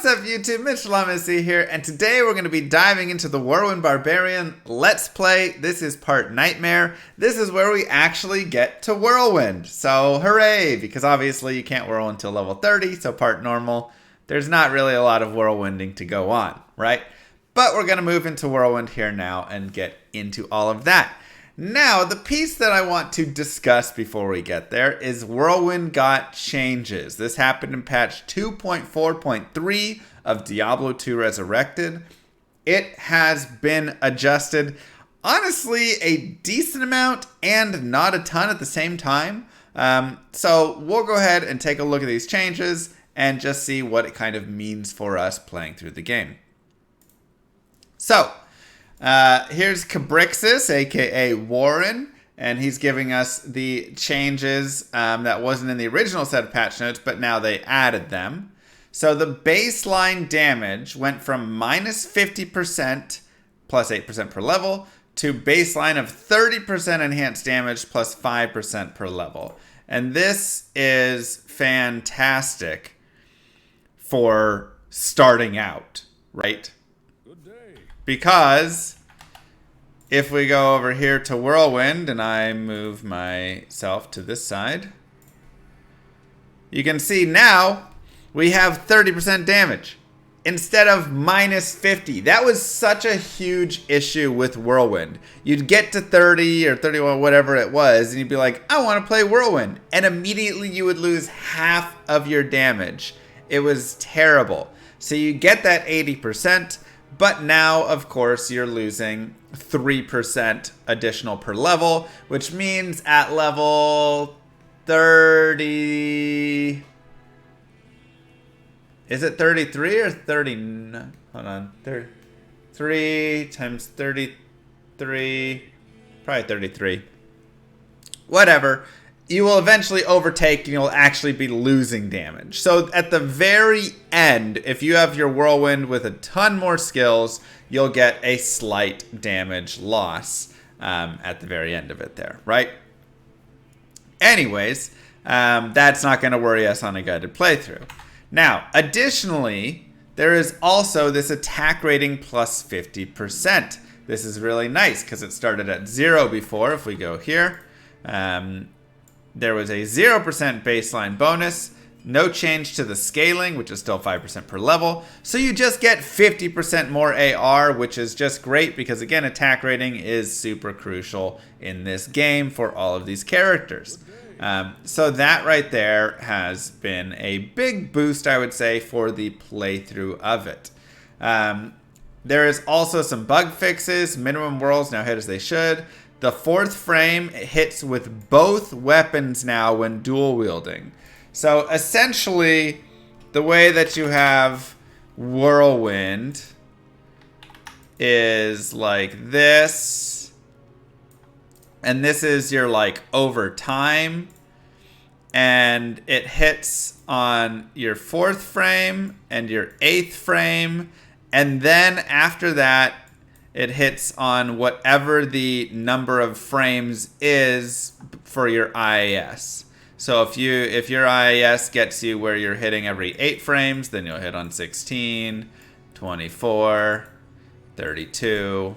What's up YouTube, Mitch Lamasi here, and today we're going to be diving into the Whirlwind Barbarian Let's Play. This is part Nightmare. This is where we actually get to Whirlwind. So hooray, because obviously you can't whirl until level 30, so part normal. There's not really a lot of whirlwinding to go on, right? But we're going to move into Whirlwind here now and get into all of that. Now, the piece that I want to discuss before we get there is Whirlwind got changes. This happened in patch 2.4.3 of Diablo 2 Resurrected. It has been adjusted, honestly, a decent amount and not a ton at the same time. So we'll go ahead and take a look at these changes and just see what it kind of means for us playing through the game. So, here's Cabrixis, aka Warren, and he's giving us the changes that wasn't in the original set of patch notes, but now they added them. So the baseline damage went from minus 50% plus 8% per level to baseline of 30% enhanced damage plus 5% per level. And this is fantastic for starting out, right? Because if we go over here to Whirlwind and I move myself to this side, you can see now we have 30% damage instead of minus 50. That was such a huge issue with Whirlwind. You'd get to 30 or 31, whatever it was, and you'd be like, I want to play Whirlwind. And immediately you would lose half of your damage. It was terrible. So you get that 80%. But now, of course, you're losing 3% additional per level, which means at level 30... Is it 33 or 30? Hold on. 3 times 33... Probably 33. Whatever. You will eventually overtake and you'll actually be losing damage. So at the very end, if you have your Whirlwind with a ton more skills, you'll get a slight damage loss at the very end of it there, right? Anyways, that's not going to worry us on a guided playthrough. Now, additionally, there is also this attack rating plus 50%. This is really nice because it started at 0 before. If we go here, there was a 0% baseline bonus, no change to the scaling, which is still 5% per level. So you just get 50% more AR, which is just great because, again, attack rating is super crucial in this game for all of these characters. So that right there has been a big boost, I would say, for the playthrough of it. There is also some bug fixes. Minimum whirls now hit as they should. The fourth frame hits with both weapons now when dual wielding. So essentially, the way that you have Whirlwind is like this. And this is your like over time. And it hits on your fourth frame and your eighth frame. And then after that, it hits on whatever the number of frames is for your IAS. So if your IAS gets you where you're hitting every 8 frames, then you'll hit on 16, 24, 32,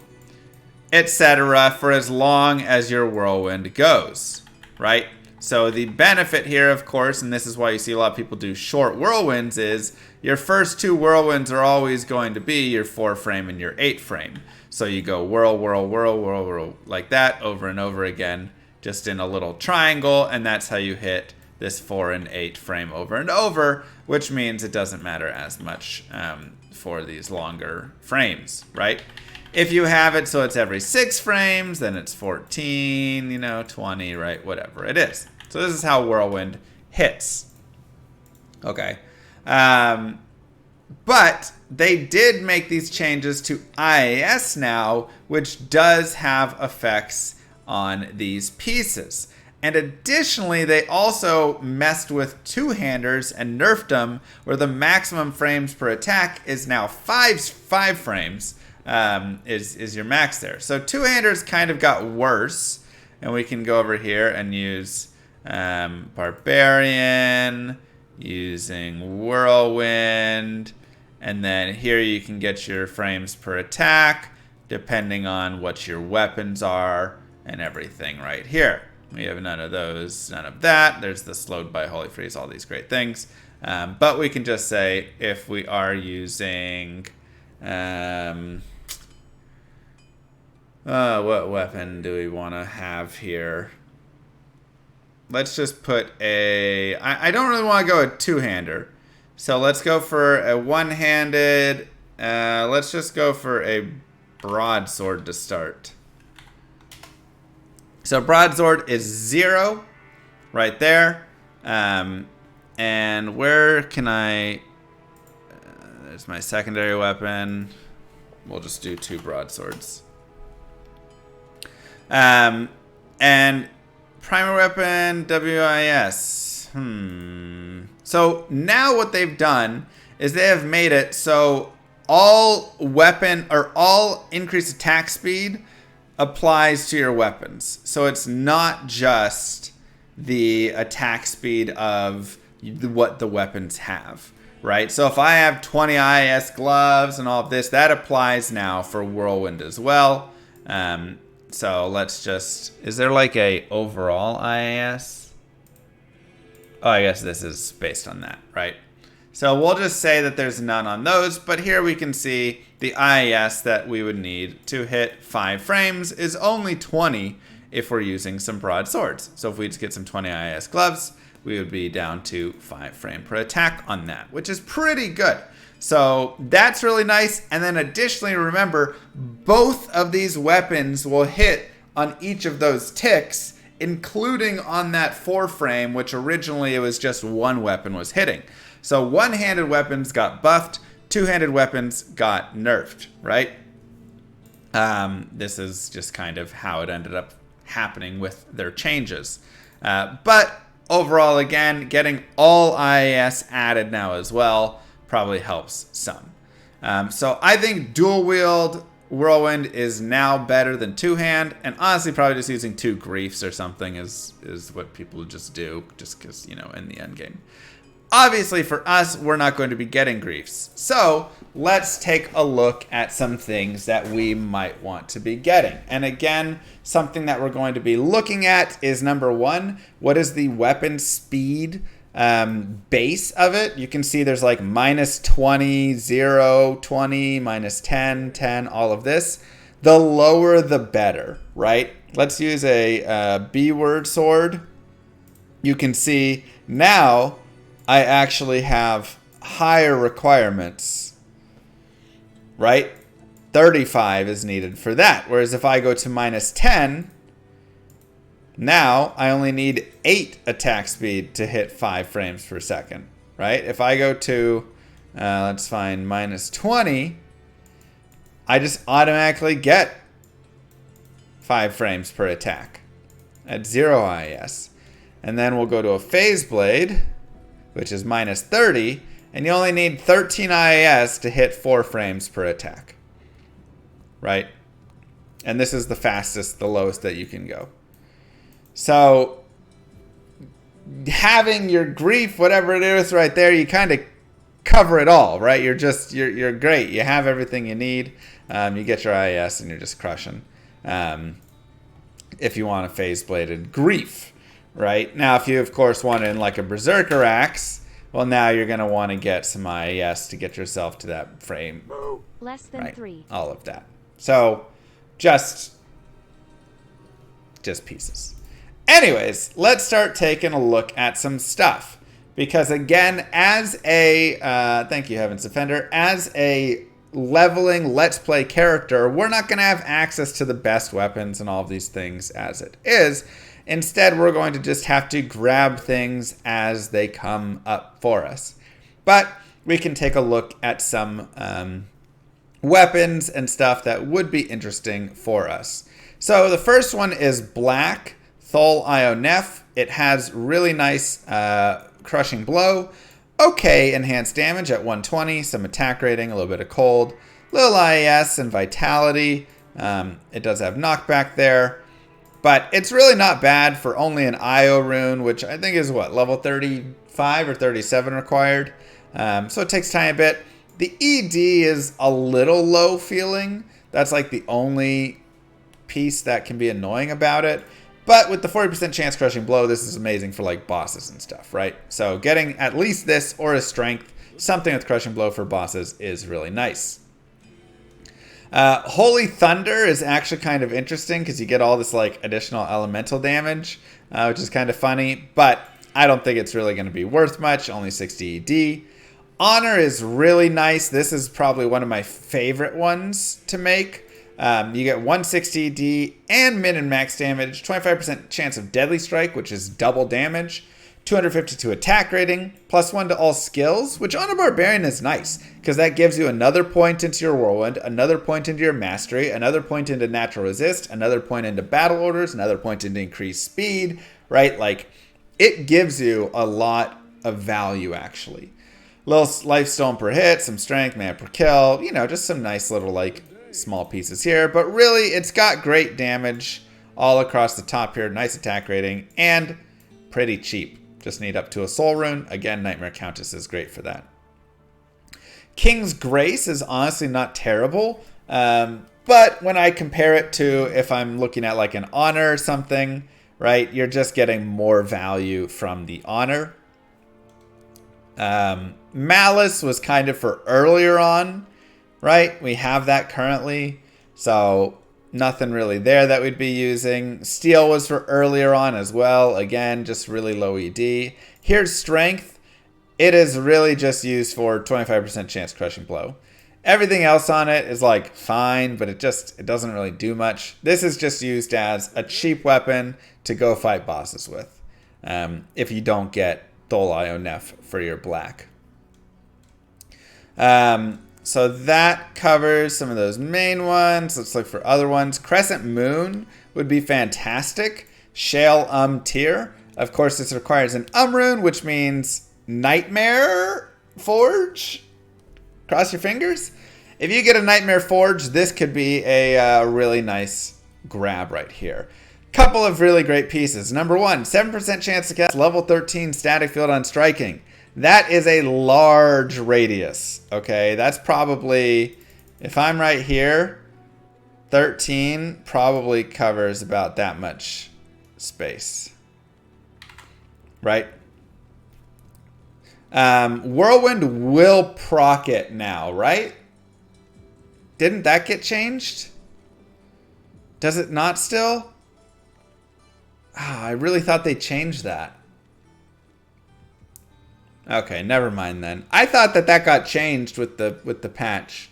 etc. for as long as your Whirlwind goes, right? So the benefit here, of course, and this is why you see a lot of people do short Whirlwinds, is your first 2 Whirlwinds are always going to be your 4 frame and your 8 frame. So you go whirl, whirl, whirl, whirl, whirl, like that over and over again, just in a little triangle, and that's how you hit this 4 and 8 frame over and over, which means it doesn't matter as much for these longer frames, right? If you have it so it's every 6 frames, then it's 14, 20, right? Whatever it is. So this is how Whirlwind hits. Okay. But they did make these changes to IAS now, which does have effects on these pieces. And additionally, they also messed with two-handers and nerfed them, where the maximum frames per attack is now 5 frames is your max there. So two-handers kind of got worse, and we can go over here and use Barbarian, using Whirlwind, And then here you can get your frames per attack, depending on what your weapons are and everything right here. We have none of those, none of that. There's the slowed by Holy Freeze, all these great things. But we can just say if we are using... what weapon do we want to have here? Let's just put a... I don't really want to go a two-hander. So let's go for a one-handed... let's just go for a broadsword to start. So broadsword is 0 right there. And where can I... there's my secondary weapon. We'll just do 2 broadswords. And primary weapon, WIS. So now what they've done is they have made it so all weapon or all increased attack speed applies to your weapons. So it's not just the attack speed of what the weapons have, right? So if I have 20 IS gloves and all of this, that applies now for Whirlwind as well. So let's just... is there like a overall IAS? Oh, I guess this is based on that, right? So we'll just say that there's none on those, but here we can see the IAS that we would need to hit 5 frames is only 20 if we're using some broadswords. So if we just get some 20 IAS gloves, we would be down to 5 frame per attack on that, which is pretty good. So that's really nice. And then additionally, remember, both of these weapons will hit on each of those ticks, including on that 4 frame, which originally it was just one weapon was hitting. So one-handed weapons got buffed, two-handed weapons got nerfed, right? This is just kind of how it ended up happening with their changes. But overall, again, getting all IAS added now as well probably helps some. So I think dual wield Whirlwind is now better than two-hand, and honestly probably just using 2 griefs or something is what people just do, just because, you know, in the end game. Obviously for us, we're not going to be getting griefs. So let's take a look at some things that we might want to be getting. And again, something that we're going to be looking at is number 1, what is the weapon speed base of it? You can see there's like -20, 0, 20, -10, 10, all of this. The lower the better, right? Let's use a B-word sword. You can see now I actually have higher requirements, right? 35 is needed for that. Whereas if I go to -10, now I only need 8 attack speed to hit 5 frames per second, right? If I go to, let's find -20, I just automatically get 5 frames per attack at 0 IS. And then we'll go to a phase blade, which is -30, and you only need 13 IAS to hit 4 frames per attack, right? And this is the fastest, the lowest that you can go. So having your grief, whatever it is right there, you kind of cover it all, right? You're great. You have everything you need. You get your IAS and you're just crushing. If you want a phase bladed grief. Right? Now, if you, of course, want in like a Berserker Axe, well, now you're going to want to get some IAS to get yourself to that frame. Less than right? 3. All of that. So, just pieces. Anyways, let's start taking a look at some stuff. Because, again, as a... thank you, Heaven's Defender. As a leveling Let's Play character, we're not going to have access to the best weapons and all of these things as it is. Instead, we're going to just have to grab things as they come up for us. But we can take a look at some weapons and stuff that would be interesting for us. So the first one is Black Thol Ionef. It has really nice crushing blow. Okay enhanced damage at 120. Some attack rating, a little bit of cold. Little IAS and vitality. It does have knockback there. But it's really not bad for only an IO rune, which I think is what, level 35 or 37 required. So it takes time a bit. The ED is a little low feeling. That's like the only piece that can be annoying about it. But with the 40% chance crushing blow, this is amazing for like bosses and stuff, right? So getting at least this or a strength, something with crushing blow for bosses is really nice. Holy Thunder is actually kind of interesting because you get all this like additional elemental damage, which is kind of funny, but I don't think it's really going to be worth much, only 60 ED. Honor is really nice. This is probably one of my favorite ones to make. You get 160 ED and min and max damage, 25% chance of deadly strike, which is double damage, 252 attack rating, +1 to all skills, which on a barbarian is nice because that gives you another point into your whirlwind, another point into your mastery, another point into natural resist, another point into battle orders, another point into increased speed, right? Like it gives you a lot of value actually. Little life stolen per hit, some strength, mana per kill, you know, just some nice little like small pieces here, but really it's got great damage all across the top here, nice attack rating, and pretty cheap. Just need up to a soul rune. Again, Nightmare Countess is great for that. King's Grace is honestly not terrible, but when I compare it to if I'm looking at like an honor or something, right, you're just getting more value from the honor. Malice was kind of for earlier on, right? We have that currently, so nothing really there that we'd be using. Steel was for earlier on as well. Again, just really low ED. Here's Strength. It is really just used for 25% chance crushing blow. Everything else on it is like fine, but it doesn't really do much. This is just used as a cheap weapon to go fight bosses with. If you don't get Thol Ionef for your black. So that covers some of those main ones. Let's look for other ones. Crescent Moon would be fantastic. Shale tier. Of course, this requires an rune, which means Nightmare Forge. Cross your fingers. If you get a Nightmare Forge, this could be a really nice grab right here. Couple of really great pieces. Number one, 7% chance to cast level 13 static field on striking. That is a large radius, okay? That's probably, if I'm right here, 13 probably covers about that much space, right? Whirlwind will proc it now, right? Didn't that get changed? Does it not still? I really thought they changed that. Okay, never mind then. I thought that got changed with the patch.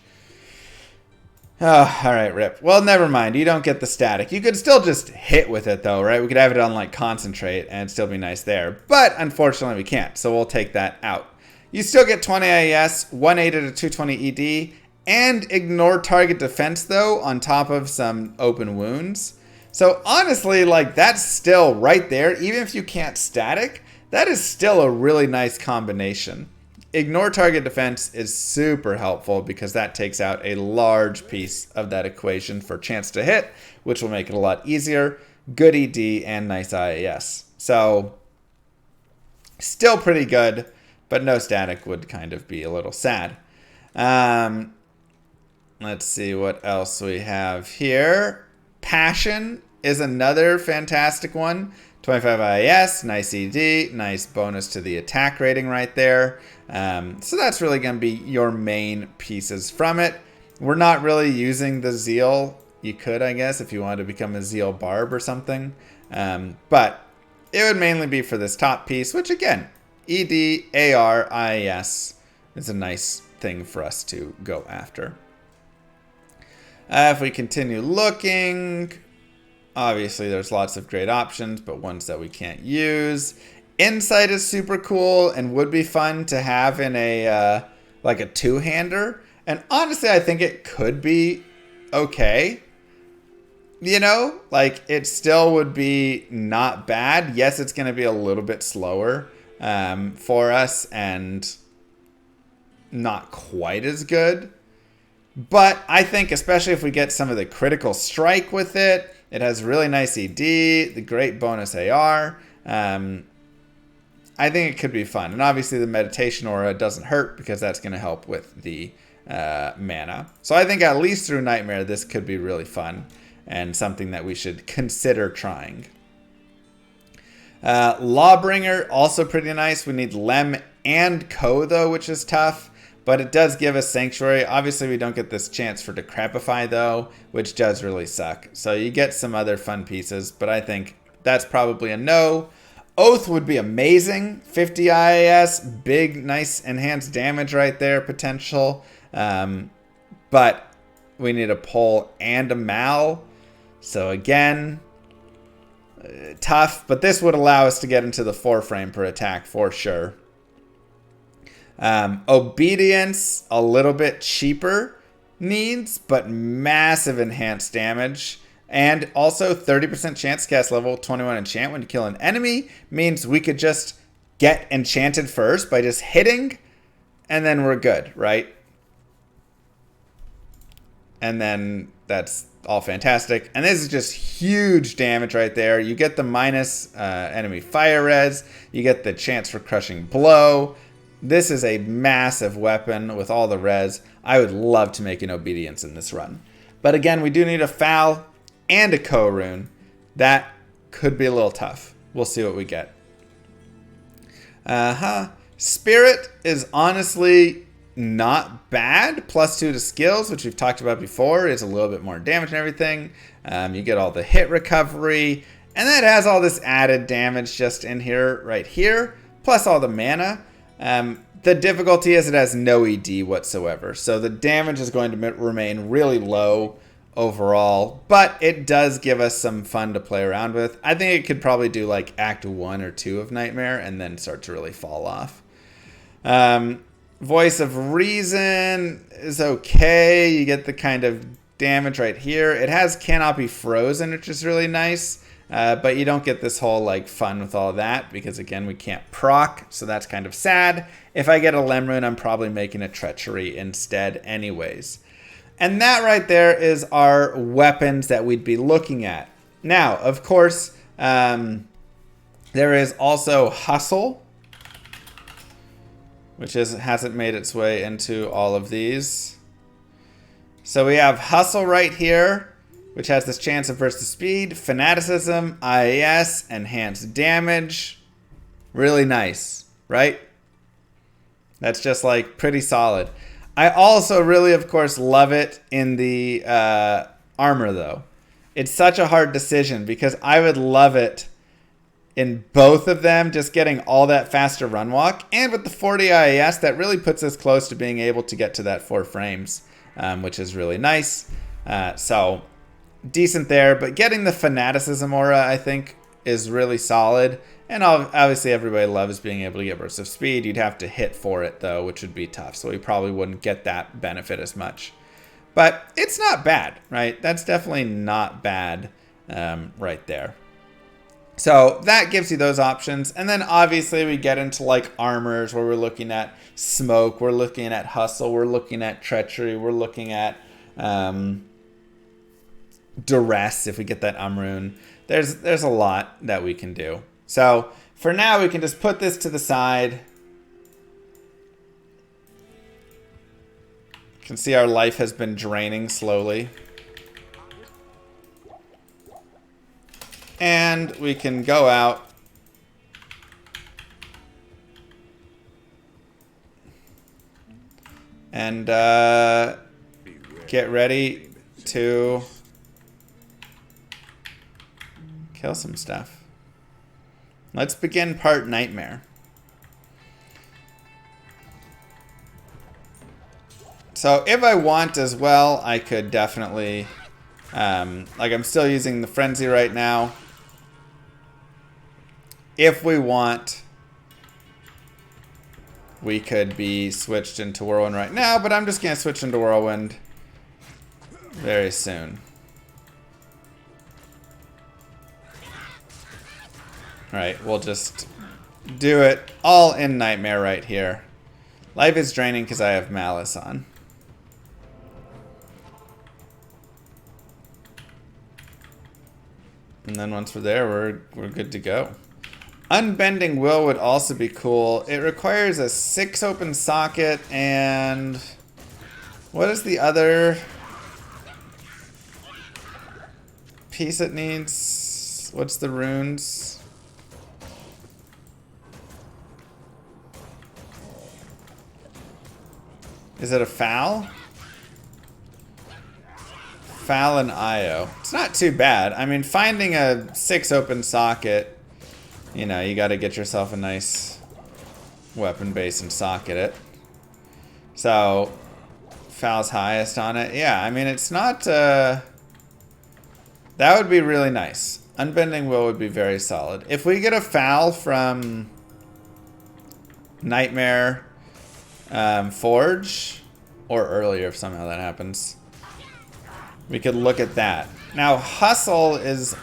Oh, all right, rip. Well, never mind. You don't get the static. You could still just hit with it though, right? We could have it on like concentrate and still be nice there. But unfortunately we can't, so we'll take that out. You still get 20 IES, 180 to 220 ED, and ignore target defense though on top of some open wounds. So honestly, like that's still right there. Even if you can't static, that is still a really nice combination. Ignore target defense is super helpful because that takes out a large piece of that equation for chance to hit, which will make it a lot easier. Good ED and nice IAS. So still pretty good, but no static would kind of be a little sad. Let's see what else we have here. Passion is another fantastic one. 25 IAS, nice ED, nice bonus to the attack rating right there. So that's really going to be your main pieces from it. We're not really using the Zeal. You could, I guess, if you wanted to become a Zeal Barb or something. But it would mainly be for this top piece, which again, ED, AR, IAS is a nice thing for us to go after. If we continue looking, obviously there's lots of great options, but ones that we can't use. Insight is super cool and would be fun to have in a like a two-hander. And honestly, I think it could be okay. You know, like it still would be not bad. Yes, it's going to be a little bit slower for us and not quite as good. But I think especially if we get some of the critical strike with it, it has really nice ED, the great bonus AR. I I think it could be fun. And obviously the meditation aura doesn't hurt because that's going to help with the mana. So I think at least through Nightmare, this could be really fun and something that we should consider trying. Lawbringer, also pretty nice. We need Lem and Ko though, which is tough, but it does give us Sanctuary. Obviously we don't get this chance for Decrepify though, which does really suck. So you get some other fun pieces, but I think that's probably a no. Oath would be amazing. 50 IAS, big, nice enhanced damage right there, potential. But we need a pull and a Mal. So again, tough, but this would allow us to get into the 4 frame per attack for sure. Obedience, a little bit cheaper needs, but massive enhanced damage. And also 30% chance to cast level 21 enchant when you kill an enemy means we could just get enchanted first by just hitting, and then we're good, right? And then that's all fantastic. And this is just huge damage right there. You get the minus enemy fire res. You get the chance for crushing blow. This is a massive weapon with all the res. I would love to make an obedience in this run. But again, we do need a foul and a Ko rune. That could be a little tough. We'll see what we get. Spirit is honestly not bad. +2 to skills, which we've talked about before, is a little bit more damage and everything. You get all the hit recovery, and then it has all this added damage just in here, right here, plus all the mana. The difficulty is it has no ED whatsoever, so the damage is going to remain really low overall, but it does give us some fun to play around with. I think it could probably do like Act 1 or 2 of Nightmare and then start to really fall off. Voice of Reason is okay. You get the kind of damage right here. It has Cannot Be Frozen, which is really nice, but you don't get this whole like fun with all that because again we can't proc, so that's kind of sad. If I get a Lemrune, I'm probably making a Treachery instead anyways. And that right there is our weapons that we'd be looking at. Now, of course, there is also Hustle, which hasn't made its way into all of these. So we have Hustle right here, which has this chance of burst of speed, Fanaticism, IAS, enhanced damage. Really nice, right? That's just like pretty solid. I also really, of course, love it in the armor, though. It's such a hard decision because I would love it in both of them, just getting all that faster run walk. And with the 40 IAS, that really puts us close to being able to get to that 4 frames, which is really nice. So decent there, but getting the Fanaticism aura, I think, is really solid. And obviously everybody loves being able to get burst of speed. You'd have to hit for it though, which would be tough. So we probably wouldn't get that benefit as much. But it's not bad, right? That's definitely not bad right there. So that gives you those options. And then obviously we get into like armors where we're looking at smoke, we're looking at hustle, we're looking at treachery, we're looking at duress if we get that rune. There's a lot that we can do. So for now, we can just put this to the side. You can see our life has been draining slowly. And we can go out. And get ready to kill some stuff. Let's begin part Nightmare. So if I want as well, I could definitely, like I'm still using the Frenzy right now. If we want, we could be switched into Whirlwind right now, but I'm just going to switch into Whirlwind very soon. Alright, we'll just do it all in Nightmare right here. Life is draining because I have Malice on. And then once we're there, we're good to go. Unbending Will would also be cool. It requires a 6 open socket and... What is the other piece it needs? What's the runes? Is it a foul? Foul and IO. It's not too bad. I mean, finding a 6 open socket, you know, you got to get yourself a nice weapon base and socket it. So, foul's highest on it. Yeah, I mean, it's not... that would be really nice. Unbending Will would be very solid. If we get a foul from Nightmare Forge, or earlier if somehow that happens, we could look at that. Now, Hustle is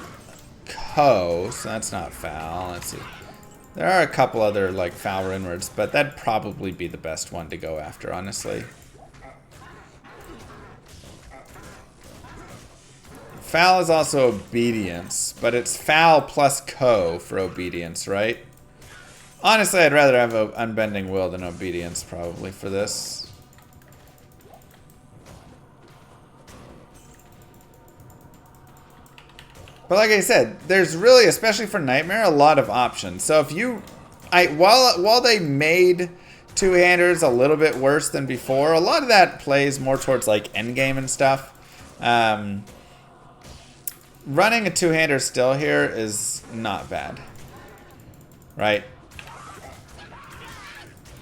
so that's not foul. Let's see. There are a couple other like foul runewords, but that'd probably be the best one to go after, honestly. Foul is also obedience, but it's foul plus for obedience, right? Honestly, I'd rather have an unbending will than obedience probably for this. But like I said, there's really, especially for Nightmare, a lot of options. So if you, while they made two-handers a little bit worse than before, a lot of that plays more towards like Endgame and stuff. Running a two-hander still here is not bad, right?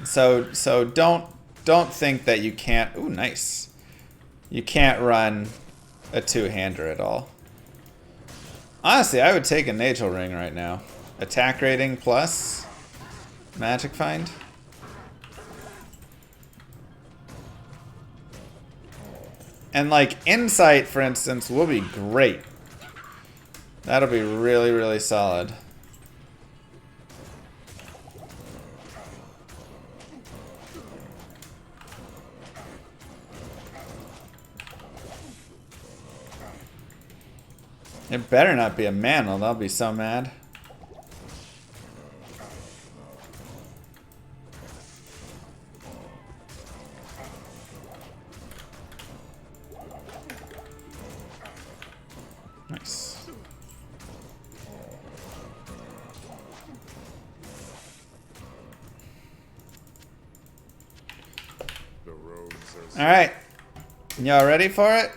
So don't think that you can't. Ooh, nice. You can't run a two-hander at all. Honestly, I would take a Natal Ring right now. Attack rating plus Magic Find. And like Insight, for instance, will be great. That'll be really, really solid. It better not be a mantle, they'll be so mad. Nice. Alright. Y'all ready for it?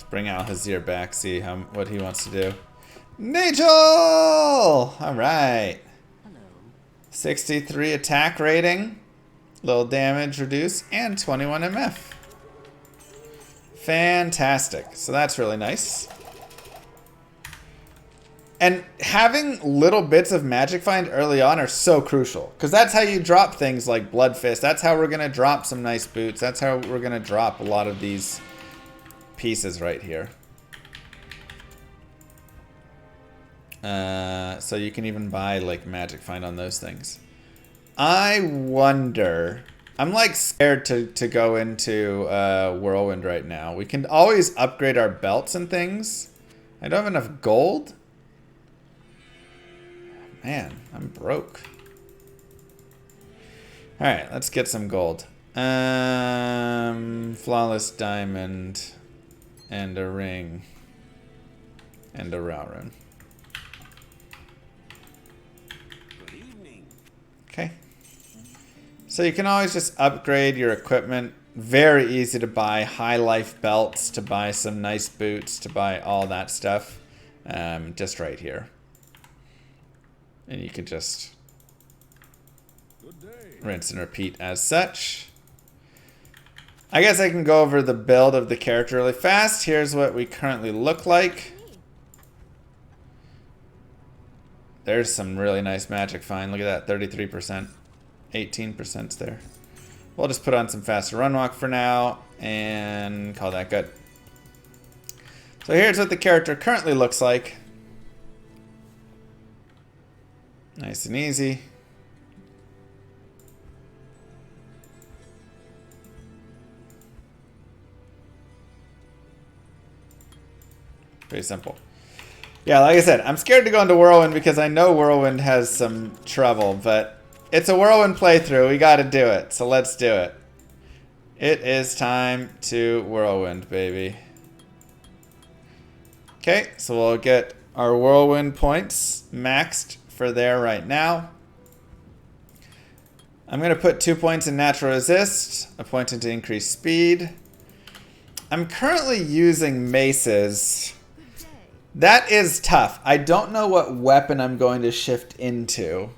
Bring Al Hazir back, see what he wants to do. Nigel! Alright. 63 attack rating, little damage reduced, and 21 MF. Fantastic. So that's really nice. And having little bits of Magic Find early on are so crucial. Because that's how you drop things like Blood Fist. That's how we're going to drop some nice boots. That's how we're going to drop a lot of these pieces right here. So you can even buy like Magic Find on those things. I wonder, I'm like scared to go into Whirlwind right now. We can always upgrade our belts and things. I don't have enough gold. Man, I'm broke. Alright, let's get some gold. Flawless diamond. And a ring. And a raw rune. Good evening. Okay. So you can always just upgrade your equipment. Very easy to buy high life belts, to buy some nice boots, to buy all that stuff. Just right here. And you can just rinse and repeat as such. I guess I can go over the build of the character really fast. Here's what we currently look like. There's some really nice Magic Find. Look at that, 33%. 18%'s there. We'll just put on some faster run walk for now and call that good. So here's what the character currently looks like. Nice and easy. Pretty simple. Yeah, like I said, I'm scared to go into Whirlwind because I know Whirlwind has some trouble, but it's a Whirlwind playthrough. We gotta do it, so let's do it. It is time to Whirlwind, baby. Okay, so we'll get our Whirlwind points maxed for there right now. I'm going to put 2 points in natural resist, a point into increased speed. I'm currently using maces. That is tough. I don't know what weapon I'm going to shift into.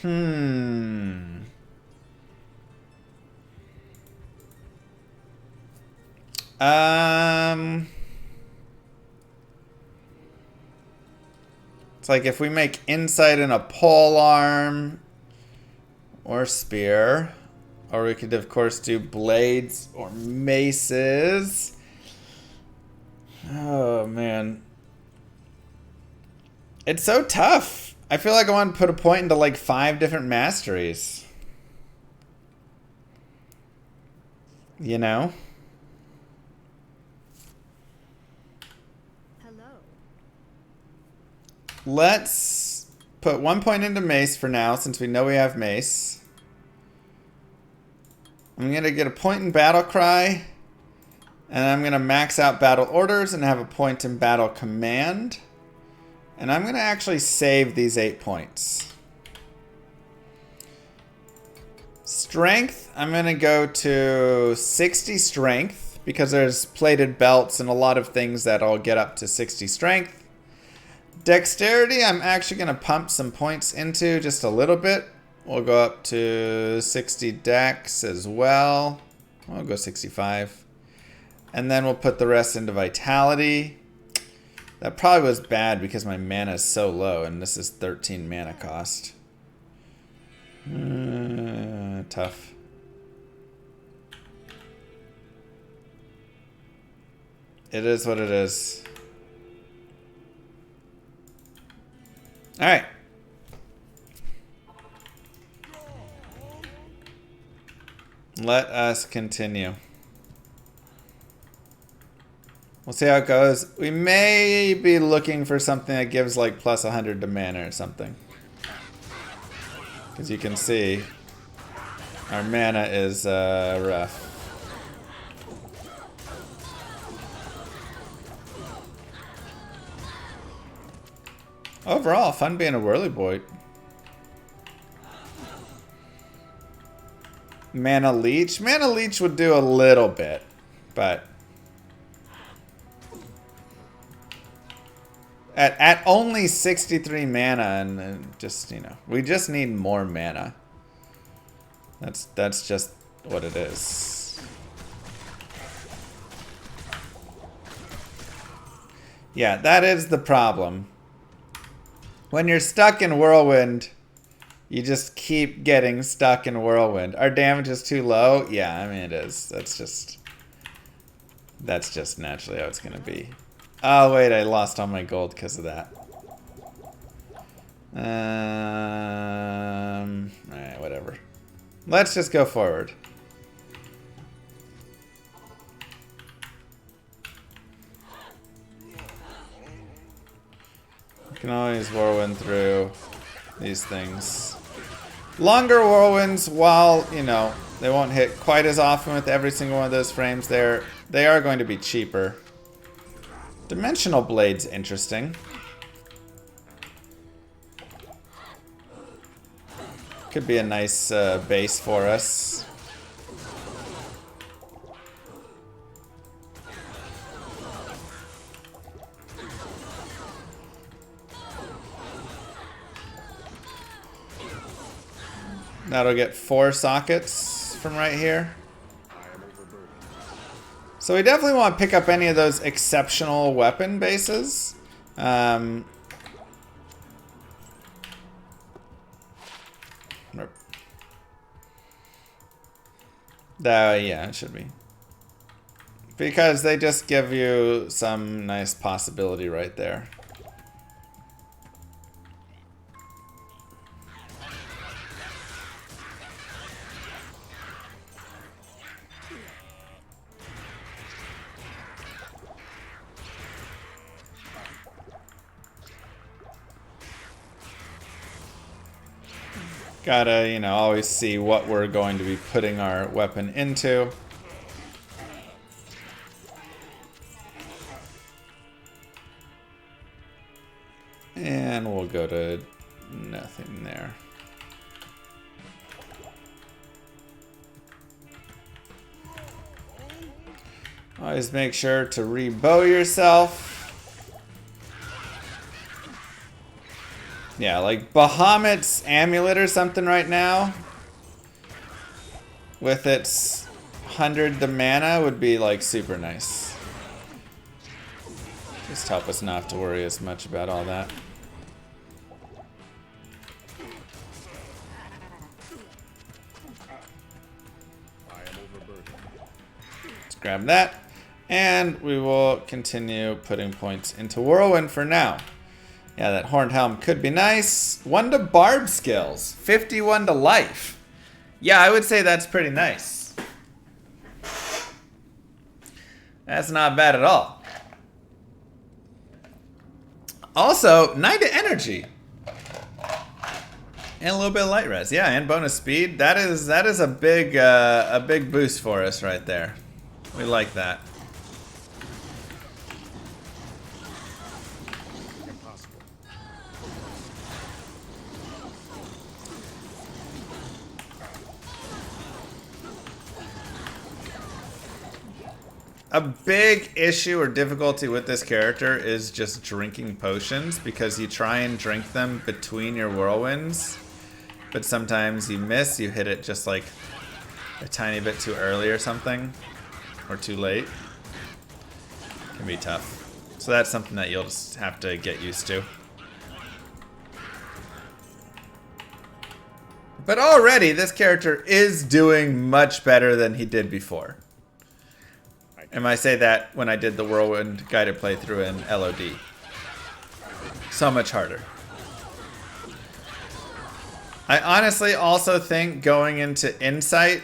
It's like if we make insight in a pole arm or spear, or we could of course do blades or maces. Oh man. It's so tough. I feel like I want to put a point into like 5 different masteries. You know? Let's put 1 point into mace for now, since we know we have mace. I'm going to get a point in battle cry. And I'm going to max out battle orders and have a point in battle command. And I'm going to actually save these 8 points. Strength, I'm going to go to 60 strength, because there's plated belts and a lot of things that'll get up to 60 strength. Dexterity, I'm actually going to pump some points into just a little bit. We'll go up to 60 dex as well. I'll go 65. And then we'll put the rest into vitality. That probably was bad because my mana is so low, and this is 13 mana cost. Tough. It is what it is. Alright. Let us continue. We'll see how it goes. We may be looking for something that gives like plus 100 to mana or something. As you can see, our mana is rough. Overall, fun being a whirly boy. Mana leech. Mana leech would do a little bit, but at only 63 mana, and just, you know, we just need more mana. That's just what it is. Yeah, that is the problem. When you're stuck in Whirlwind, you just keep getting stuck in Whirlwind. Our damage is too low? Yeah, I mean it is. That's just naturally how it's gonna be. Oh wait, I lost all my gold because of that. Alright, whatever. Let's just go forward. You can always whirlwind through these things. Longer whirlwinds, while, you know, they won't hit quite as often with every single one of those frames, they are going to be cheaper. Dimensional Blade's interesting. Could be a nice base for us. That'll get 4 sockets from right here. So we definitely want to pick up any of those exceptional weapon bases. Yeah, it should be. Because they just give you some nice possibility right there. Gotta, you know, always see what we're going to be putting our weapon into. And we'll go to nothing there. Always make sure to re-bow yourself. Yeah, like Bahamut's amulet or something right now. With its 100 the mana would be like super nice. Just help us not have to worry as much about all that. Let's grab that. And we will continue putting points into Whirlwind for now. Yeah, that Horned Helm could be nice. 1 to Barb skills. 51 to life. Yeah, I would say that's pretty nice. That's not bad at all. Also, 9 to energy. And a little bit of light res. Yeah, and bonus speed. That is a big boost for us right there. We like that. A big issue or difficulty with this character is just drinking potions, because you try and drink them between your whirlwinds, but sometimes you miss, you hit it just like a tiny bit too early or something, or too late. It can be tough. So that's something that you'll just have to get used to. But already this character is doing much better than he did before. And I say that when I did the Whirlwind guided playthrough in LOD. So much harder. I honestly also think going into Insight,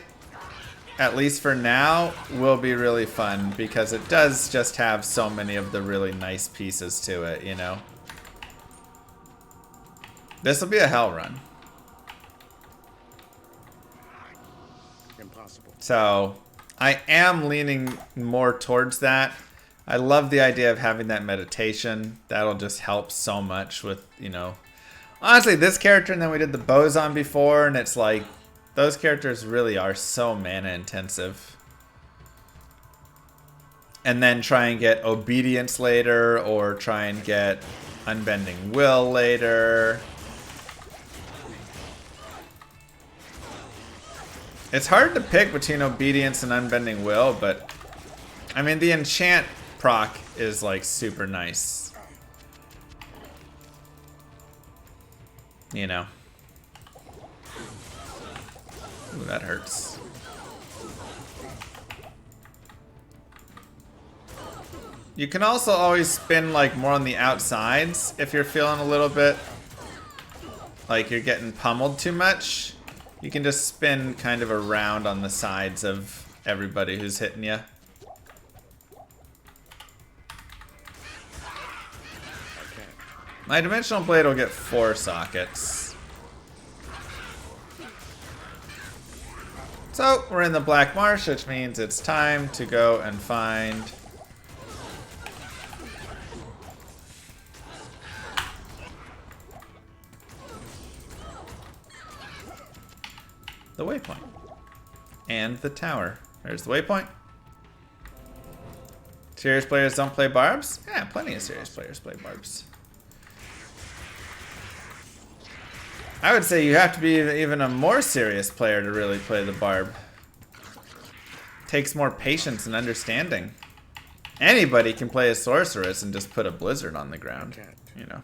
at least for now, will be really fun, because it does just have so many of the really nice pieces to it, you know? This will be a hell run. Impossible. So I am leaning more towards that. I love the idea of having that meditation. That'll just help so much with, you know, honestly, this character, and then we did the Boson before, and it's like, those characters really are so mana intensive. And then try and get Obedience later, or try and get Unbending Will later. It's hard to pick between Obedience and Unbending Will, but I mean, the enchant proc is like super nice. You know. Ooh, that hurts. You can also always spin like more on the outsides if you're feeling a little bit like you're getting pummeled too much. You can just spin kind of around on the sides of everybody who's hitting you. My Dimensional Blade will get 4 sockets. So, we're in the Black Marsh, which means it's time to go and find the waypoint. And the tower. There's the waypoint. Serious players don't play barbs? Yeah, plenty of serious players play barbs. I would say you have to be even a more serious player to really play the barb. Takes more patience and understanding. Anybody can play a sorceress and just put a blizzard on the ground, you know.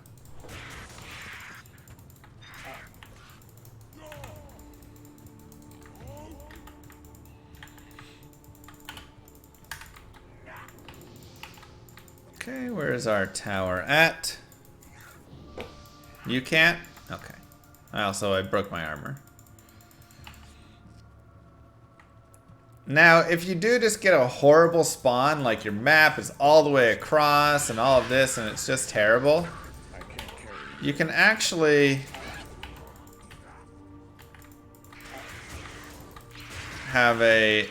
Okay, where's our tower at? You can't? Okay. I broke my armor. Now, if you do just get a horrible spawn, like your map is all the way across and all of this, and it's just terrible, you can actually have a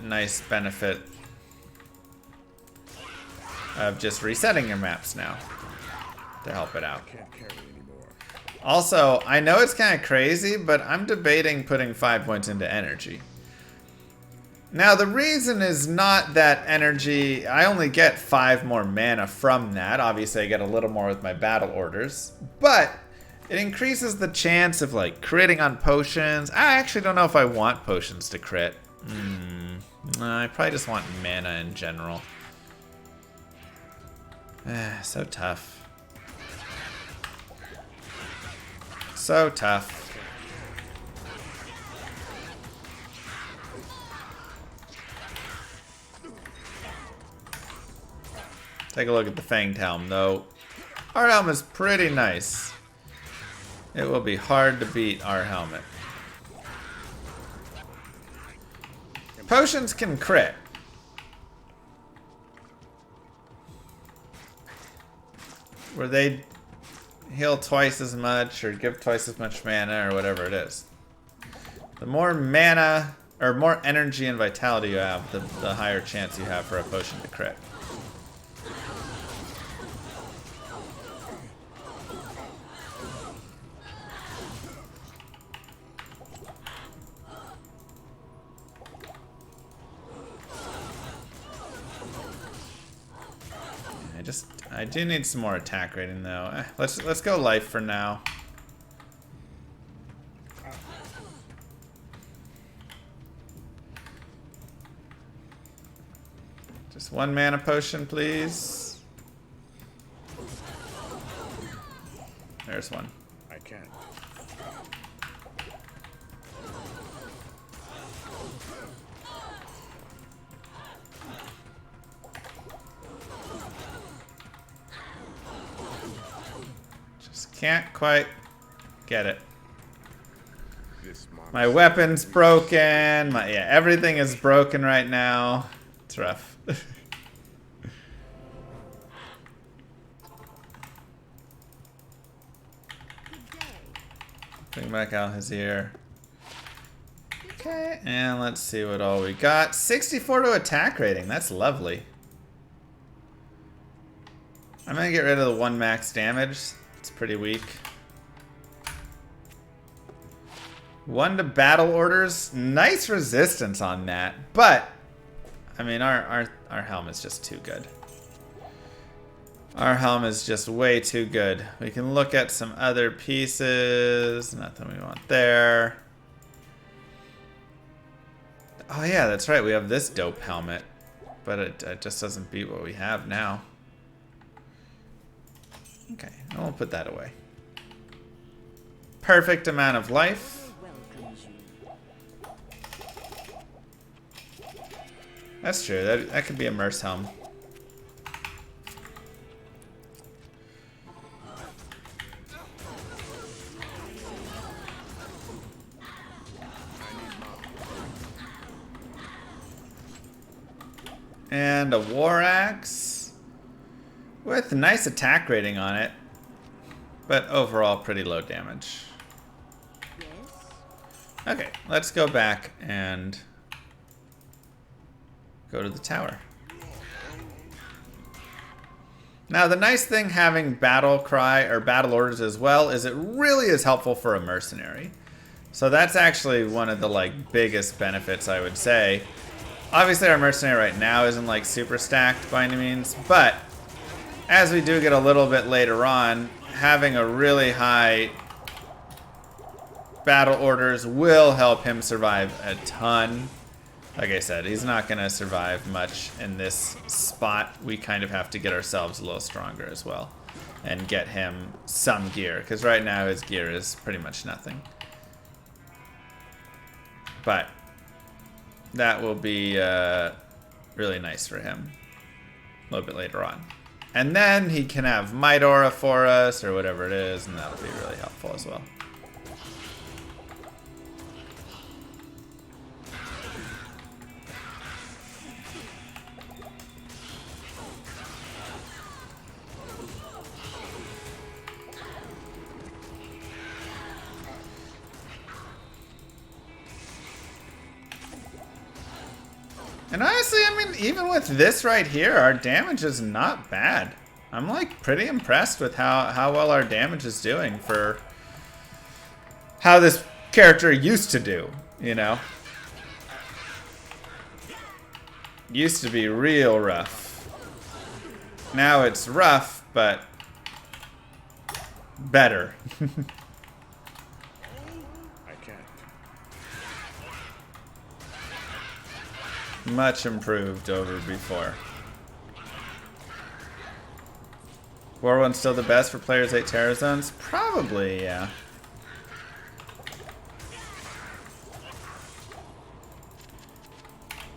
nice benefit of just resetting your maps now to help it out. Also, I know it's kind of crazy, but I'm debating putting 5 points into energy. Now, the reason is not that energy... I only get 5 more mana from that. Obviously, I get a little more with my battle orders. But it increases the chance of, like, critting on potions. I actually don't know if I want potions to crit. I probably just want mana in general. So tough. So tough. Take a look at the Fanged Helm, though. Our helm is pretty nice. It will be hard to beat our helmet. Potions can crit. Where they heal twice as much or give twice as much mana or whatever it is. The more mana or more energy and vitality you have, the higher chance you have for a potion to crit. I do need some more attack rating though. Let's go life for now. Just 1 mana potion, please. There's one. I can't. Can't quite get it. My weapon's broken. Yeah, everything is broken right now. It's rough. Bring back out his ear. Okay, and let's see what all we got. 64 to attack rating. That's lovely. I'm gonna get rid of the 1 max damage. It's pretty weak. 1 to battle orders. Nice resistance on that. But, I mean, our helm is just too good. Our helm is just way too good. We can look at some other pieces. Nothing we want there. Oh yeah, that's right. We have this dope helmet. But it just doesn't beat what we have now. Okay, I'll put that away. Perfect amount of life. That's true. That could be a Merce helm. And a War Axe. With a nice attack rating on it, but overall pretty low damage. Okay, let's go back and go to the tower. Now the nice thing having battle cry or battle orders as well is it really is helpful for a mercenary. So that's actually one of the biggest benefits, I would say. Obviously our mercenary right now isn't super stacked by any means, but as we do get a little bit later on, having a really high battle orders will help him survive a ton. Like I said, he's not going to survive much in this spot. We kind of have to get ourselves a little stronger as well and get him some gear, because right now his gear is pretty much nothing. But that will be really nice for him a little bit later on. And then he can have Might Aura for us, or whatever it is, and that'll be really helpful as well. And honestly, I mean, even with this right here, our damage is not bad. I'm like pretty impressed with how well our damage is doing for how this character used to do, you know? Used to be real rough. Now it's rough, but better. I can't. Much improved over before. Whirlwind's still the best for players 8 Terror Zones? Probably, yeah.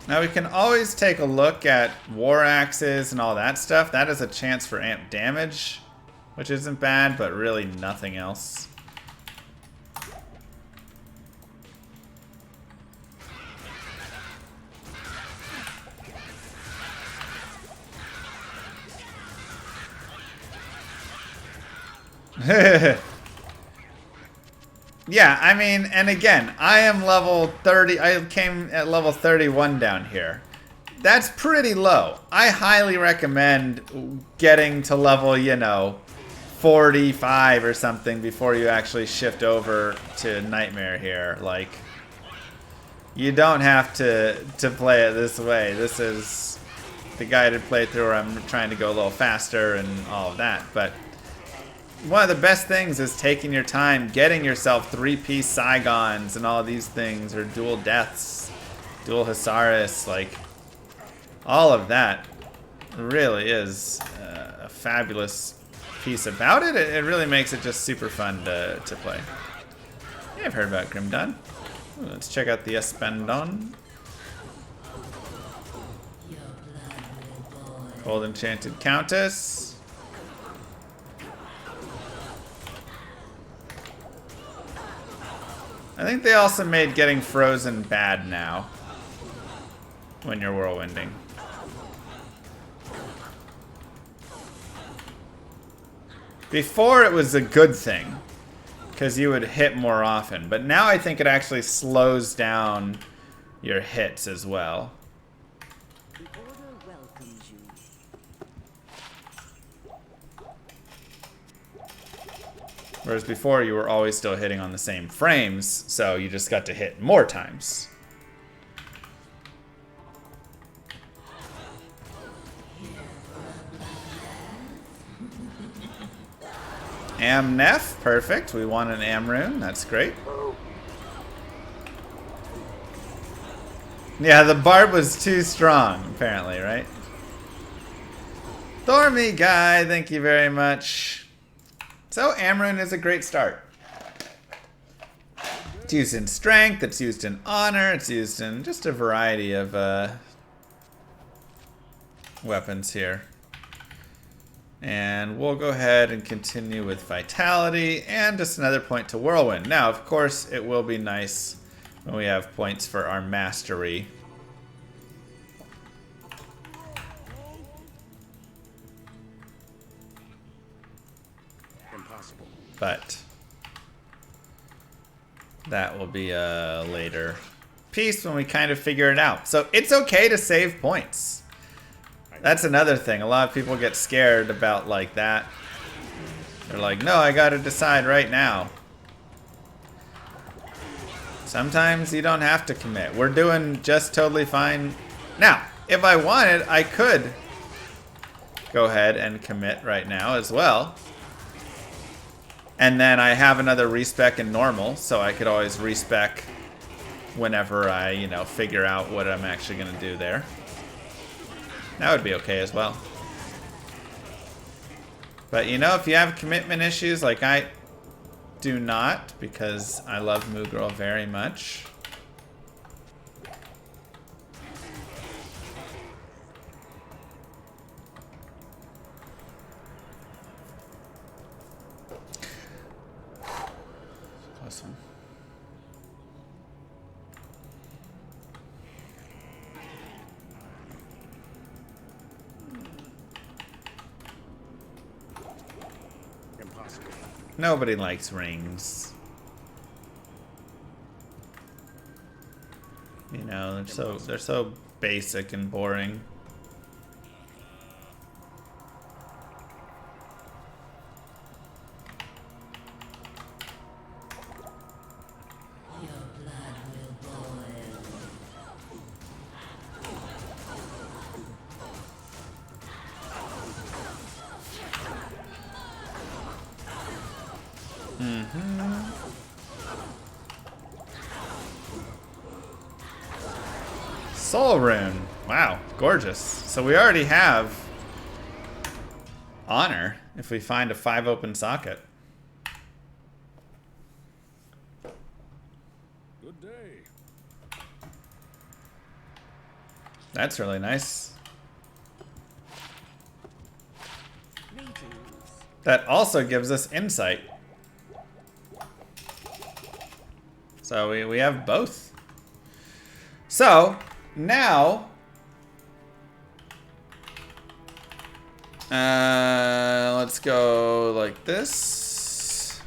Now we can always take a look at War Axes and all that stuff. That is a chance for amp damage, which isn't bad, but really nothing else. Yeah, I mean, and again, I am level 30. I came at level 31 down here. That's pretty low. I highly recommend getting to level, you know, 45 or something before you actually shift over to Nightmare here. Like, you don't have to play it this way. This is the guided playthrough where I'm trying to go a little faster and all of that, but one of the best things is taking your time, getting yourself 3-piece Saigons and all of these things, or dual deaths, dual Hasaris, like, all of that really is a fabulous piece about it. It really makes it just super fun to play. Yeah, I've heard about Grimdon. Ooh, let's check out the Espandon. Old Enchanted Countess. I think they also made getting frozen bad now when you're whirlwinding. Before it was a good thing because you would hit more often, but now I think it actually slows down your hits as well. The order welcomes you. Whereas before you were always still hitting on the same frames, so you just got to hit more times. Amnef, perfect. We want an Amrune, that's great. Yeah, the barb was too strong, apparently, right? Thormy guy, thank you very much. So Amrune is a great start. It's used in strength, it's used in honor, it's used in just a variety of weapons here. And we'll go ahead and continue with Vitality and just another point to Whirlwind. Now, of course, it will be nice when we have points for our Mastery. Impossible. But that will be a later piece when we kind of figure it out. So it's okay to save points. That's another thing. A lot of people get scared about like that. They're like, no, I gotta decide right now. Sometimes you don't have to commit. We're doing just totally fine. Now, if I wanted, I could go ahead and commit right now as well. And then I have another respec in normal, so I could always respec whenever I, you know, figure out what I'm actually gonna do there. That would be okay as well. But you know, if you have commitment issues, like I do not, because I love Moo Girl very much. Close one. Impossible. Nobody likes rings. You know, they're so basic and boring. Soul rune. Wow, gorgeous. So we already have honor if we find a 5 open socket. Good day. That's really nice. Greetings. That also gives us insight. So we have both. So now let's go like this.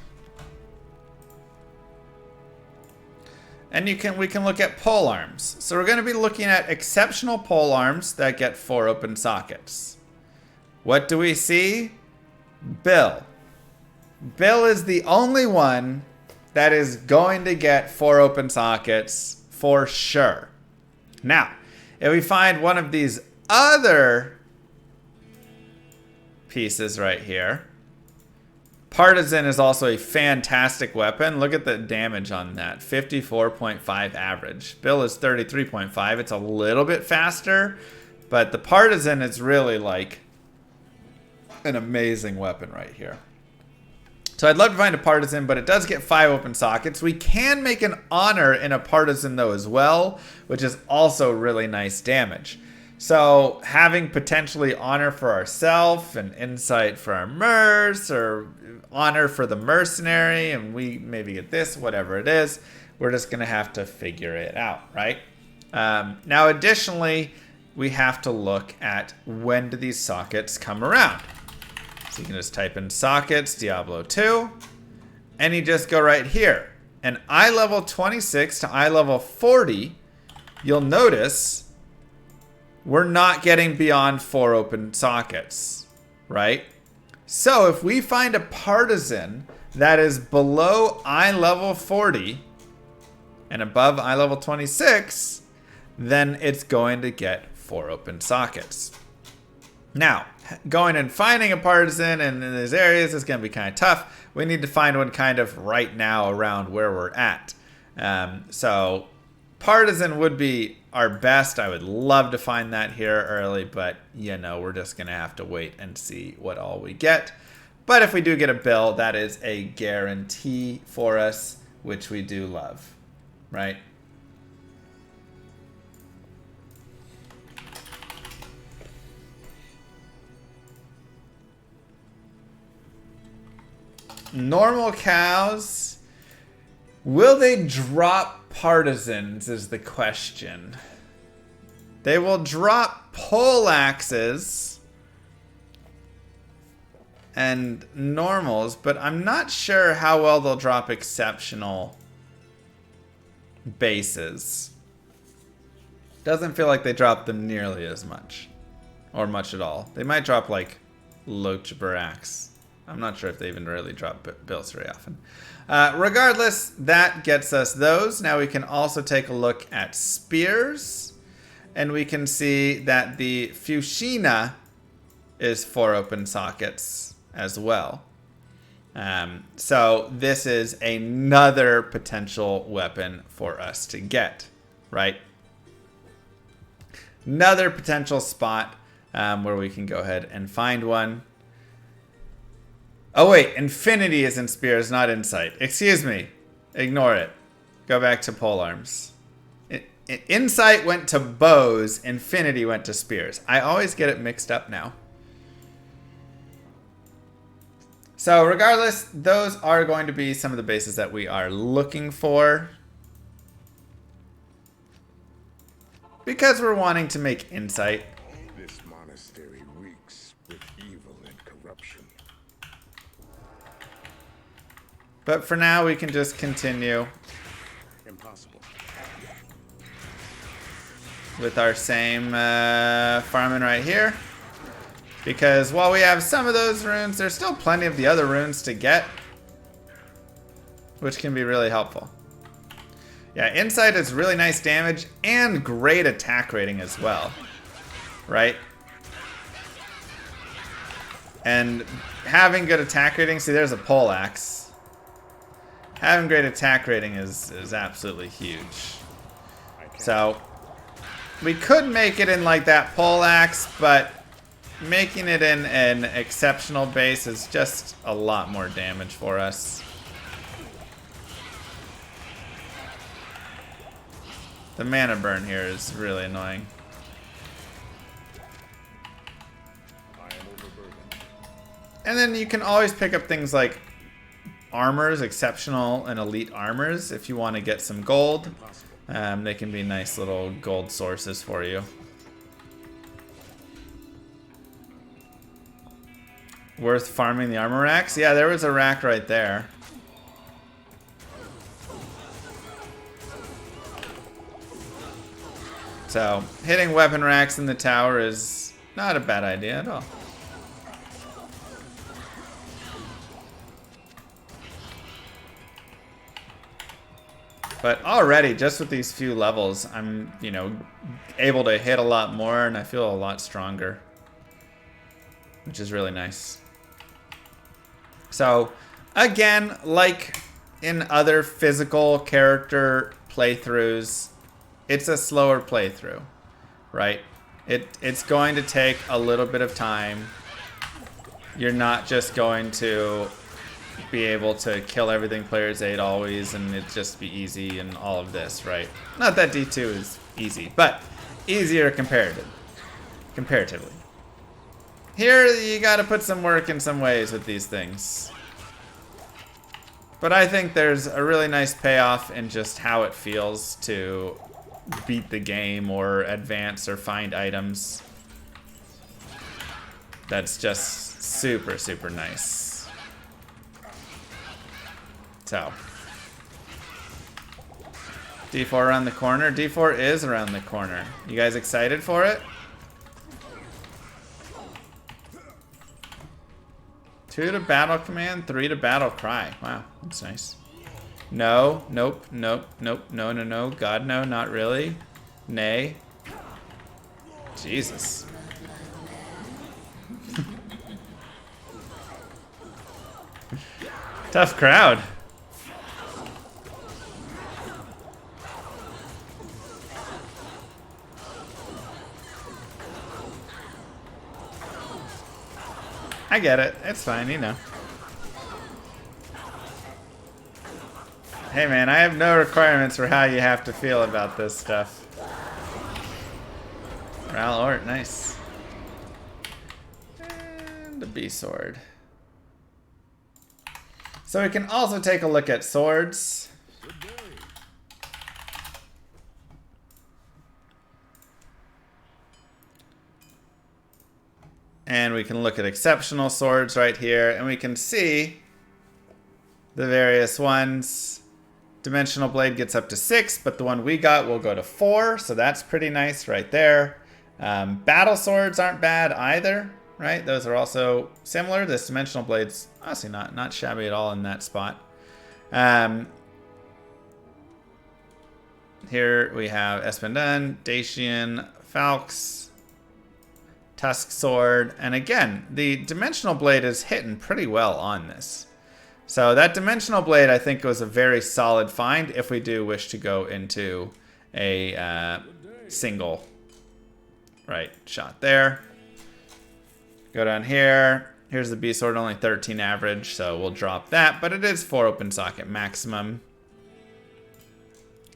And we can look at pole arms. So we're going to be looking at exceptional pole arms that get 4 open sockets. What do we see? Bill. Bill is the only one that is going to get 4 open sockets for sure. Now, if we find one of these other pieces right here, Partisan is also a fantastic weapon. Look at the damage on that. 54.5 average. Bill is 33.5. It's a little bit faster, but the Partisan is really like an amazing weapon right here. So I'd love to find a Partisan, but it does get 5 open sockets. We can make an honor in a Partisan though as well, which is also really nice damage. So having potentially honor for ourselves and insight for our merc, or honor for the mercenary, and we maybe get this, whatever it is, we're just going to have to figure it out, right? Now additionally, we have to look at when do these sockets come around. So you can just type in sockets, Diablo 2, and you just go right here. And eye level 26 to eye level 40, you'll notice we're not getting beyond 4 open sockets, right? So if we find a Partisan that is below eye level 40 and above eye level 26, then it's going to get 4 open sockets. Now, going and finding a Partisan in these areas is going to be kind of tough. We need to find one kind of right now around where we're at. So Partisan would be our best. I would love to find that here early, but you know, we're just going to have to wait and see what all we get. But if we do get a bill, that is a guarantee for us, which we do love, right? Normal cows, will they drop Partisans is the question. They will drop pole axes and normals, but I'm not sure how well they'll drop exceptional bases. Doesn't feel like they drop them nearly as much, or much at all. They might drop like Loach Barax. I'm not sure if they even really drop bills very often. Regardless, that gets us those. Now we can also take a look at spears. And we can see that the Fushina is 4 open sockets as well. So this is another potential weapon for us to get, right? Another potential spot where we can go ahead and find one. Oh wait, Infinity is in spears, not insight. Excuse me. Ignore it. Go back to polearms. Insight went to bows, Infinity went to spears. I always get it mixed up now. So regardless, those are going to be some of the bases that we are looking for. Because we're wanting to make insight. This monastery reeks with evil and corruption. But for now, we can just continue. Impossible. with our same farming right here. Because while we have some of those runes, there's still plenty of the other runes to get, which can be really helpful. Yeah, Insight is really nice damage and great attack rating as well, right? And having good attack rating, see there's a pole axe. Having great attack rating is absolutely huge. So we could make it in like that pole axe, but making it in an exceptional base is just a lot more damage for us. The mana burn here is really annoying. And then you can always pick up things like armors, exceptional and elite armors, if you want to get some gold. They can be nice little gold sources for you. Worth farming the armor racks? Yeah, there was a rack right there. So, hitting weapon racks in the tower is not a bad idea at all. But already, just with these few levels, I'm, you know, able to hit a lot more and I feel a lot stronger, which is really nice. So, again, like in other physical character playthroughs, it's a slower playthrough, right? It's going to take a little bit of time. You're not just going to be able to kill everything players 8 always and it just be easy and all of this, right? Not that D2 is easy, but easier comparatively. Here, you gotta put some work in some ways with these things. But I think there's a really nice payoff in just how it feels to beat the game or advance or find items. That's just super, super nice. So, D4 around the corner. D4 is around the corner. You guys excited for it? 2 to battle command, 3 to battle cry. Wow, that's nice. No, nope, nope, nope, no, no, no. God, no, not really. Nay. Jesus. Tough crowd. I get it. It's fine, you know. Hey man, I have no requirements for how you have to feel about this stuff. Ral Ort, nice. And a B sword. So we can also take a look at swords. And we can look at exceptional swords right here, and we can see the various ones. Dimensional Blade gets up to 6, but the one we got will go to 4, so that's pretty nice right there. Battle Swords aren't bad either, right? Those are also similar. This Dimensional Blade's honestly not shabby at all in that spot. Here we have Espendan, Dacian, Falx, Tusk Sword, and again, the Dimensional Blade is hitting pretty well on this. So that Dimensional Blade, I think, was a very solid find if we do wish to go into a single shot there. Go down here. Here's the B sword, only 13 average, so we'll drop that, but it is 4 open socket maximum.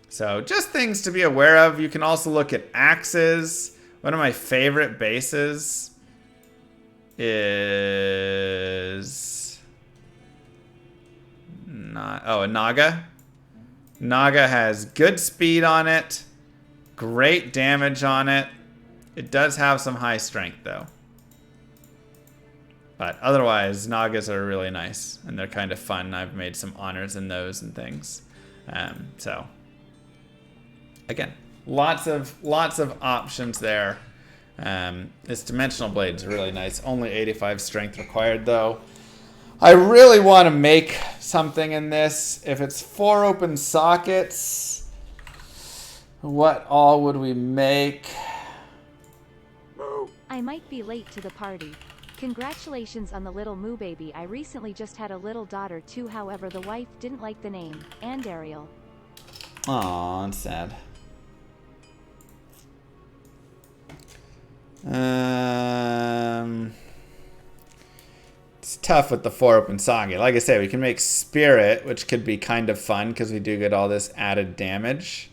So just things to be aware of. You can also look at axes. One of my favorite bases is a Naga. Naga has good speed on it, great damage on it. It does have some high strength though. But otherwise, Nagas are really nice and they're kind of fun. I've made some honors in those and things. So, again, Lots of options there. This dimensional blade is really nice. Only 85 strength required though. I really want to make something in this. If it's 4 open sockets, what all would we make? I might be late to the party. Congratulations on the little moo baby. I recently just had a little daughter too, however the wife didn't like the name, Andariel. Aw, that's sad. It's tough with the 4 open socket. Like I say, we can make Spirit, which could be kind of fun because we do get all this added damage.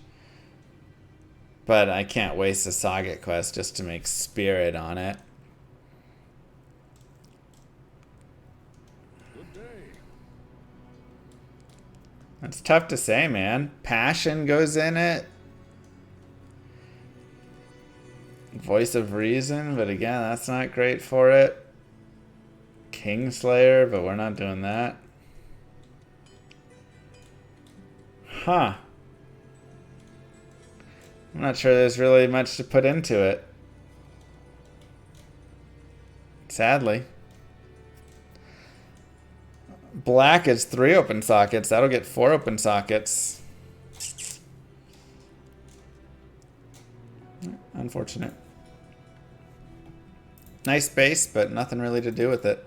But I can't waste a socket quest just to make Spirit on it. That's tough to say, man. Passion goes in it. Voice of Reason, but again, that's not great for it. Kingslayer, but we're not doing that. Huh. I'm not sure there's really much to put into it. Sadly. Black is 3 open sockets. That'll get 4 open sockets. Unfortunate. Nice base, but nothing really to do with it.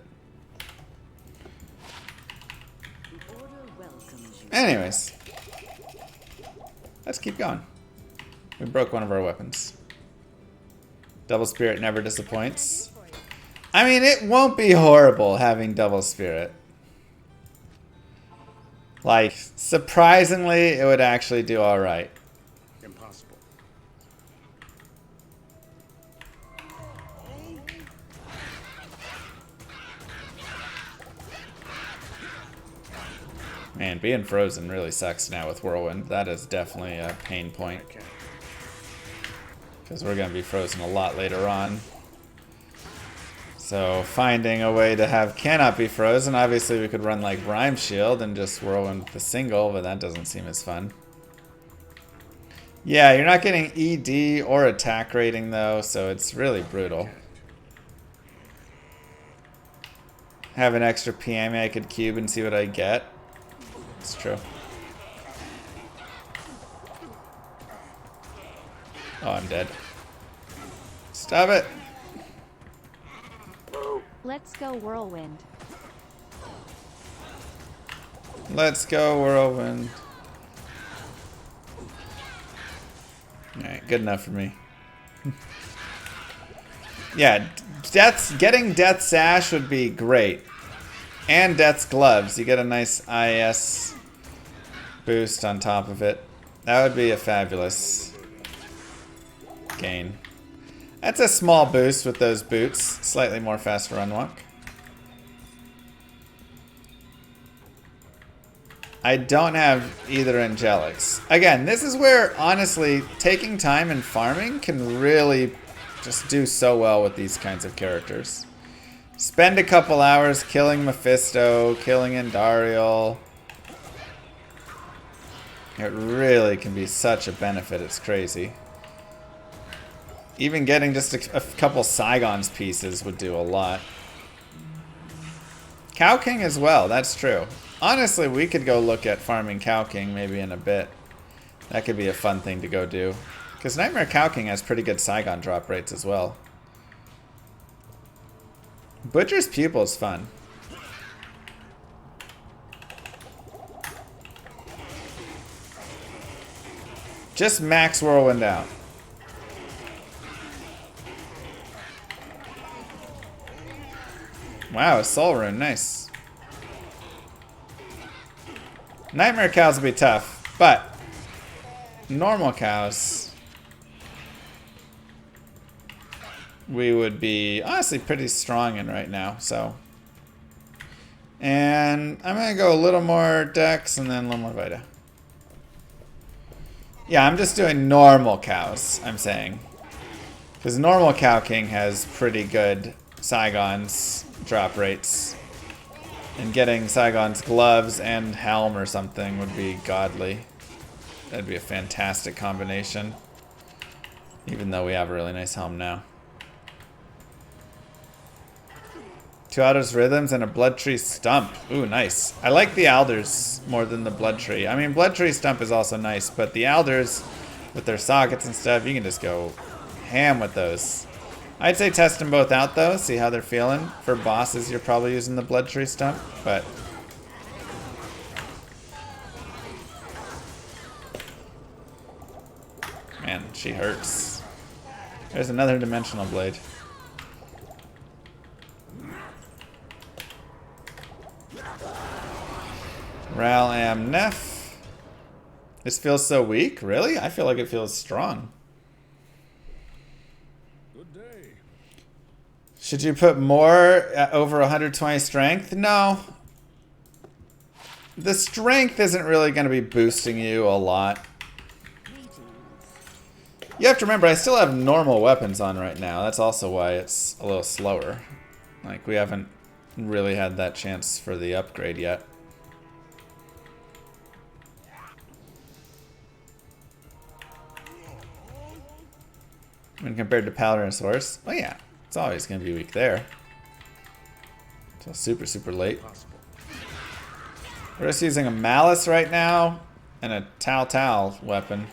Anyways. Let's keep going. We broke one of our weapons. Double Spirit never disappoints. I mean, it won't be horrible having Double Spirit. Like, surprisingly, it would actually do alright. Impossible. Man, being frozen really sucks now with Whirlwind. That is definitely a pain point. Because we're going to be frozen a lot later on. So finding a way to have cannot be frozen. Obviously we could run like Rhyme Shield and just Whirlwind with the single, but that doesn't seem as fun. Yeah, you're not getting ED or attack rating though, so it's really brutal. Have an extra PM I could cube and see what I get. It's true. Oh, I'm dead. Stop it! Let's go Whirlwind. Let's go Whirlwind. Alright, good enough for me. Yeah, getting Death's Sash would be great. And Death's Gloves. You get a nice IS boost on top of it. That would be a fabulous gain. That's a small boost with those boots. Slightly more fast run walk. I don't have either Angelics. Again, this is where, honestly, taking time and farming can really just do so well with these kinds of characters. Spend a couple hours killing Mephisto, killing Andariel. It really can be such a benefit, it's crazy. Even getting just a couple Saigon's pieces would do a lot. Cow King as well, that's true. Honestly, we could go look at farming Cow King maybe in a bit. That could be a fun thing to go do. Because Nightmare Cow King has pretty good Saigon drop rates as well. Butcher's Pupil is fun. Just max Whirlwind out. Wow, a Soul Rune, nice. Nightmare cows will be tough, but normal cows we would be honestly pretty strong in right now, so. And I'm gonna go a little more Dex and then a little more Vita. Yeah, I'm just doing normal cows, I'm saying. Because normal Cow King has pretty good Saigon's drop rates. And getting Saigon's gloves and helm or something would be godly. That'd be a fantastic combination. Even though we have a really nice helm now. 2 Alders Rhythms and a Blood Tree Stump. Ooh, nice. I like the Alders more than the Blood Tree. I mean, Blood Tree Stump is also nice, but the Alders, with their sockets and stuff, you can just go ham with those. I'd say test them both out, though. See how they're feeling. For bosses, you're probably using the Blood Tree Stump, but... Man, she hurts. There's another Dimensional Blade. Ral Am Nef. This feels so weak? Really? I feel like it feels strong. Good day. Should you put more at over 120 strength? No. The strength isn't really going to be boosting you a lot. You have to remember, I still have normal weapons on right now. That's also why it's a little slower. Like, we haven't really had that chance for the upgrade yet. When compared to Paladin and Horse, well, yeah, it's always going to be weak there. Until super, super late. We're just using a Malice right now and a Tal weapon.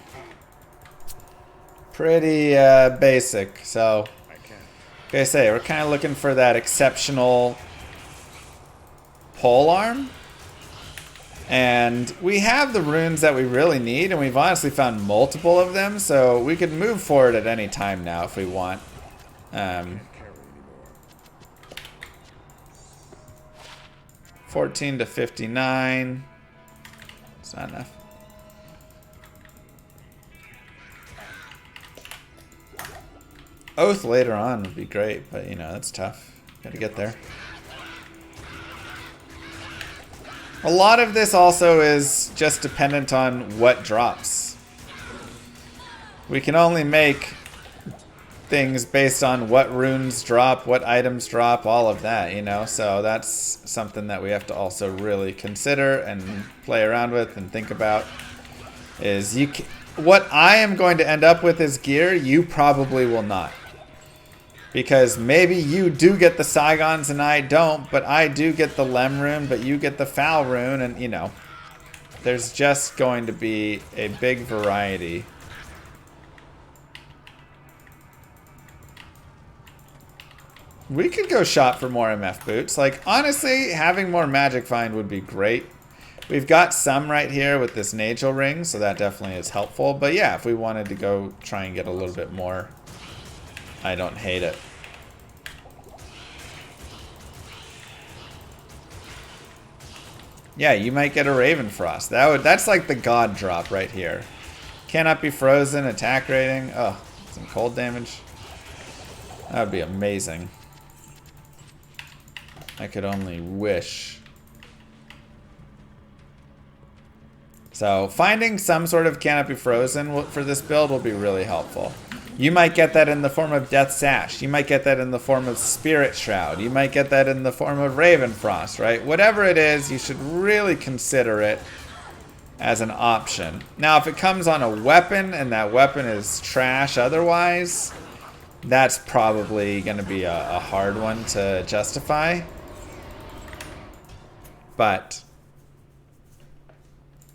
Pretty basic, so like I say, we're kind of looking for that exceptional pole arm. And we have the runes that we really need, and we've honestly found multiple of them, so we could move forward at any time now if we want. 14 to 59. It's not enough. Oath later on would be great, but you know, that's tough. Gotta get there. A lot of this also is just dependent on what drops. We can only make things based on what runes drop, what items drop, all of that, you know? So that's something that we have to also really consider and play around with and think about. Is what I am going to end up with as gear, you probably will not. Because maybe you do get the Saigons and I don't, but I do get the Lem rune, but you get the Foul rune, and you know, there's just going to be a big variety. We could go shop for more MF boots. Like, honestly, having more Magic Find would be great. We've got some right here with this Nagel ring, so that definitely is helpful. But yeah, if we wanted to go try and get a little bit more, I don't hate it. Yeah, you might get a Ravenfrost. That's like the god drop right here. Cannot be frozen, attack rating. Oh, some cold damage. That would be amazing. I could only wish. So finding some sort of Cannot be frozen for this build will be really helpful. You might get that in the form of Death Sash. You might get that in the form of Spirit Shroud. You might get that in the form of Ravenfrost, right? Whatever it is, you should really consider it as an option. Now, if it comes on a weapon and that weapon is trash otherwise, that's probably going to be a hard one to justify. But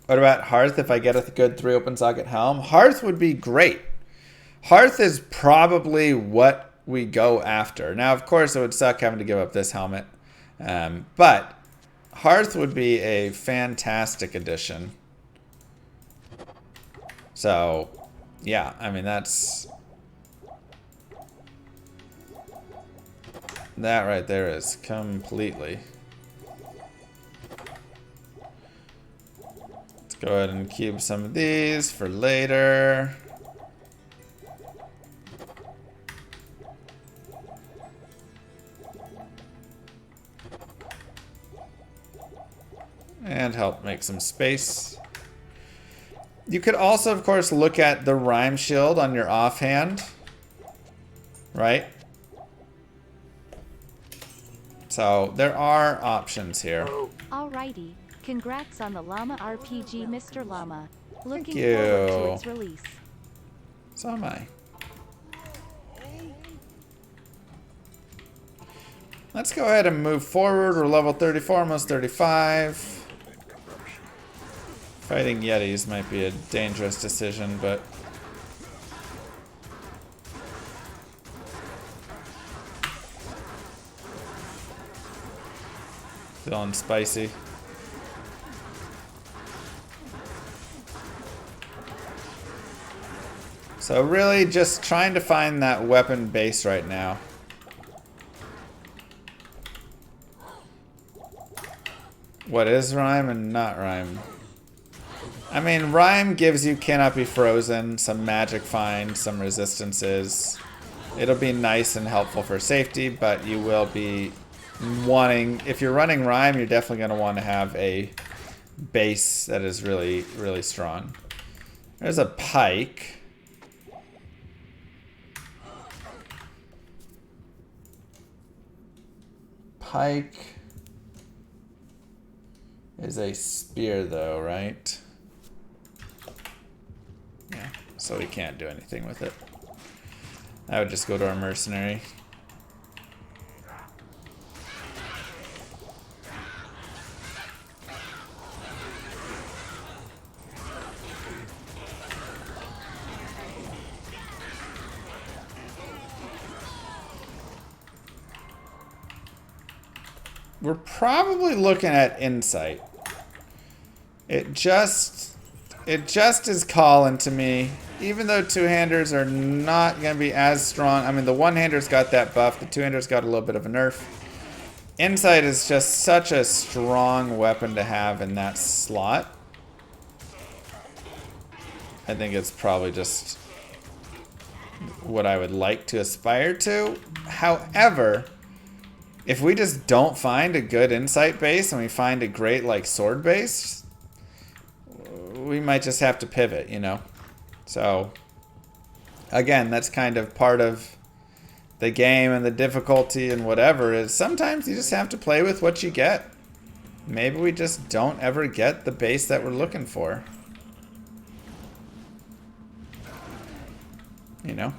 what about Hearth if I get a good 3 open socket helm? Hearth would be great. Hearth is probably what we go after. Now, of course, it would suck having to give up this helmet. But Hearth would be a fantastic addition. So, yeah, I mean, that's... That right there is completely... Let's go ahead and cube some of these for later. And help make some space. You could also, of course, look at the Rhyme Shield on your offhand. Right? So, there are options here. Alrighty. Congrats on the Llama RPG, Mr. Llama. Looking you. forward to its release. So am I. Let's go ahead and move forward. We're level 34, almost 35. Fighting Yetis might be a dangerous decision, but... feeling spicy. So really just trying to find that weapon base right now. What is rhyme and not rhyme? I mean, rhyme gives you cannot be frozen, some magic find, some resistances. It'll be nice and helpful for safety, but you will be wanting, if you're running rhyme, you're definitely going to want to have a base that is really, really strong. There's a pike. Pike is a spear though, right? Yeah, so we can't do anything with it. I would just go to our mercenary. We're probably looking at insight. It just is calling to me. Even though two-handers are not going to be as strong. I mean, the one-hander's got that buff. The two-hander's got a little bit of a nerf. Insight is just such a strong weapon to have in that slot. I think it's probably just what I would like to aspire to. However, if we just don't find a good insight base and we find a great like sword base, we might just have to pivot, you know? So, again, that's kind of part of the game and the difficulty and whatever is sometimes you just have to play with what you get. Maybe we just don't ever get the base that we're looking for. You know?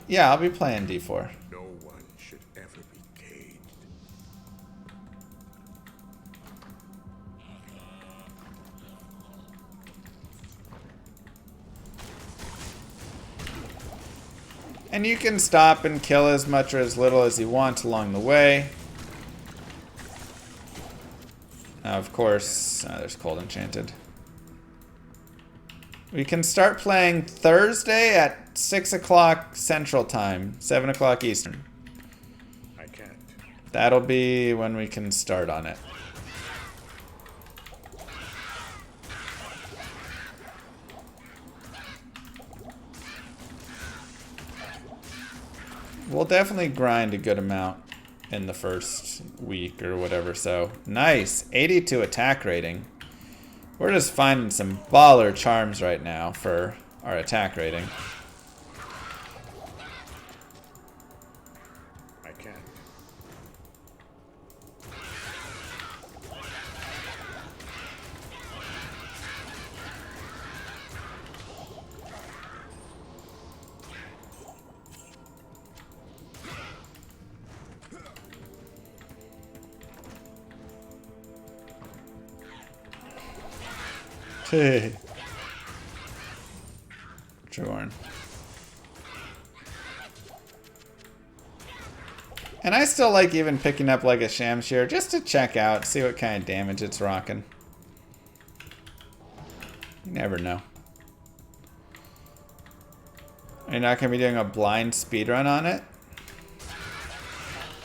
Yeah, I'll be playing D4. No one should ever be caged. And you can stop and kill as much or as little as you want along the way. Now, of course, there's Cold Enchanted. We can start playing Thursday at 6 o'clock Central Time, 7 o'clock Eastern. I can't. That'll be when we can start on it. We'll definitely grind a good amount in the first week or whatever, so nice. 82 attack rating. We're just finding some baller charms right now for our attack rating. I can't. Hey. Jorn. And I still like even picking up like a Shamshir just to check out, see what kind of damage it's rocking. You never know. You're not going to be doing a blind speedrun on it?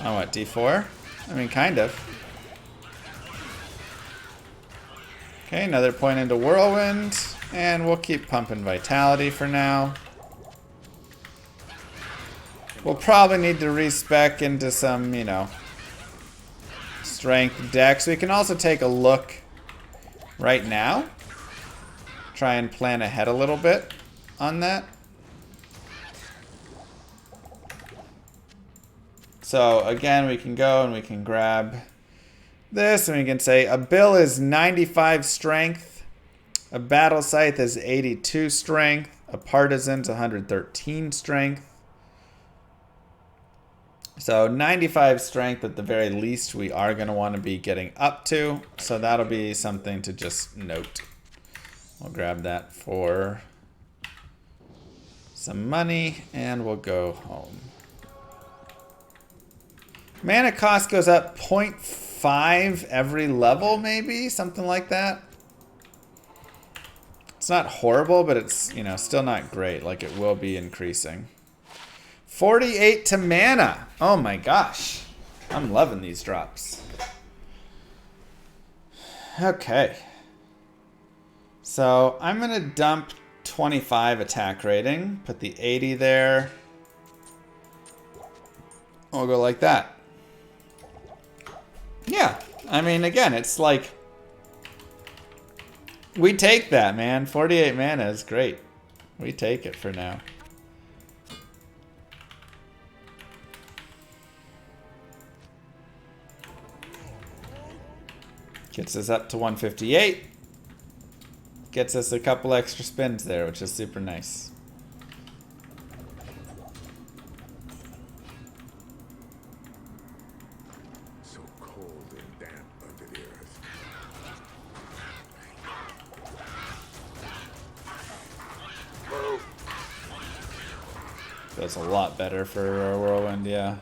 On what, D4? I mean, kind of. Okay, another point into Whirlwind, and we'll keep pumping Vitality for now. We'll probably need to respec into some, you know, strength decks. We can also take a look right now. Try and plan ahead a little bit on that. So again, we can go and we can grab this, and we can say a bill is 95 strength, a battle scythe is 82 strength, a partisan's 113 strength. So 95 strength at the very least we are going to want to be getting up to. So that'll be something to just note. We'll grab that for some money and we'll go home. Mana cost goes up 0.5 every level, maybe? Something like that. It's not horrible, but it's, you know, still not great. Like, it will be increasing. 48 to mana. Oh my gosh. I'm loving these drops. Okay. So, I'm going to dump 25 attack rating. Put the 80 there. We'll go like that. Yeah. I mean, again, it's like... We take that, man. 48 mana is great. We take it for now. Gets us up to 158. Gets us a couple extra spins there, which is super nice. So cold and damp under the earth. Feels a lot better for our Whirlwind, yeah.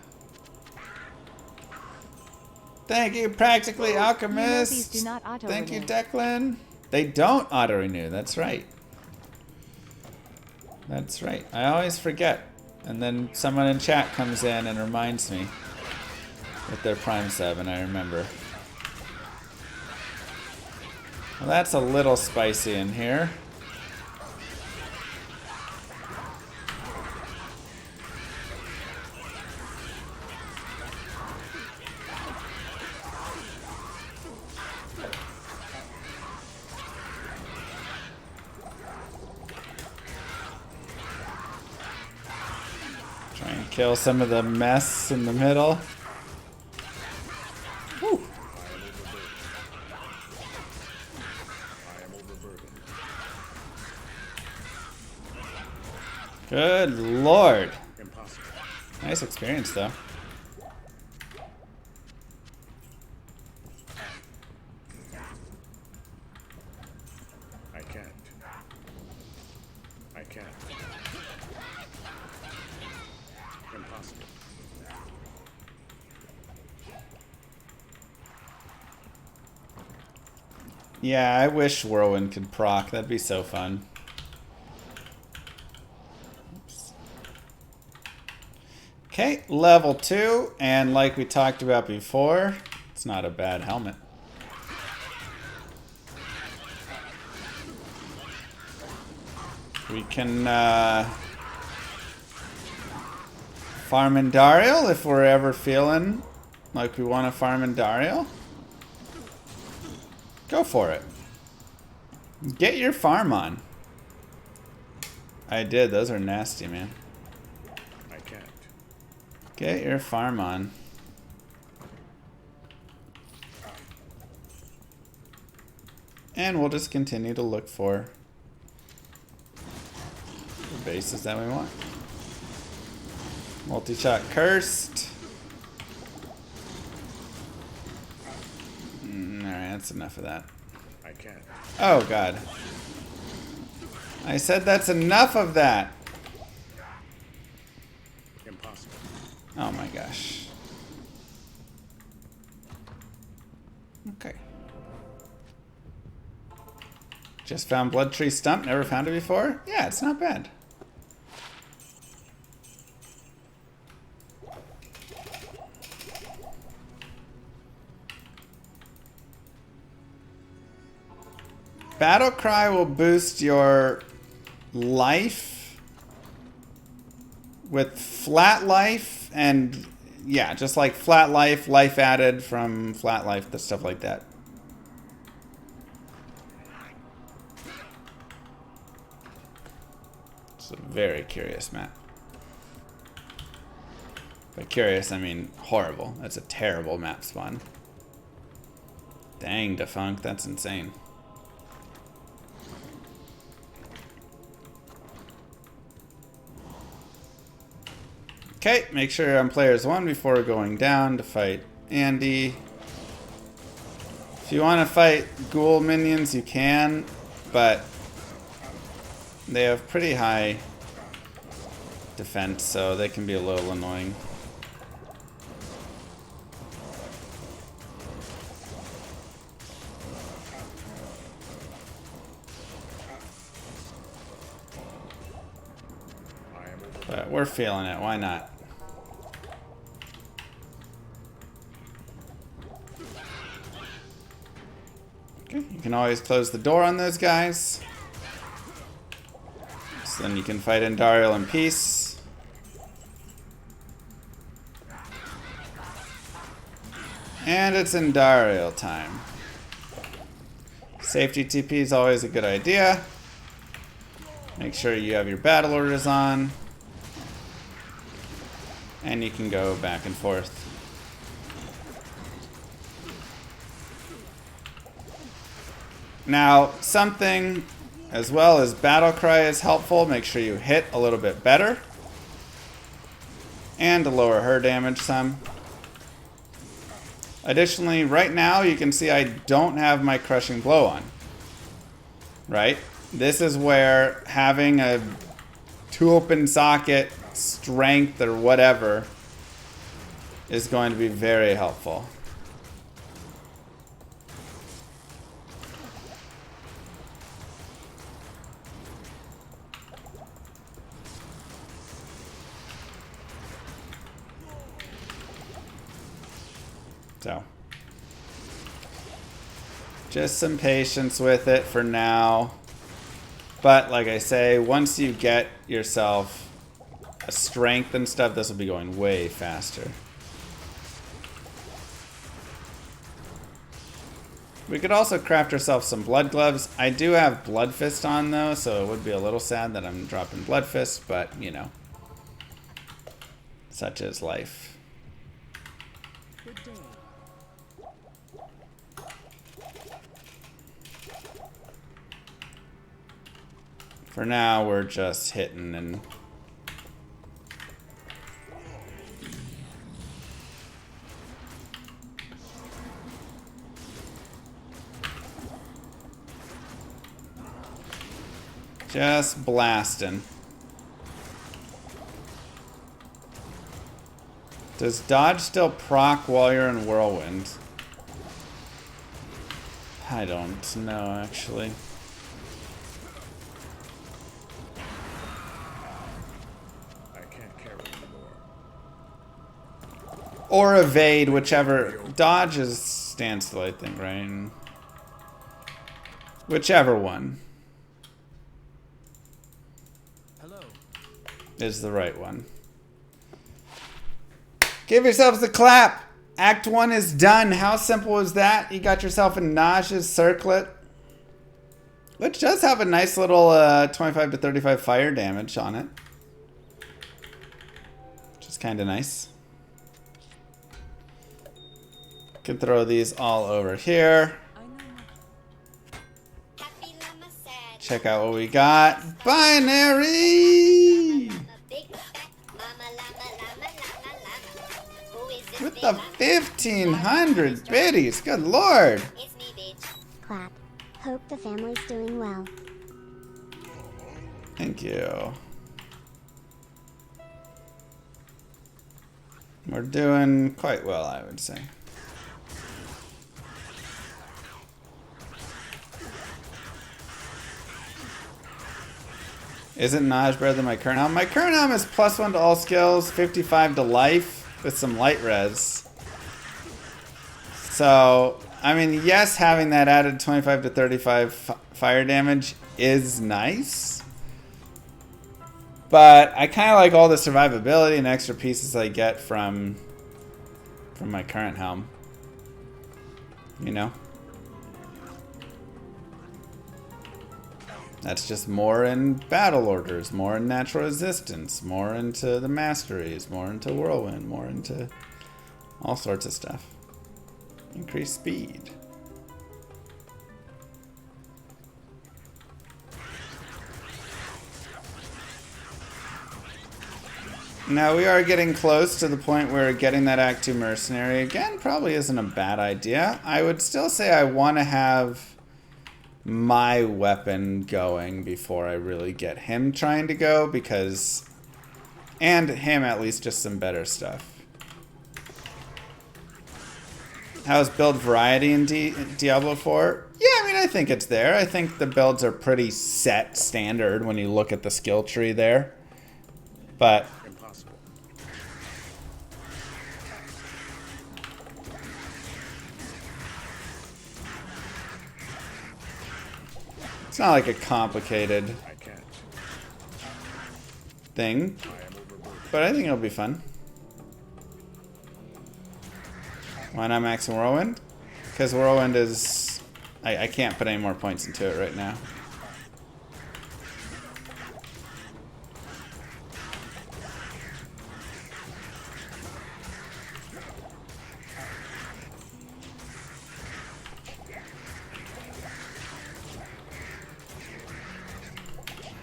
Thank you, Practically Alchemist. These do not auto Thank you, renew. Declan. They don't auto-renew, that's right. That's right. I always forget. And then someone in chat comes in and reminds me with their Prime sub, and I remember. Well, that's a little spicy in here. Try and kill some of the mess in the middle. Whew. Good lord. Impossible. Nice experience, though. I can't. I can't. Impossible. Yeah, I wish Whirlwind could proc. That'd be so fun. Oops. Okay, level 2. And like we talked about before, it's not a bad helmet. We can farm Andariel if we're ever feeling like we want to farm Andariel. Go for it. Get your farm on. I did. Those are nasty, man. I can't. Get your farm on. And we'll just continue to look for the bases that we want. Multi-shot cursed. Alright, that's enough of that. I can't. Oh, God. I said that's enough of that. Impossible. Oh my gosh. Okay. Just found Blood Tree Stump. Never found it before? Yeah, it's not bad. Battle Cry will boost your life with flat life and yeah, just like flat life, life added from flat life, the stuff like that. It's a very curious map. By curious, I mean horrible. That's a terrible map spawn. Dang, Defunct, that's insane. Okay, make sure you're on players 1 before going down to fight Andy. If you want to fight ghoul minions, you can, but they have pretty high defense, so they can be a little annoying. But we're feeling it, why not? Okay, you can always close the door on those guys. So then you can fight Andariel in peace. And it's Andariel time. Safety TP is always a good idea. Make sure you have your battle orders on. And you can go back and forth. Now, something as well as battle cry is helpful. Make sure you hit a little bit better. And to lower her damage some. Additionally, right now you can see I don't have my crushing blow on. Right? This is where having a 2 open socket, strength, or whatever is going to be very helpful. So, just some patience with it for now. But like I say, once you get yourself a strength and stuff, this will be going way faster. We could also craft ourselves some blood gloves. I do have blood fist on though, so it would be a little sad that I'm dropping blood fist, but you know, such is life. For now, we're just hitting and just blasting. Does dodge still proc while you're in Whirlwind? I don't know, actually. Or evade, whichever. Dodge is standstill, I think, right? Whichever one is the right one. Give yourselves a clap. Act 1 is done. How simple is that? You got yourself a Naja's circlet, which does have a nice little 25 to 35 fire damage on it, which is kind of nice. Can throw these all over here. Check out what we got. Binary! With the 1,500 biddies. Good lord. Clap. Hope the family's doing well. Thank you. We're doing quite well, I would say. Isn't Naj better than my current helm? My current helm is +1 to all skills, 55 to life, with some light res. So, I mean, yes, having that added 25 to 35 fire damage is nice. But I kind of like all the survivability and extra pieces I get from my current helm. You know? That's just more in battle orders, more in natural resistance, more into the masteries, more into Whirlwind, more into all sorts of stuff. Increased speed. Now we are getting close to the point where getting that Act 2 mercenary again probably isn't a bad idea. I would still say I want to have my weapon going before I really get him trying to go, because... And him at least just some better stuff. How's build variety in Diablo 4? Yeah, I mean, I think it's there. I think the builds are pretty set standard when you look at the skill tree there. But... Impossible. It's not like a complicated I can't. thing. I am overburdened. But I think it'll be fun. Why not Max and Whirlwind? Because Whirlwind is... I can't put any more points into it right now.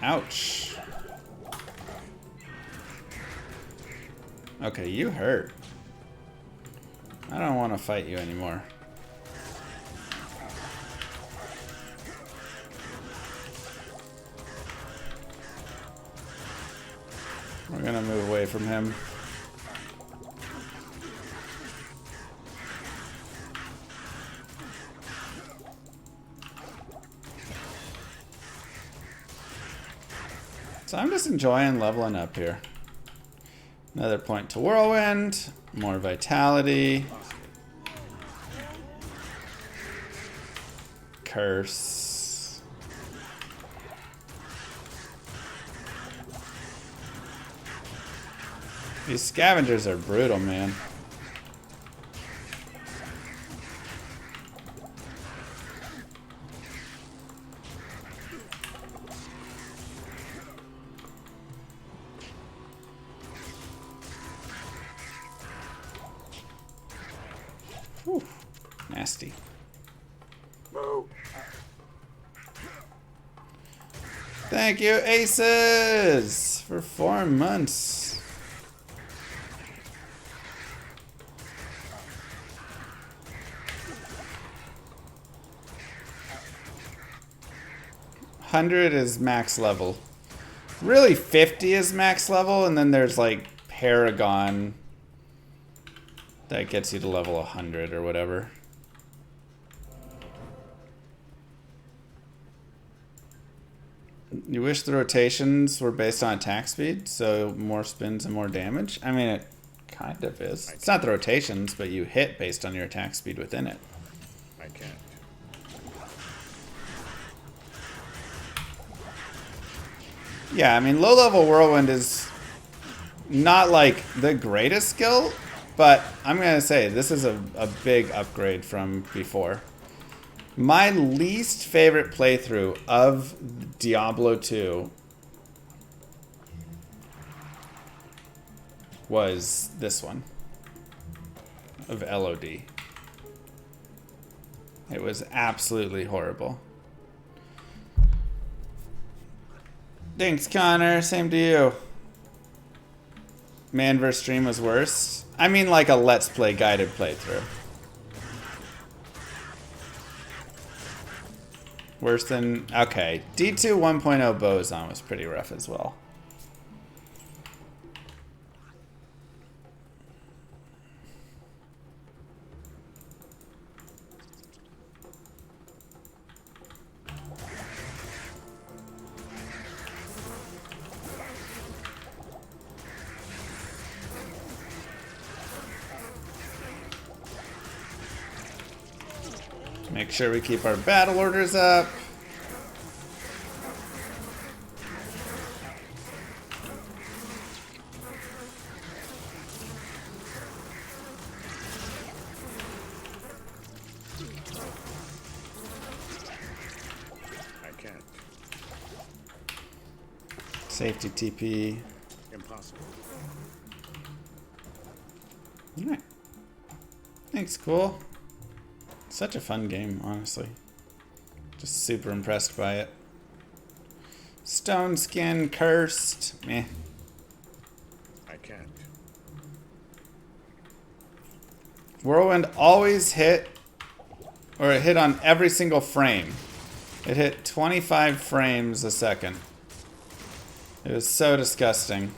Ouch. Okay, you hurt. I don't want to fight you anymore. We're gonna move away from him. So I'm just enjoying leveling up here. Another point to Whirlwind, more vitality. Curse. These scavengers are brutal, man. Whew. Nasty. Move. Thank you, Aces, for 4 months. $100 is max level. Really, 50 is max level, and then there's like Paragon that gets you to level 100 or whatever. You wish the rotations were based on attack speed, so more spins and more damage? I mean, it kind of is. It's not the rotations, but you hit based on your attack speed within it. I can't. Yeah, I mean, low-level Whirlwind is not like the greatest skill, but I'm going to say this is a big upgrade from before. My least favorite playthrough of Diablo 2 was this one of LOD. It was absolutely horrible. Thanks, Connor. Same to you. Man vs. Stream was worse. I mean like a Let's Play guided playthrough. Worse than... Okay. D2 1.0 Boson was pretty rough as well. Make sure we keep our battle orders up. I can't. Safety TP. Impossible. Alright. Thanks, cool. Such a fun game, honestly. Just super impressed by it. Stone skin, cursed. Meh. I can't. Whirlwind always hit, or it hit on every single frame. It hit 25 frames a second. It was so disgusting.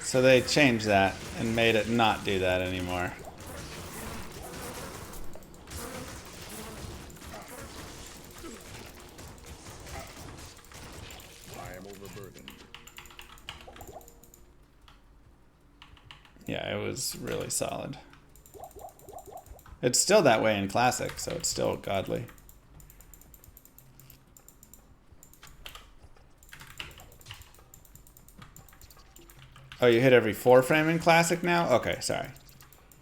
So they changed that and made it not do that anymore. I am overburdened. Yeah, it was really solid. It's still that way in Classic, so it's still godly. Oh, you hit every 4 frame in Classic now? Okay, sorry.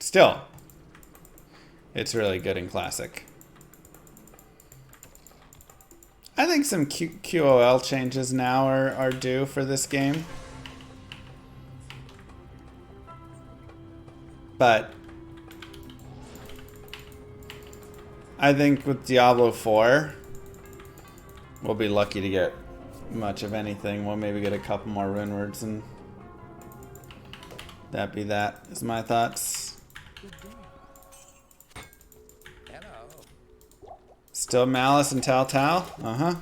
Still, it's really good in Classic. I think some QOL changes now are due for this game. But I think with Diablo 4, we'll be lucky to get much of anything. We'll maybe get a couple more runewords and that be that, is my thoughts. Still Malice and Telltale? Uh-huh.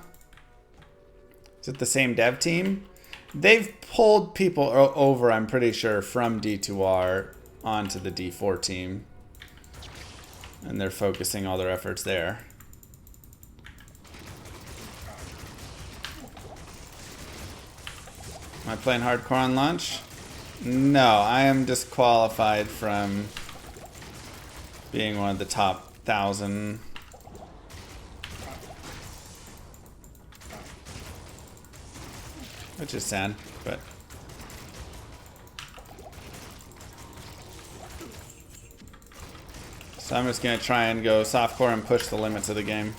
Is it the same dev team? They've pulled people over, I'm pretty sure, from D2R onto the D4 team. And they're focusing all their efforts there. Am I playing hardcore on launch? No, I am disqualified from being one of the top 1,000. Which is sad, but... So I'm just gonna try and go softcore and push the limits of the game.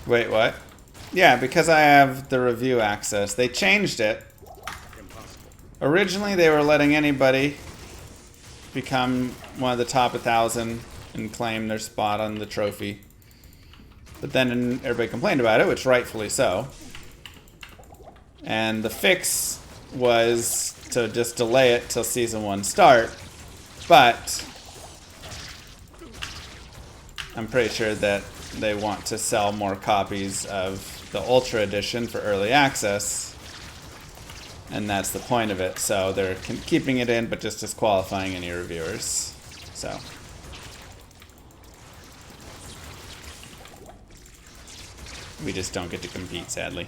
Wait, what? Yeah, because I have the review access. They changed it. Impossible. Originally, they were letting anybody become one of the top 1,000 and claim their spot on the trophy. But then everybody complained about it, which rightfully so. And the fix was to just delay it till Season 1 start. But I'm pretty sure that they want to sell more copies of the Ultra Edition for early access. And that's the point of it. So they're keeping it in, but just disqualifying any reviewers. So. We just don't get to compete, sadly.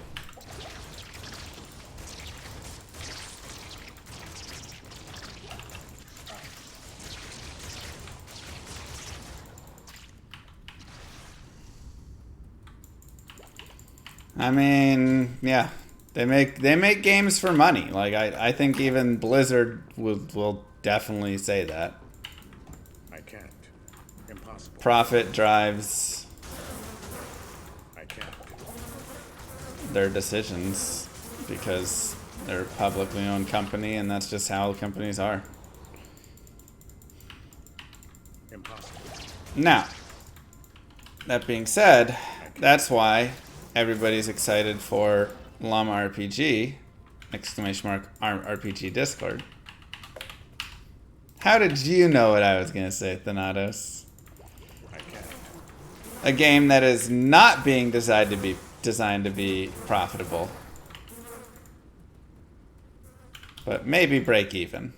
I mean, yeah. They make games for money. Like I think even Blizzard will definitely say that. I can't. Impossible. Profit drives I can't. their decisions because they're a publicly owned company and that's just how companies are. Impossible. Now, that being said, that's why everybody's excited for Llama RPG, exclamation mark, RPG Discord. How did you know what I was going to say, Thanatos? I can't. A game that is not being designed to be profitable. But maybe break even.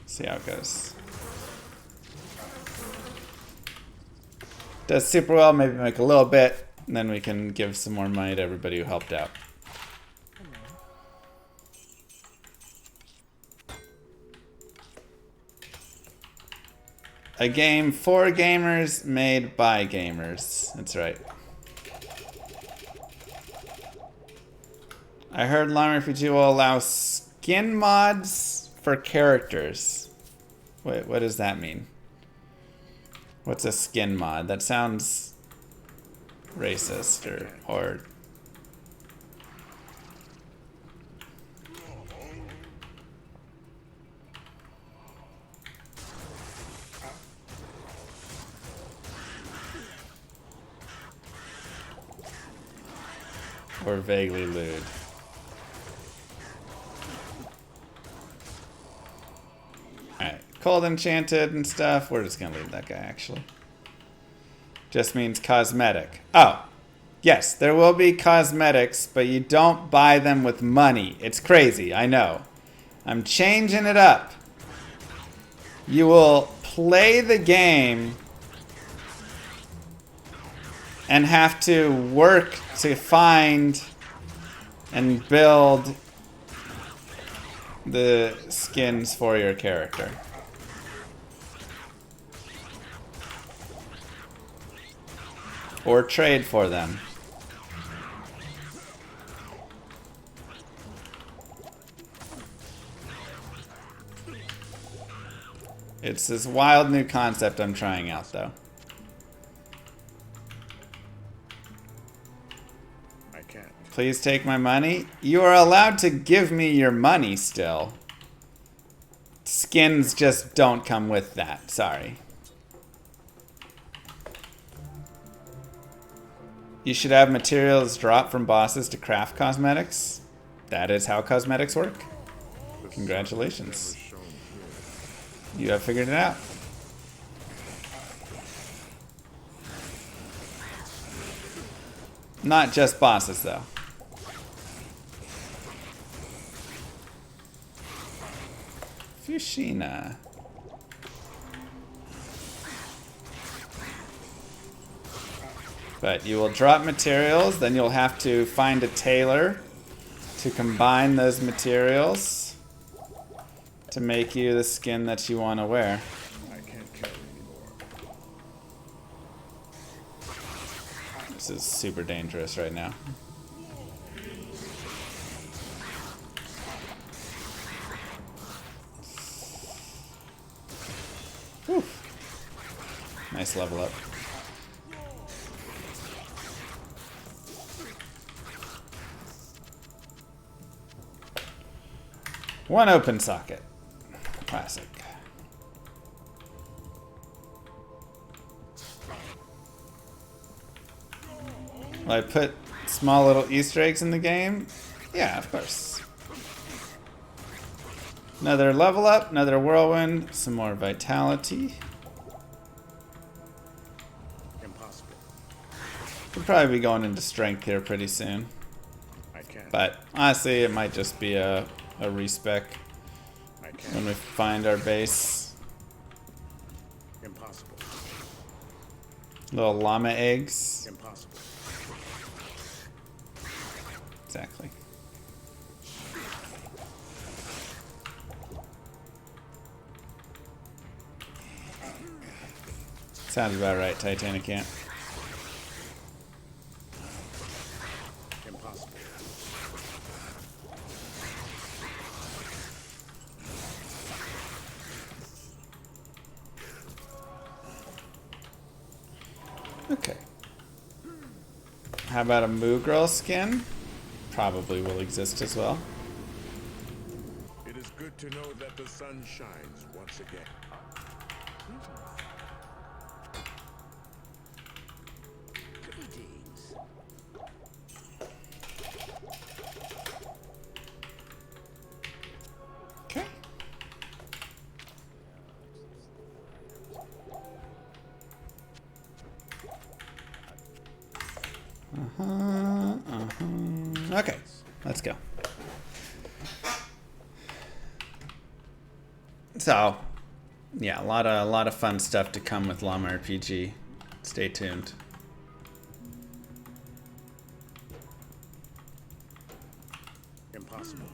See how it goes. Does super well, maybe make a little bit, and then we can give some more money to everybody who helped out. A game for gamers, made by gamers. That's right. I heard Llama RPG will allow skin mods for characters. Wait, what does that mean? What's a skin mod? That sounds racist or or vaguely lewd. Alright, cold enchanted and stuff. We're just gonna leave that guy actually. Just means cosmetic. Oh, yes, there will be cosmetics, but you don't buy them with money. It's crazy, I know. I'm changing it up. You will play the game and have to work to find and build the skins for your character. Or trade for them. It's this wild new concept I'm trying out, though. I can't. Please take my money. You are allowed to give me your money still. Skins just don't come with that. Sorry. You should have materials drop from bosses to craft cosmetics. That is how cosmetics work. Congratulations. You have figured it out. Not just bosses, though. Fushina. But you will drop materials, then you'll have to find a tailor to combine those materials to make you the skin that you want to wear. I can't carry anymore. This is super dangerous right now. Whew. Nice level up. One open socket. Classic. Will I put small little Easter eggs in the game? Yeah, of course. Another level up, another whirlwind, some more vitality. Impossible. We'll probably be going into strength here pretty soon. I can't. But honestly, it might just be a respec I can't. when we find our base. Impossible. Little llama eggs. Impossible. Exactly. Sounds about right, Titanic Camp. Impossible. Okay. How about a Moo Girl skin? Probably will exist as well. It is good to know that the sun shines once again. Greetings. Okay. Okay, let's go. So, yeah, a lot of fun stuff to come with Llama RPG. Stay tuned. Impossible.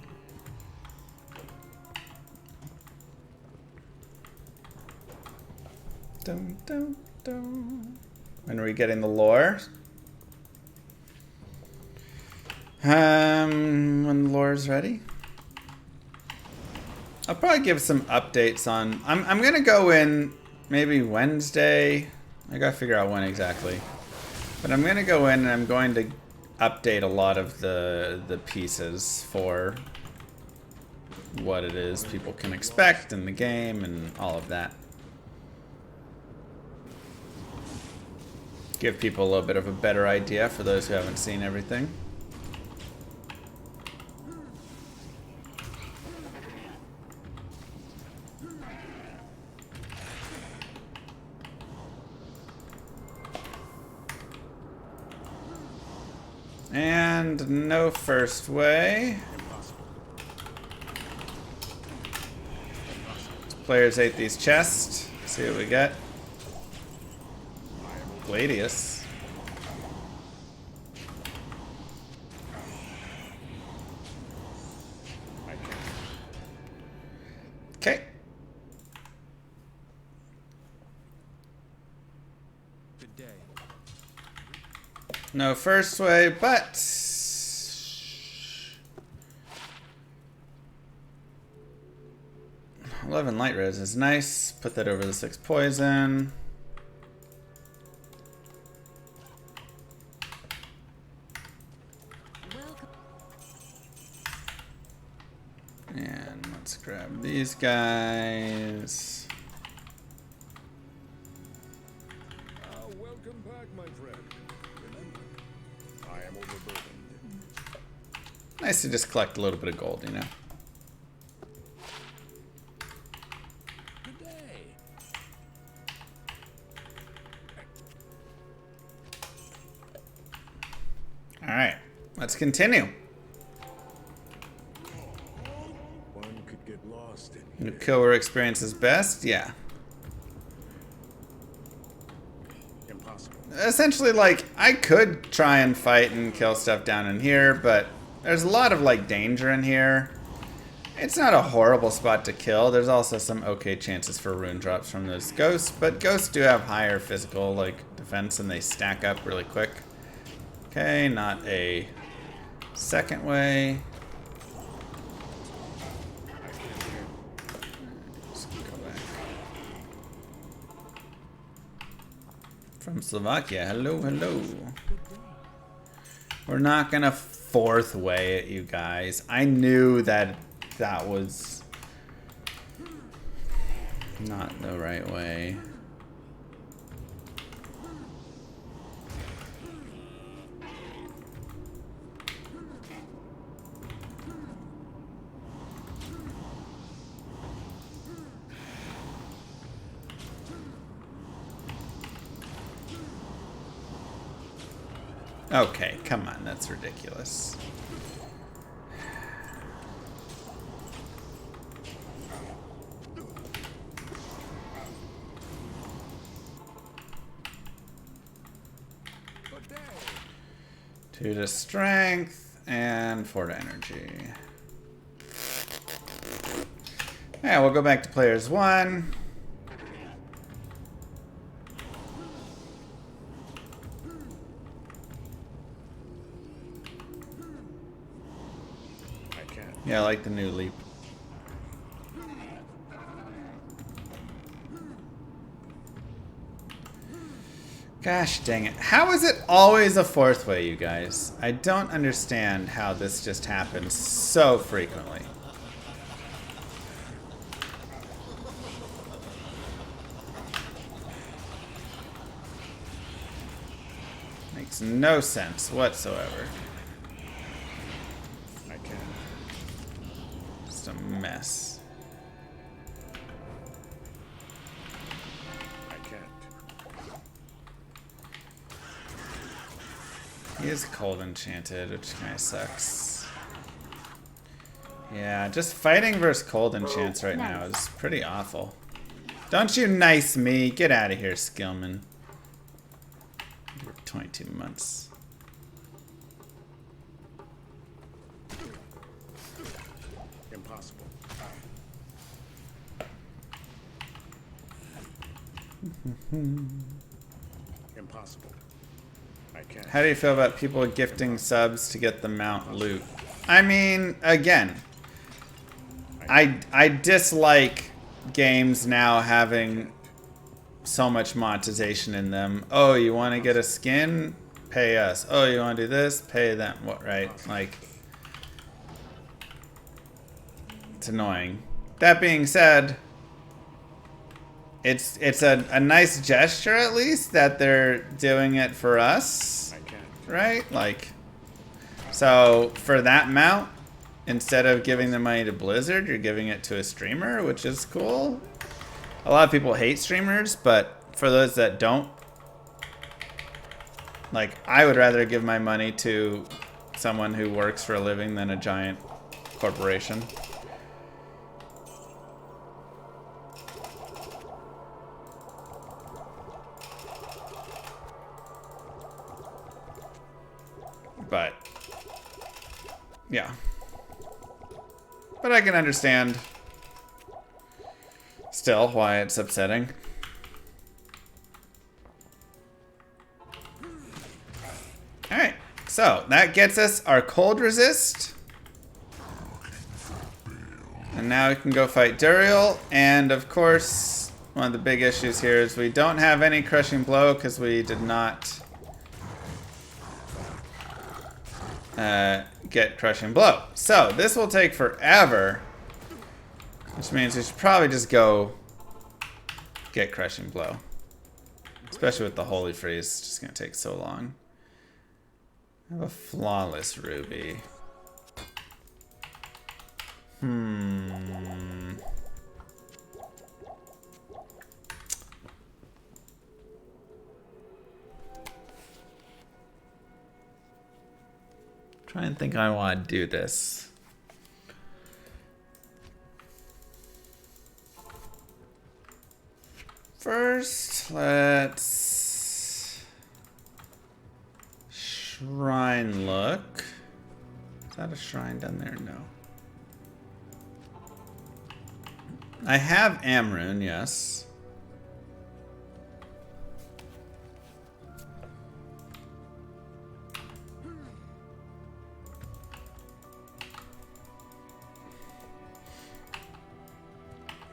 Dun, dun, dun. When are we getting the lore? When the lore is ready. I'll probably give some updates on. I'm gonna go in maybe Wednesday. I gotta figure out when exactly. But I'm gonna go in and I'm going to update a lot of the pieces for what it is people can expect in the game and all of that. Give people a little bit of a better idea for those who haven't seen everything. And no first way. Players ate these chests. See what we get. Gladius. Okay. Good day. No first way, but 11 light res is nice. Put that over the 6 poison. And let's grab these guys. Welcome back, my friend. Remember, I am overburdened. Nice to just collect a little bit of gold, you know. Good day. All right, let's continue. One could get lost in New here. kill where experience is best, yeah. Impossible. Essentially, like, I could try and fight and kill stuff down in here, but there's a lot of, like, danger in here. It's not a horrible spot to kill. There's also some okay chances for rune drops from those ghosts, but ghosts do have higher physical, like, defense, and they stack up really quick. Okay, not a second way. Let's go back. From Slovakia, hello, hello. We're not gonna fourth way it, you guys. I knew that that was not the right way. Okay, come on, that's ridiculous. Good day. 2 to strength and 4 to energy. Yeah, we'll go back to players 1. I can't. Yeah, I like the new leap. Gosh dang it. How is it always a fourth way, you guys? I don't understand how this just happens so frequently. Makes no sense whatsoever. I can't. Just a mess. I can't. He is cold enchanted, which kind of sucks. Yeah, just fighting versus cold enchants right now is pretty awful. Don't you nice me. Get out of here, Skillman. You're 22 months. Impossible. Impossible. I can't. How do you feel about people gifting subs to get the mount loot? I mean, again, I dislike games now having so much monetization in them. Oh, you want to get a skin? Pay us. Oh, you want to do this? Pay them. What, right? Like, it's annoying. That being said, it's a nice gesture at least that they're doing it for us, I can't. right? Like, so for that mount, instead of giving the money to Blizzard, you're giving it to a streamer, which is cool. A lot of people hate streamers, but for those that don't, like, I would rather give my money to someone who works for a living than a giant corporation. But yeah. But I can understand still why it's upsetting. Alright, so that gets us our cold resist. And now we can go fight Andariel. And of course, one of the big issues here is we don't have any crushing blow because we did not get crushing blow. So this will take forever, which means we should probably just go get crushing blow, especially with the holy freeze. It's just gonna take so long. I have a flawless ruby. Try and think I want to do this. First, let's shrine look. Is that a shrine down there? No. I have Amrune, yes.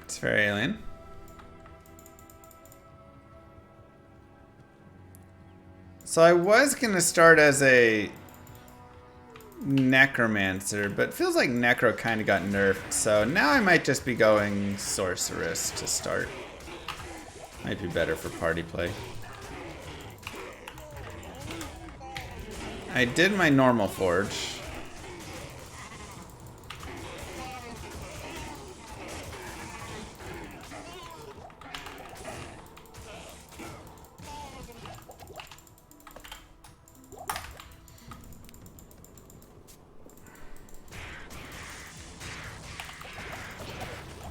It's very alien. So I was gonna start as a necromancer, but it feels like necro kind of got nerfed, so now I might just be going sorceress to start. Might be better for party play. I did my normal forge.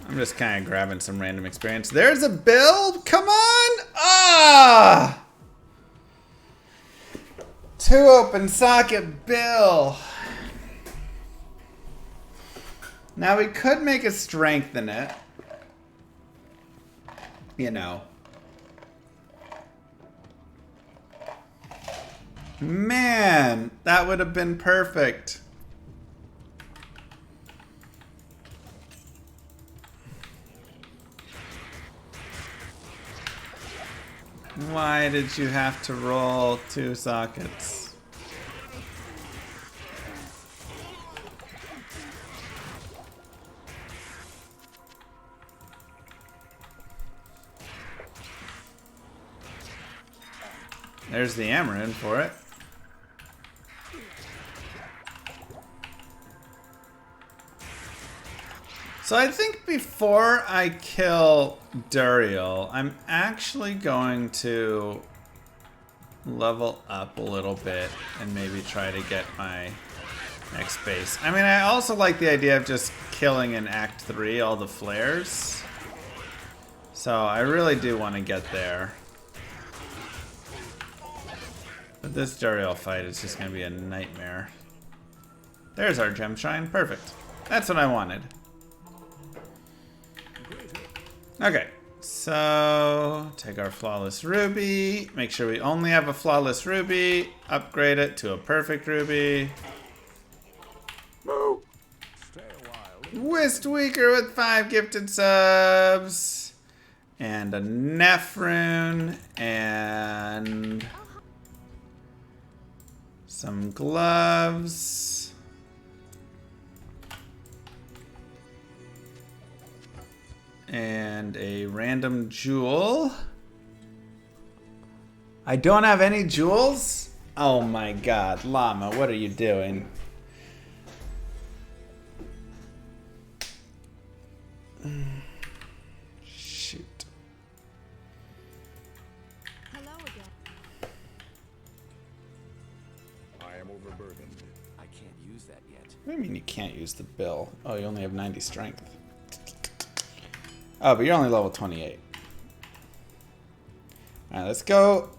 I'm just kind of grabbing some random experience. There's a build! Come on! Ah! 2 open socket bill. Now we could make a strength in it. You know. Man, that would have been perfect. Why did you have to roll 2 sockets? There's the Amrune for it. So I think before I kill Andariel, I'm actually going to level up a little bit and maybe try to get my next base. I mean, I also like the idea of just killing in Act 3 all the flares. So I really do want to get there. But this Andariel fight is just going to be a nightmare. There's our gem shrine. Perfect. That's what I wanted. Okay, so take our flawless ruby, make sure we only have a flawless ruby, upgrade it to a perfect ruby. Moo! Stay a while. Whist Weaker with 5 gifted subs, and a Nephrune, and some gloves. And a random jewel. I don't have any jewels? Oh my god, Llama, what are you doing? Shoot. Hello again. I am overburdened. I What do you mean you can't use the bill? Oh, you only have 90 strength. Oh, but you're only level 28. Alright, let's go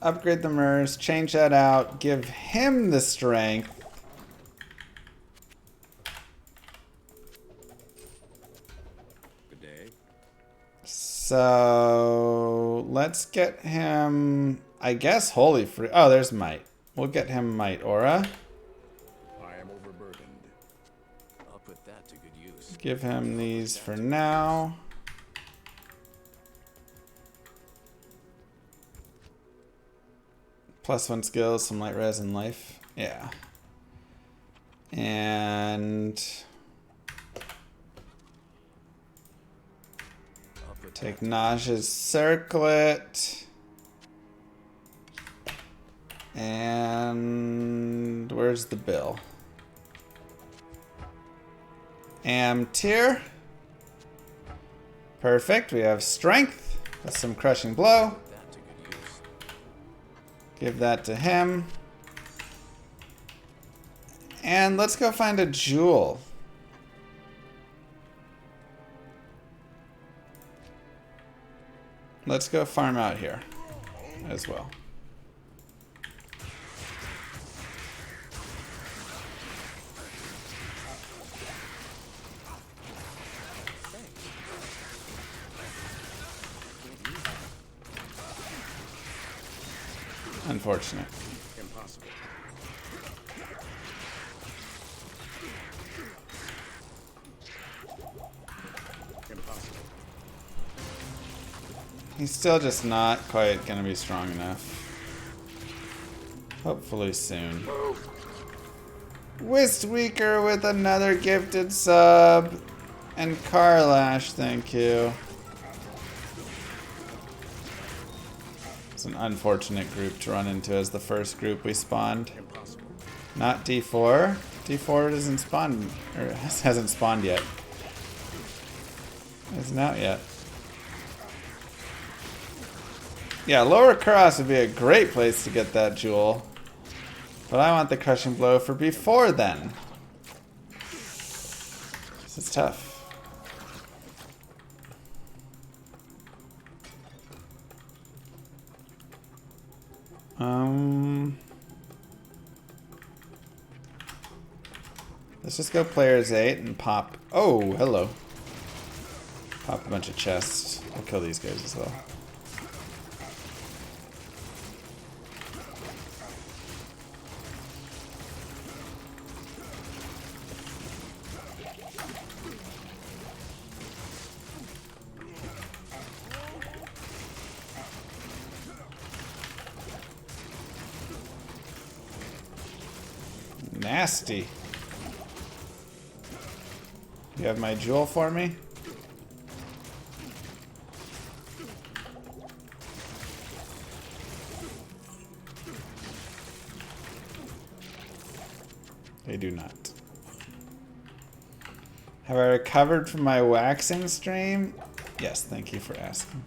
upgrade the MERS, change that out, give him the strength. Good day. So let's get him, I guess, holy free. Oh, there's might. We'll get him might aura. I am overburdened. I'll put that to good use. Give him these for now. +1 skills, some light res and life. Yeah. And I'll put take Naj's circlet. And where's the bill? Am tier. Perfect. We have strength with some crushing blow. that to good use. Give that to him. And let's go find a jewel. Let's go farm out here as well. Unfortunate. Impossible. Impossible. He's still just not quite gonna be strong enough. Hopefully soon. Wistweaker with another gifted sub. And Carlash, thank you. It's an unfortunate group to run into as the first group we spawned. Impossible. Not D4. D4 doesn't spawn, or hasn't spawned yet. Isn't out yet. Yeah, Lower Cross would be a great place to get that jewel. But I want the crushing blow for before then. This is tough. Let's just go players 8 and pop. Oh, hello. Pop a bunch of chests. I'll kill these guys as well. Nasty. You have my jewel for me? They do not. Have I recovered from my waxing stream? Yes, thank you for asking.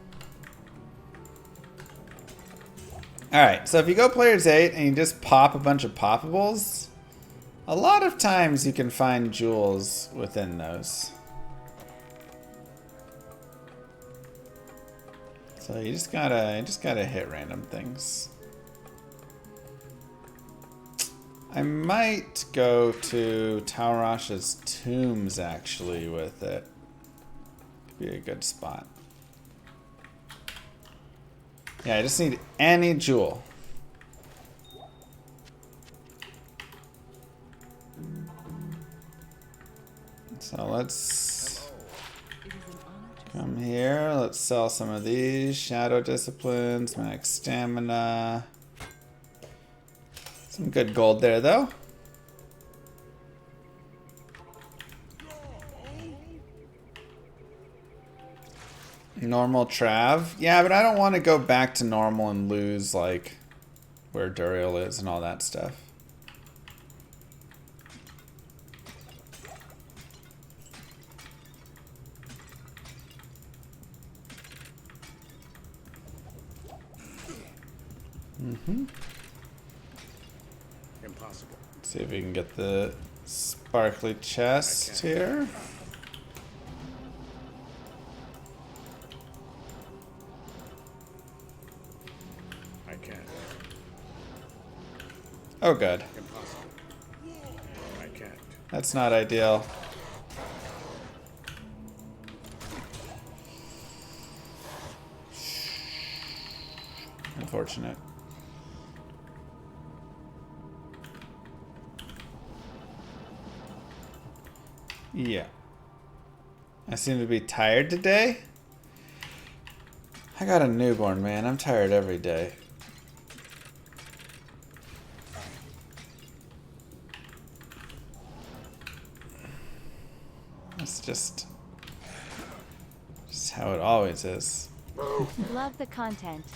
Alright, so if you go players 8 and you just pop a bunch of poppables, a lot of times you can find jewels within those. So you just gotta hit random things. I might go to Taurash's tombs actually with it. Could be a good spot. Yeah, I just need any jewel. So let's come here. Let's sell some of these. Shadow Disciplines, max stamina. Some good gold there, though. Normal Trav. Yeah, but I don't want to go back to normal and lose, like, where Andariel is and all that stuff. Impossible. See if we can get the sparkly chest here. I can't. Oh, good. Impossible. I can't. That's not ideal. Unfortunate. Yeah. I seem to be tired today. I got a newborn, man. I'm tired every day. It's just how it always is. Love the content.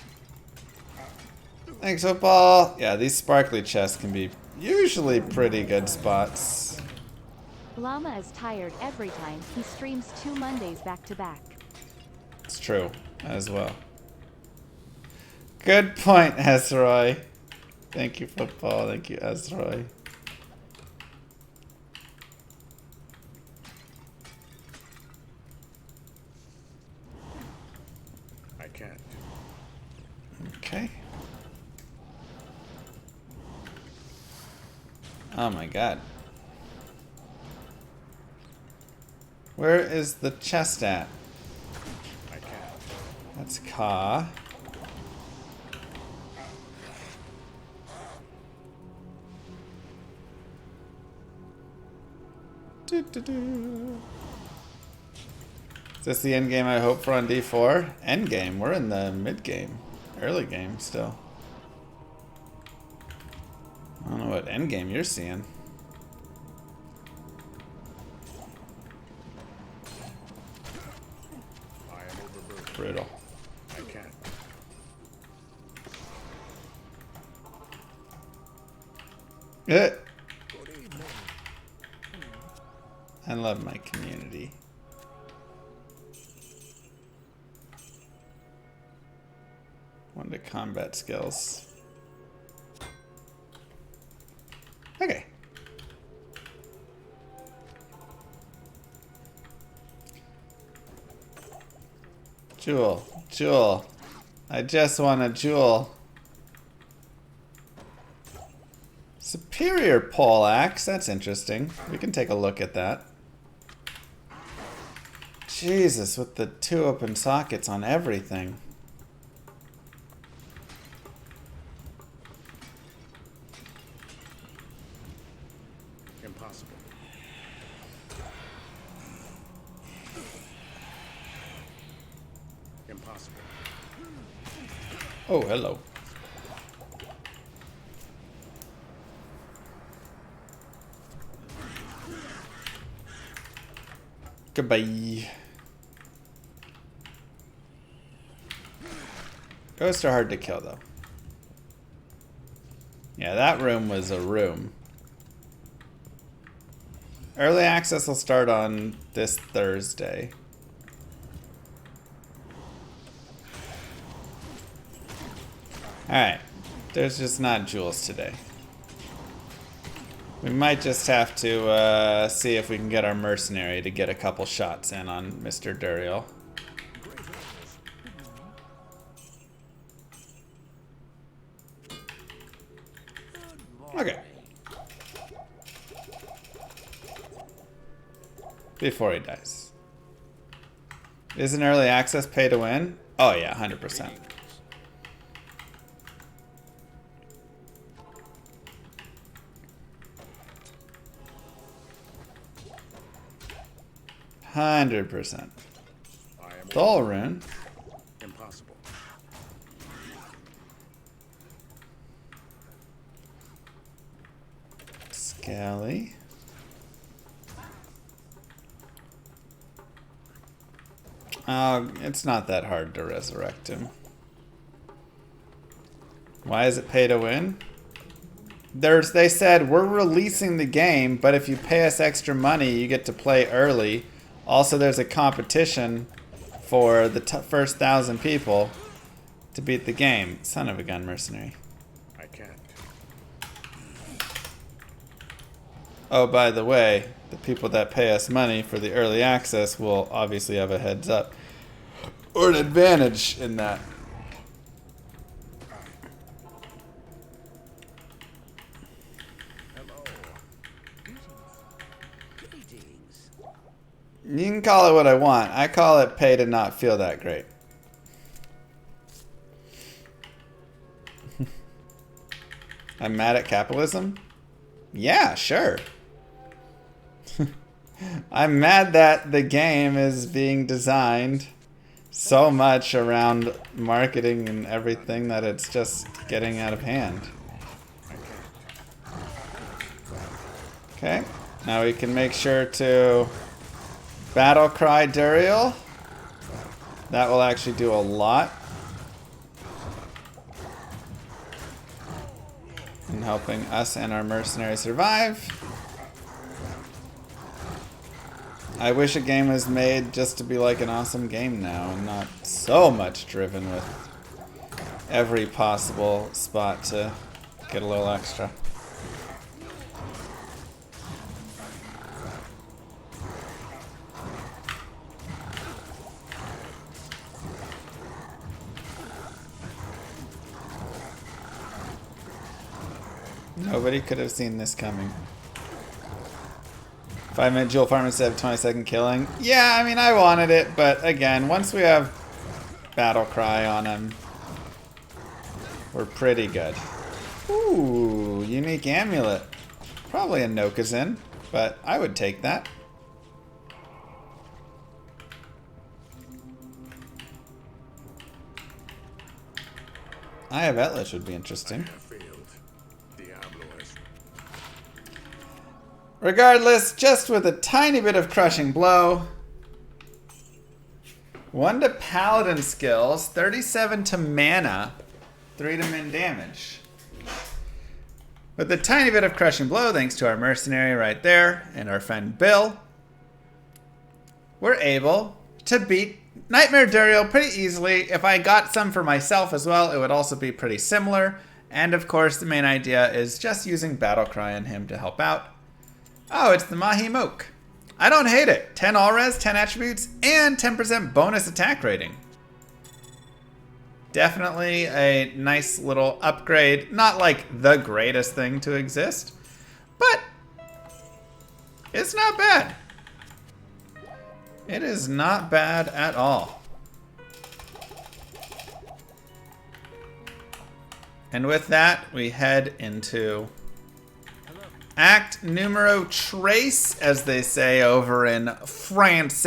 Thanks, football. Yeah, these sparkly chests can be usually pretty good spots. Llama is tired every time he streams 2 Mondays back to back. It's true as well. Good point, Ezroy. Thank you, football. Thank you, Ezroy. I can't. Okay. Oh my god. Where is the chest at? I can't. That's Ka. Doo-doo-doo. Is this the end game I hope for on D4? End game. We're in the mid game. Early game still. I don't know what end game you're seeing. I am overburdened. Brutal. I can't. Eh. I love my community. One to combat skills. Okay. Jewel. Jewel. I just want a jewel. Superior pole axe. That's interesting. We can take a look at that. Jesus, with the 2 open sockets on everything. Impossible. Impossible. Oh, hello. Goodbye. Ghosts are hard to kill, though. Yeah, that room was a room. Early access will start on this Thursday. Alright. There's just not jewels today. We might just have to see if we can get our mercenary to get a couple shots in on Mr. Andariel. Okay. Before he dies. Isn't early access pay to win? Oh yeah, 100%. %. I am Dull rune. impossible. Scally. It's not that hard to resurrect him. Why is it pay to win? They said, we're releasing the game, but if you pay us extra money, you get to play early. Also, there's a competition for the first 1,000 people to beat the game. Son of a gun, mercenary. I can't. Oh, by the way, the people that pay us money for the early access will obviously have a heads up or an advantage in that. Greetings. You can call it what I want. I call it pay to not feel that great. I'm mad at capitalism? Yeah, sure. I'm mad that the game is being designed so much around marketing and everything that it's just getting out of hand. Okay, now we can make sure to battle cry Andariel. That will actually do a lot in helping us and our mercenary survive. I wish a game was made just to be like an awesome game now and not so much driven with every possible spot to get a little extra. Nobody could have seen this coming. 5-minute jewel farm instead of 20-second killing. Yeah, I mean, I wanted it, but again, once we have battle cry on him, we're pretty good. Ooh, unique amulet. Probably a Nokazin, but I would take that. Eye of Etlish would be interesting. Failed. Diablo has Regardless, just with a tiny bit of crushing blow. 1 to paladin skills, 37 to mana, 3 to min damage. With a tiny bit of crushing blow, thanks to our mercenary right there and our friend Bill, we're able to beat Nightmare Andariel pretty easily. If I got some for myself as well, it would also be pretty similar. And of course, the main idea is just using battle cry on him to help out. Oh, it's the Mahi Moke. I don't hate it. 10 all res, 10 attributes, and 10% bonus attack rating. Definitely a nice little upgrade. Not like the greatest thing to exist, but it's not bad. It is not bad at all. And with that, we head into Act numero tres, as they say over in France.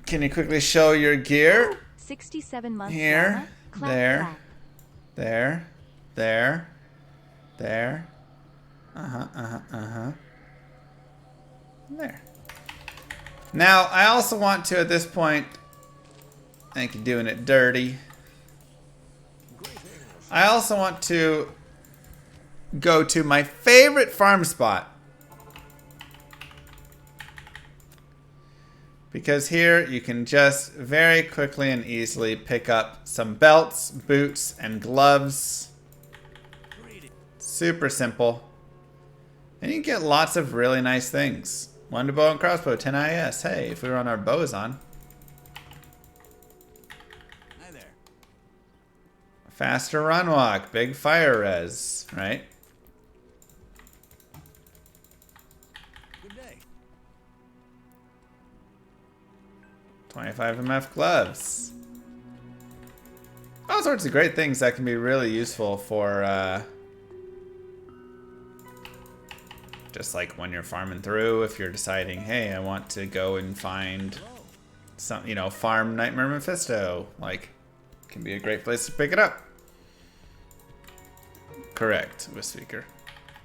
Can you quickly show your gear? 67 months. Here, Clap, there, clap. there, there, there. There. Now, I also want to, at this point, I think you're doing it dirty. I also want to go to my favorite farm spot. Because here you can just very quickly and easily pick up some belts, boots, and gloves. Super simple. And you get lots of really nice things. Wonder bow and crossbow, 10 IS. Hey, if we run our bows on. Hi there. Faster run walk, big fire res, right? Good day. 25 MF gloves. All sorts of great things that can be really useful for just like when you're farming through, if you're deciding, hey, I want to go and find some, you know, farm Nightmare Mephisto, like, can be a great place to pick it up. Correct, Wispeaker.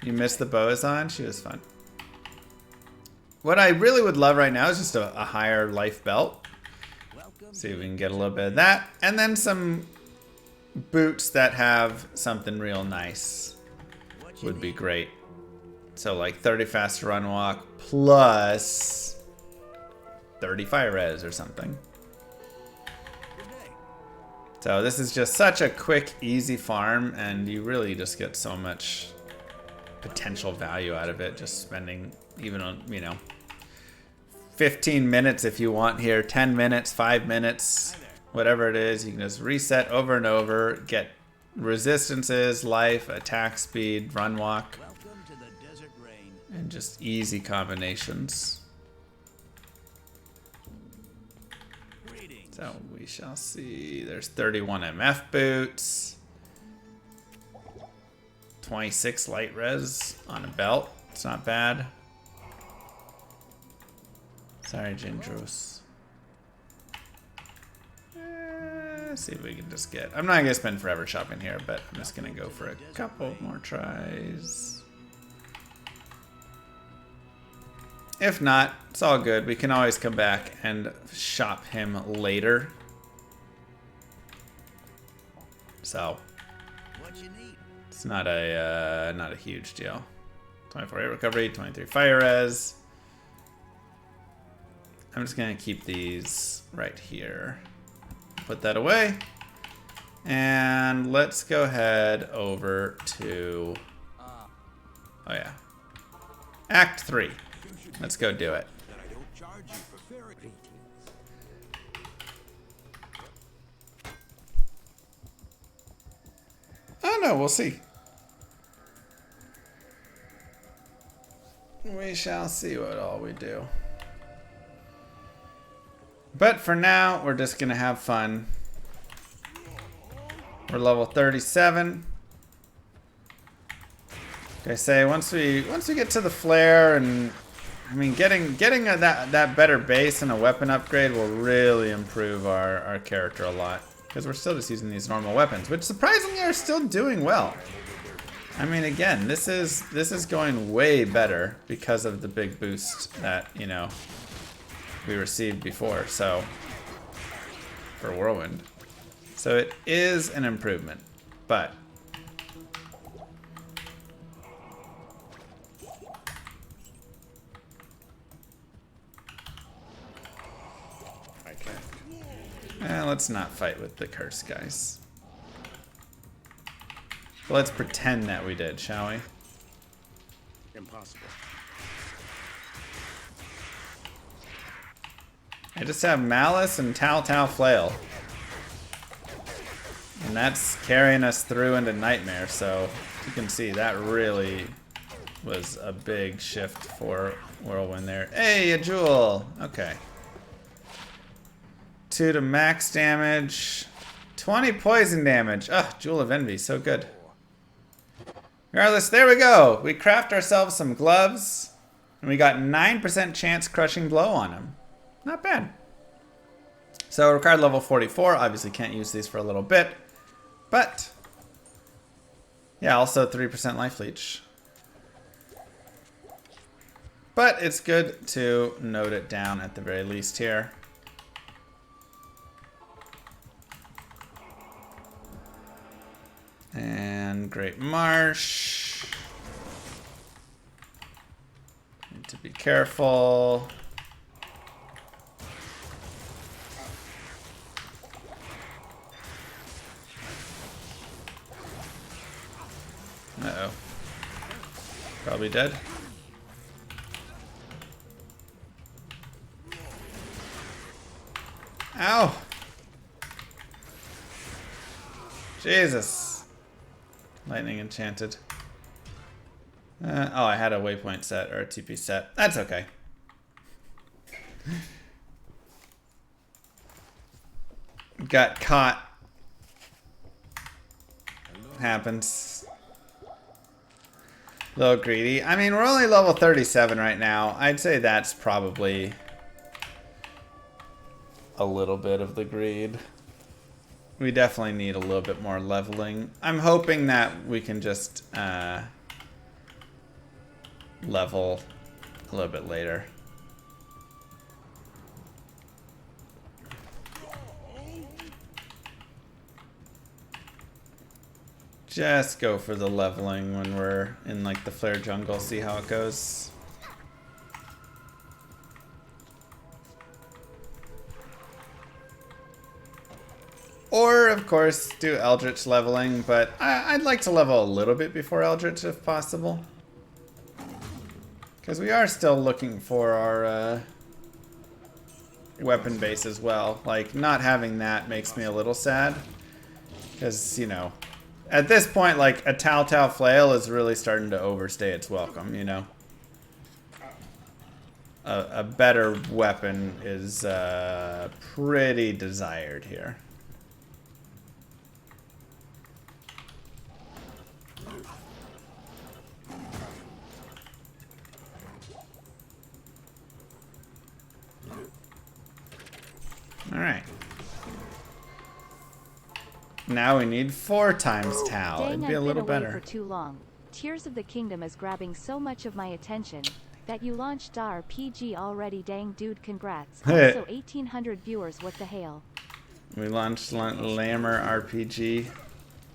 You missed the Boazon? She was fun. What I really would love right now is just a higher life belt. See if we can get a little bit of that. And then some boots that have something real nice would be great. So like 30 fast run walk plus 30 fire res or something. So this is just such a quick, easy farm, and you really just get so much potential value out of it. Just spending even on, you know, 15 minutes if you want here, 10 minutes, 5 minutes, whatever it is. You can just reset over and over, get resistances, life, attack speed, run walk, Welcome to the desert rain. and just easy combinations. Greetings. So we shall see. There's 31 MF boots, 26 light res on a belt. It's not bad. Sorry, Gindros. See if we can just get. I'm not gonna spend forever shopping here, but I'm just gonna go for a couple more tries. If not, it's all good. We can always come back and shop him later. So What you need? it's not a huge deal. 24 hit recovery, 23 fire res. I'm just gonna keep these right here. Put that away. And let's go ahead over to, oh yeah, Act 3. Let's go do it. That I don't charge you for ferry. Oh no, we'll see. We shall see what all we do. But for now, we're just gonna have fun. We're level 37. Like I say, once we get to the flare, and I mean getting that better base and a weapon upgrade will really improve our character a lot. Because we're still just using these normal weapons, which surprisingly are still doing well. I mean, again, this is going way better because of the big boost that, you know, we received before, so for Whirlwind. So it is an improvement, but I can't. let's not fight with the curse guys. Let's pretend that we did, shall we? Impossible. I just have Malice and Tao Flail. And that's carrying us through into Nightmare, so you can see that really was a big shift for Whirlwind there. Hey, a jewel! Okay. 2 to max damage. 20 poison damage. Ugh, Jewel of Envy, so good. Regardless, there we go. We craft ourselves some gloves, and we got 9% chance crushing blow on them. Not bad. So Ricard level 44, obviously can't use these for a little bit. But, yeah, also 3% life leech. But it's good to note it down at the very least here. And Great Marsh. Need to be careful. Uh-oh. Probably dead. Ow! Jesus. Lightning enchanted. Oh, I had a waypoint set, or a TP set. That's okay. Got caught. Happens. A little greedy. I mean, we're only level 37 right now. I'd say that's probably a little bit of the greed. We definitely need a little bit more leveling. I'm hoping that we can just level a little bit later. Just go for the leveling when we're in like the flare jungle, see how it goes. Or, of course, do Eldritch leveling, but I'd like to level a little bit before Eldritch if possible. Because we are still looking for our weapon base as well. Like, not having that makes me a little sad. Because, you know, at this point, like, a Telltale Flail is really starting to overstay its welcome, you know? A better weapon is pretty desired here. Alright. Now we need 4 times Tau. Dang, It'd be a I've little been away better. for too long. Tears of the Kingdom is grabbing so much of my attention that you launched RPG already. Dang, dude, congrats. Also 1800 viewers, what the hell? We launched Lammer RPG.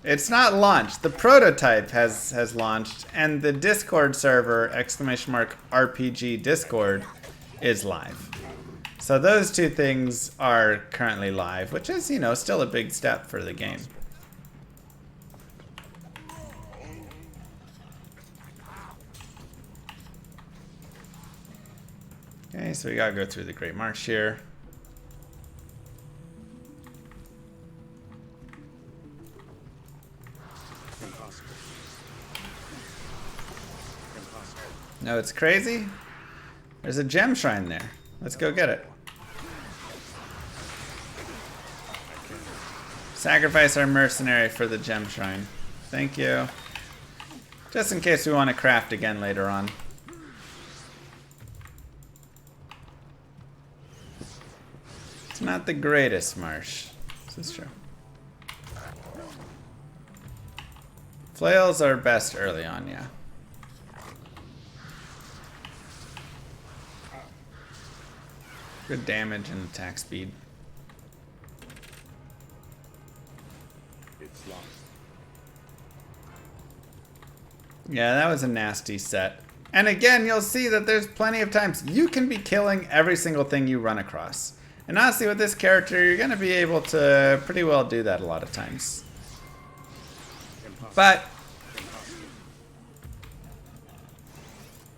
It's not launched. The prototype has launched, and the Discord server, !RPG Discord, is live. So those two things are currently live, which is, you know, still a big step for the game. Okay, so we gotta go through the Great March here. No, it's crazy. There's a gem shrine there. Let's go get it. Sacrifice our mercenary for the gem shrine. Thank you. Just in case we want to craft again later on. It's not the greatest marsh. This is true. Flails are best early on, yeah. Good damage and attack speed. It's lost. Yeah, that was a nasty set. And again, you'll see that there's plenty of times you can be killing every single thing you run across. And honestly, with this character, you're going to be able to pretty well do that a lot of times. But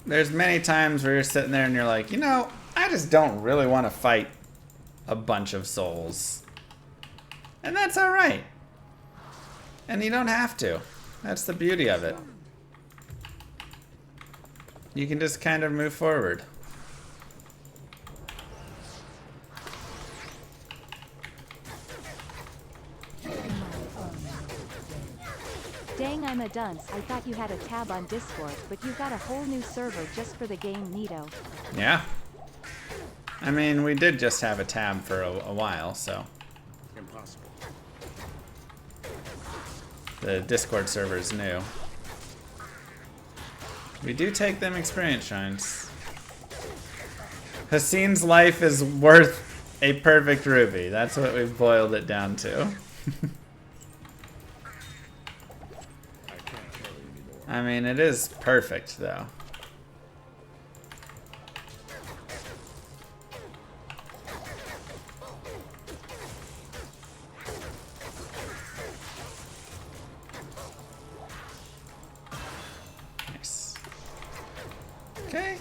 there's many times where you're sitting there and you're like, you know, I just don't really want to fight a bunch of souls. And that's alright. And you don't have to. That's the beauty of it. You can just kind of move forward. Dang, I'm a dunce. I thought you had a tab on Discord, but you got a whole new server just for the game, neato. Yeah. I mean, we did just have a tab for a while, so. Impossible. The Discord server is new. We do take them experience shrines. Hassine's life is worth a perfect ruby. That's what we've boiled it down to. I mean, it is perfect, though. Nice. Okay.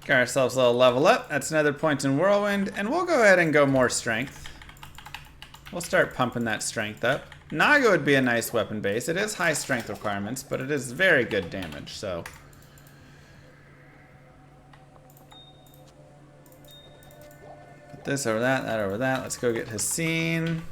Got ourselves a little level up. That's another point in Whirlwind, and we'll go ahead and go more strength. We'll start pumping that strength up. Naga would be a nice weapon base. It is high strength requirements, but it is very good damage, so. Put this over that, that over that. Let's go get Hassine.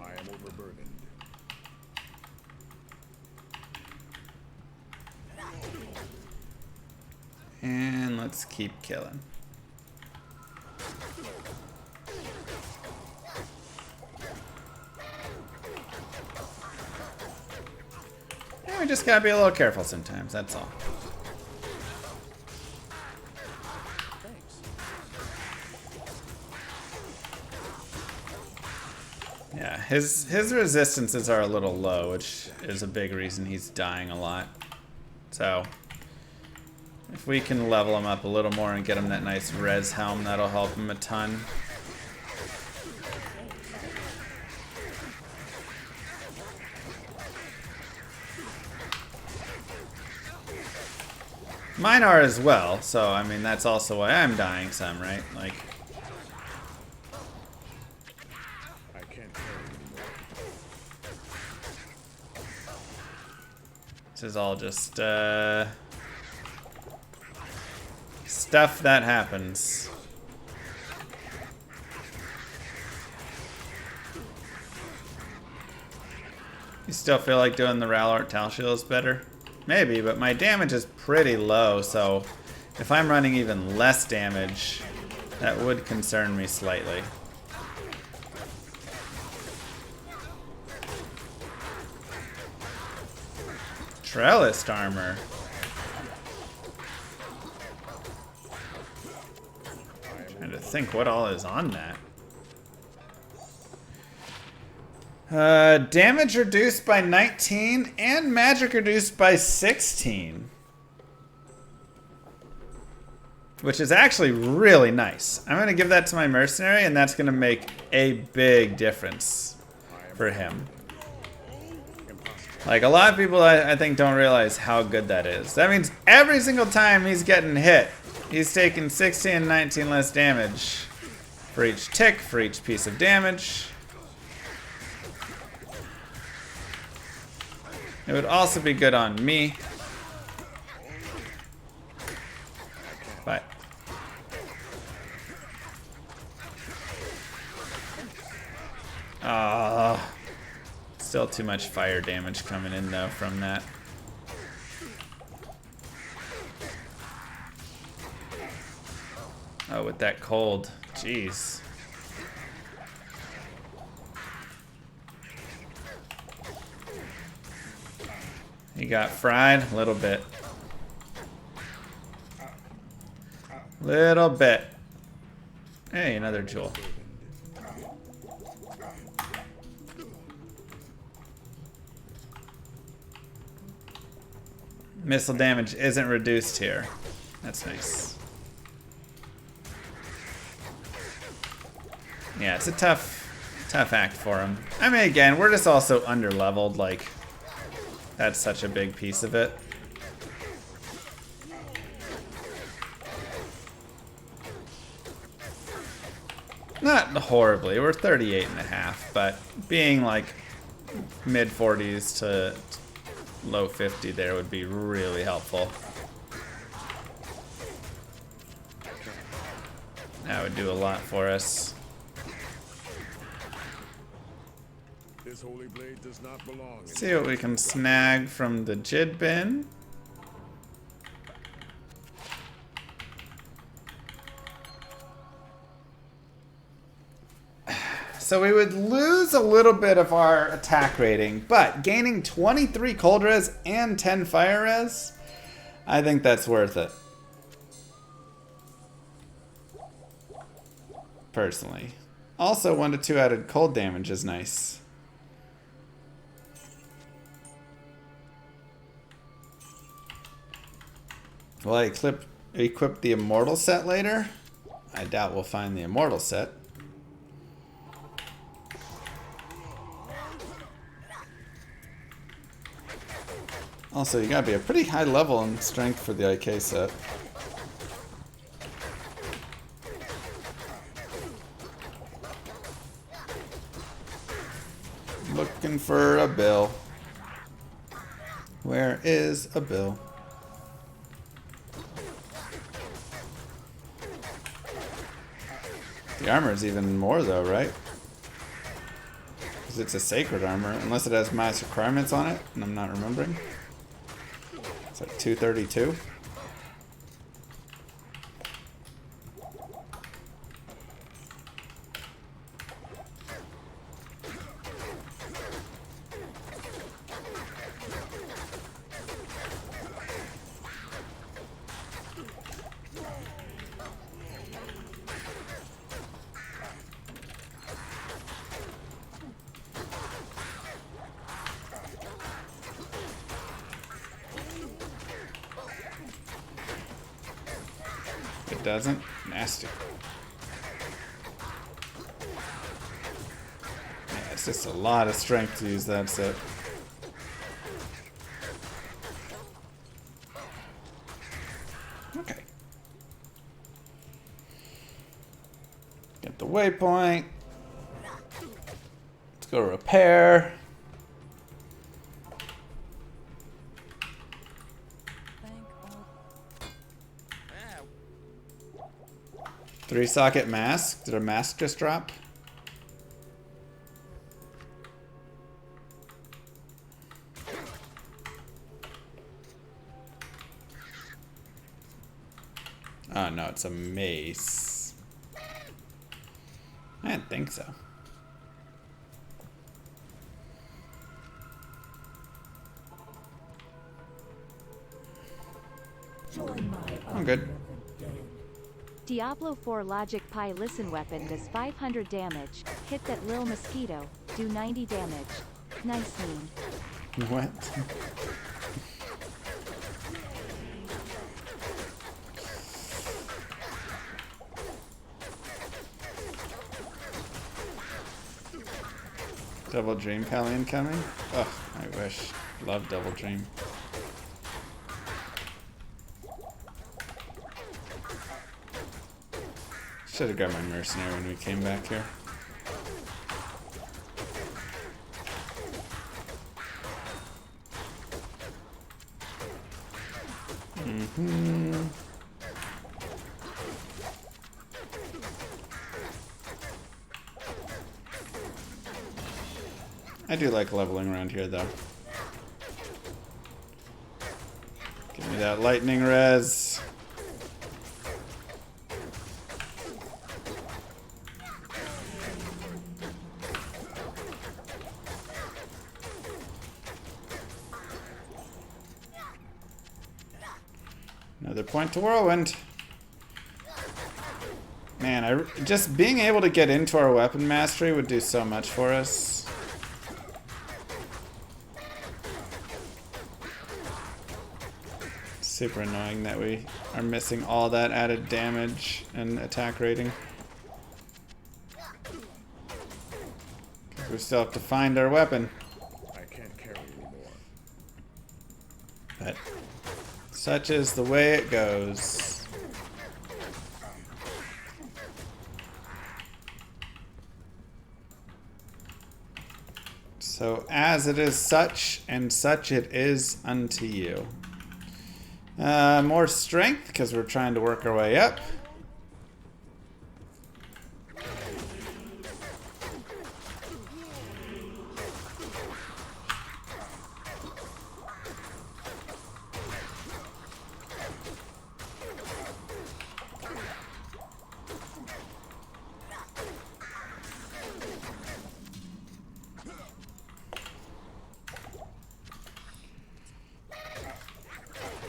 I am overburdened. And let's keep killing. Yeah, we just gotta be a little careful sometimes, that's all. Yeah, his resistances are a little low, which is a big reason he's dying a lot. So, if we can level him up a little more and get him that nice res helm, that'll help him a ton. Mine are as well, so I mean that's also why I'm dying some, right? Like, I can't carry anymore. this is all just stuff that happens. You still feel like doing the Ralart Tal Shields better? Maybe, but my damage is pretty low, so if I'm running even less damage, that would concern me slightly. Trellised armor. Trying to think what all is on that. Damage reduced by 19 and magic reduced by 16. Which is actually really nice. I'm going to give that to my mercenary, and that's going to make a big difference for him. Like, a lot of people, I think, don't realize how good that is. That means every single time he's getting hit, he's taking 16 and 19 less damage for each tick, for each piece of damage. It would also be good on me. But still too much fire damage coming in though from that. Oh, with that cold. Jeez. He got fried a little bit. Little bit. Hey, another jewel. Missile damage isn't reduced here. That's nice. Yeah, it's a tough act for him. I mean, again, we're just also under-leveled, like, that's such a big piece of it. Not horribly, we're 38.5, but being like mid 40s to low 50 there would be really helpful. That would do a lot for us. This holy blade does not belong. See what we can snag from the Jid bin. So we would lose a little bit of our attack rating, but gaining 23 cold res and 10 fire res, I think that's worth it. Personally. Also, 1 to 2 added cold damage is nice. Will I equip the Immortal set later? I doubt we'll find the Immortal set. Also, you gotta be a pretty high level in strength for the IK set. Looking for a bill. Where is a bill? The armor is even more though, right? Because it's a sacred armor, unless it has mass requirements on it, and I'm not remembering. It's like 232. it doesn't. Nasty. Yeah, it's just a lot of strength to use that set. Okay. Get the waypoint. Let's go repair. Three socket mask. Did a mask just drop? Oh no, it's a mace. I didn't think so. I'm good. Diablo 4 Logic Pi Listen weapon does 500 damage. Hit that lil mosquito. Do 90 damage. Nice meme. What? Double Dream Pally incoming? Ugh, I wish. Love Double Dream. Should have grabbed my mercenary when we came back here. I do like leveling around here though. Give me that lightning res. Another point to Whirlwind. Man, just being able to get into our weapon mastery would do so much for us. Super annoying that we are missing all that added damage and attack rating. We still have to find our weapon. I can't carry anymore. But such is the way it goes. So as it is such, and such it is unto you. More strength, because we're trying to work our way up.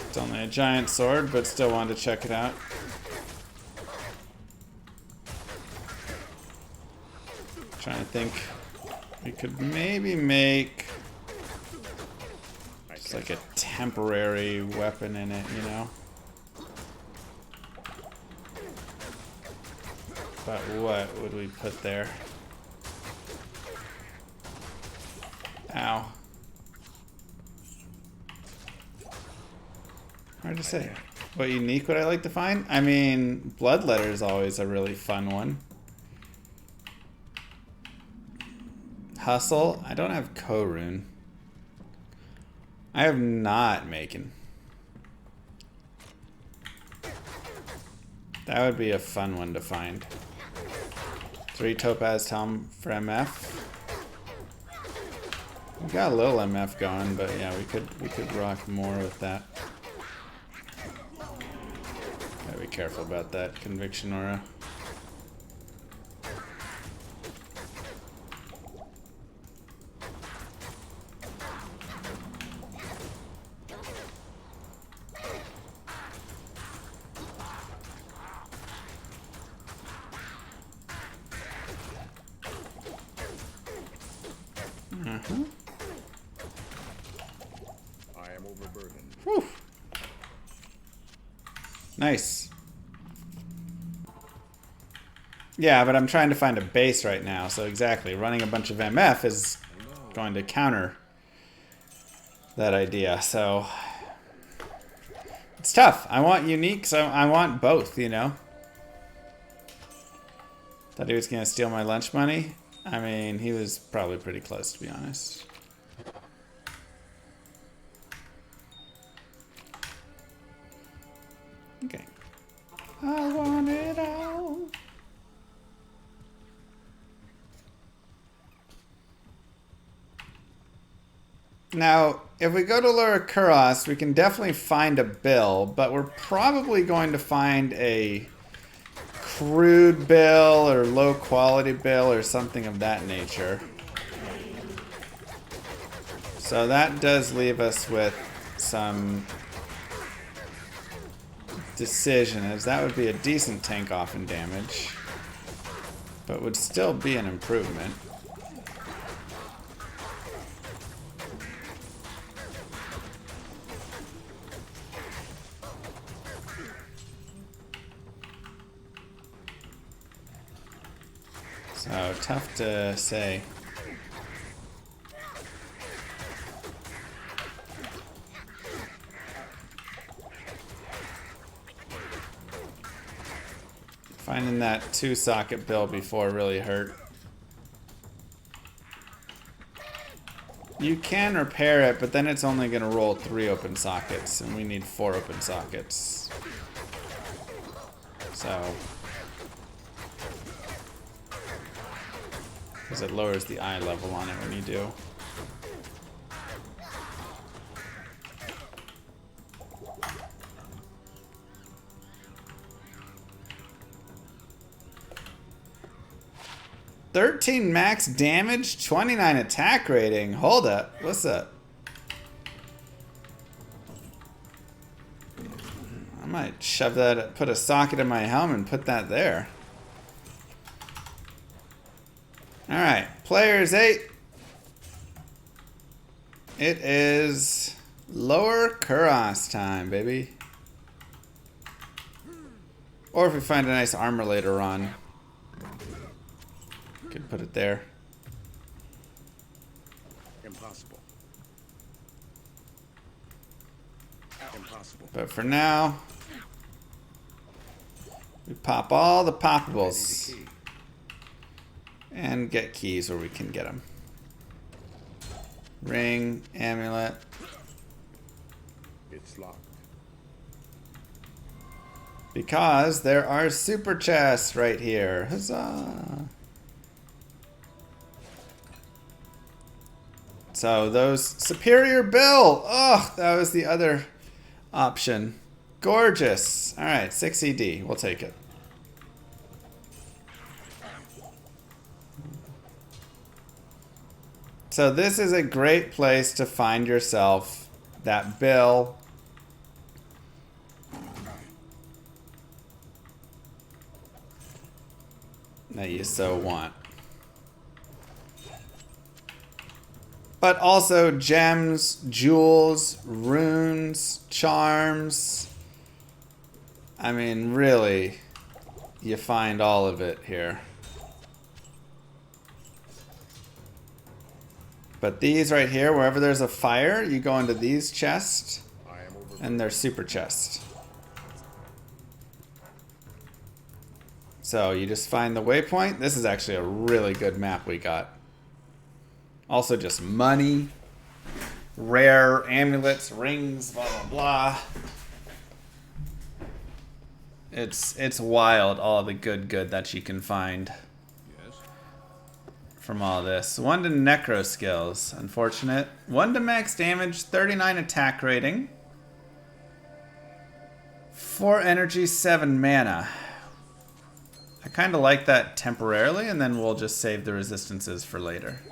It's only a giant sword, but still wanted to check it out. Trying to think, we could maybe make just like a temporary weapon in it, you know? But what would we put there? Ow. Hard to say. What unique would I like to find? I mean, Bloodletter is always a really fun one. Hustle. I don't have Korun. I have not making. That would be a fun one to find. 3 Topaz Helm for MF. We got a little MF going, but yeah, we could rock more with that. Gotta be careful about that conviction aura. I am overburdened. Whew. Nice. Yeah, but I'm trying to find a base right now, so exactly. Running a bunch of MF is going to counter that idea, so... It's tough. I want unique, so I want both, you know? Thought he was going to steal my lunch money. I mean, he was probably pretty close, to be honest. Okay. I want it all. Now, if we go to Lura Kuros, we can definitely find a bill, but we're probably going to find a crude bill or low quality bill or something of that nature. So that does leave us with some decision, as that would be a decent tank off in damage, but would still be an improvement. So tough to say. Finding that 2-socket bill before really hurt. You can repair it, but then it's only going to roll 3 open sockets, and we need 4 open sockets. So... because it lowers the eye level on it when you do. $13 max damage, 29 attack rating. Hold up. What's up? I might shove that, put a socket in my helmet and put that there. Alright, players 8. It is Lower Kuros time, baby. Or if we find a nice armor later on, could put it there. Impossible. Impossible. But for now, we pop all the poppables. And get keys where we can get them. Ring, amulet. It's locked. Because there are super chests right here. Huzzah! So those superior bill. Oh, that was the other option. Gorgeous. All right, 6 ED. We'll take it. So this is a great place to find yourself that bill. That you so want. But also gems, jewels, runes, charms. I mean, really, you find all of it here. But these right here, wherever there's a fire, you go into these chests, and they're super chests. So you just find the waypoint. This is actually a really good map we got. Also just money, rare amulets, rings, blah, blah, blah. It's wild, all the good that you can find. From all this. 1 to necro skills. Unfortunate. 1 to max damage, 39 attack rating. 4 energy, 7 mana. I kind of like that temporarily, and then we'll just save the resistances for later.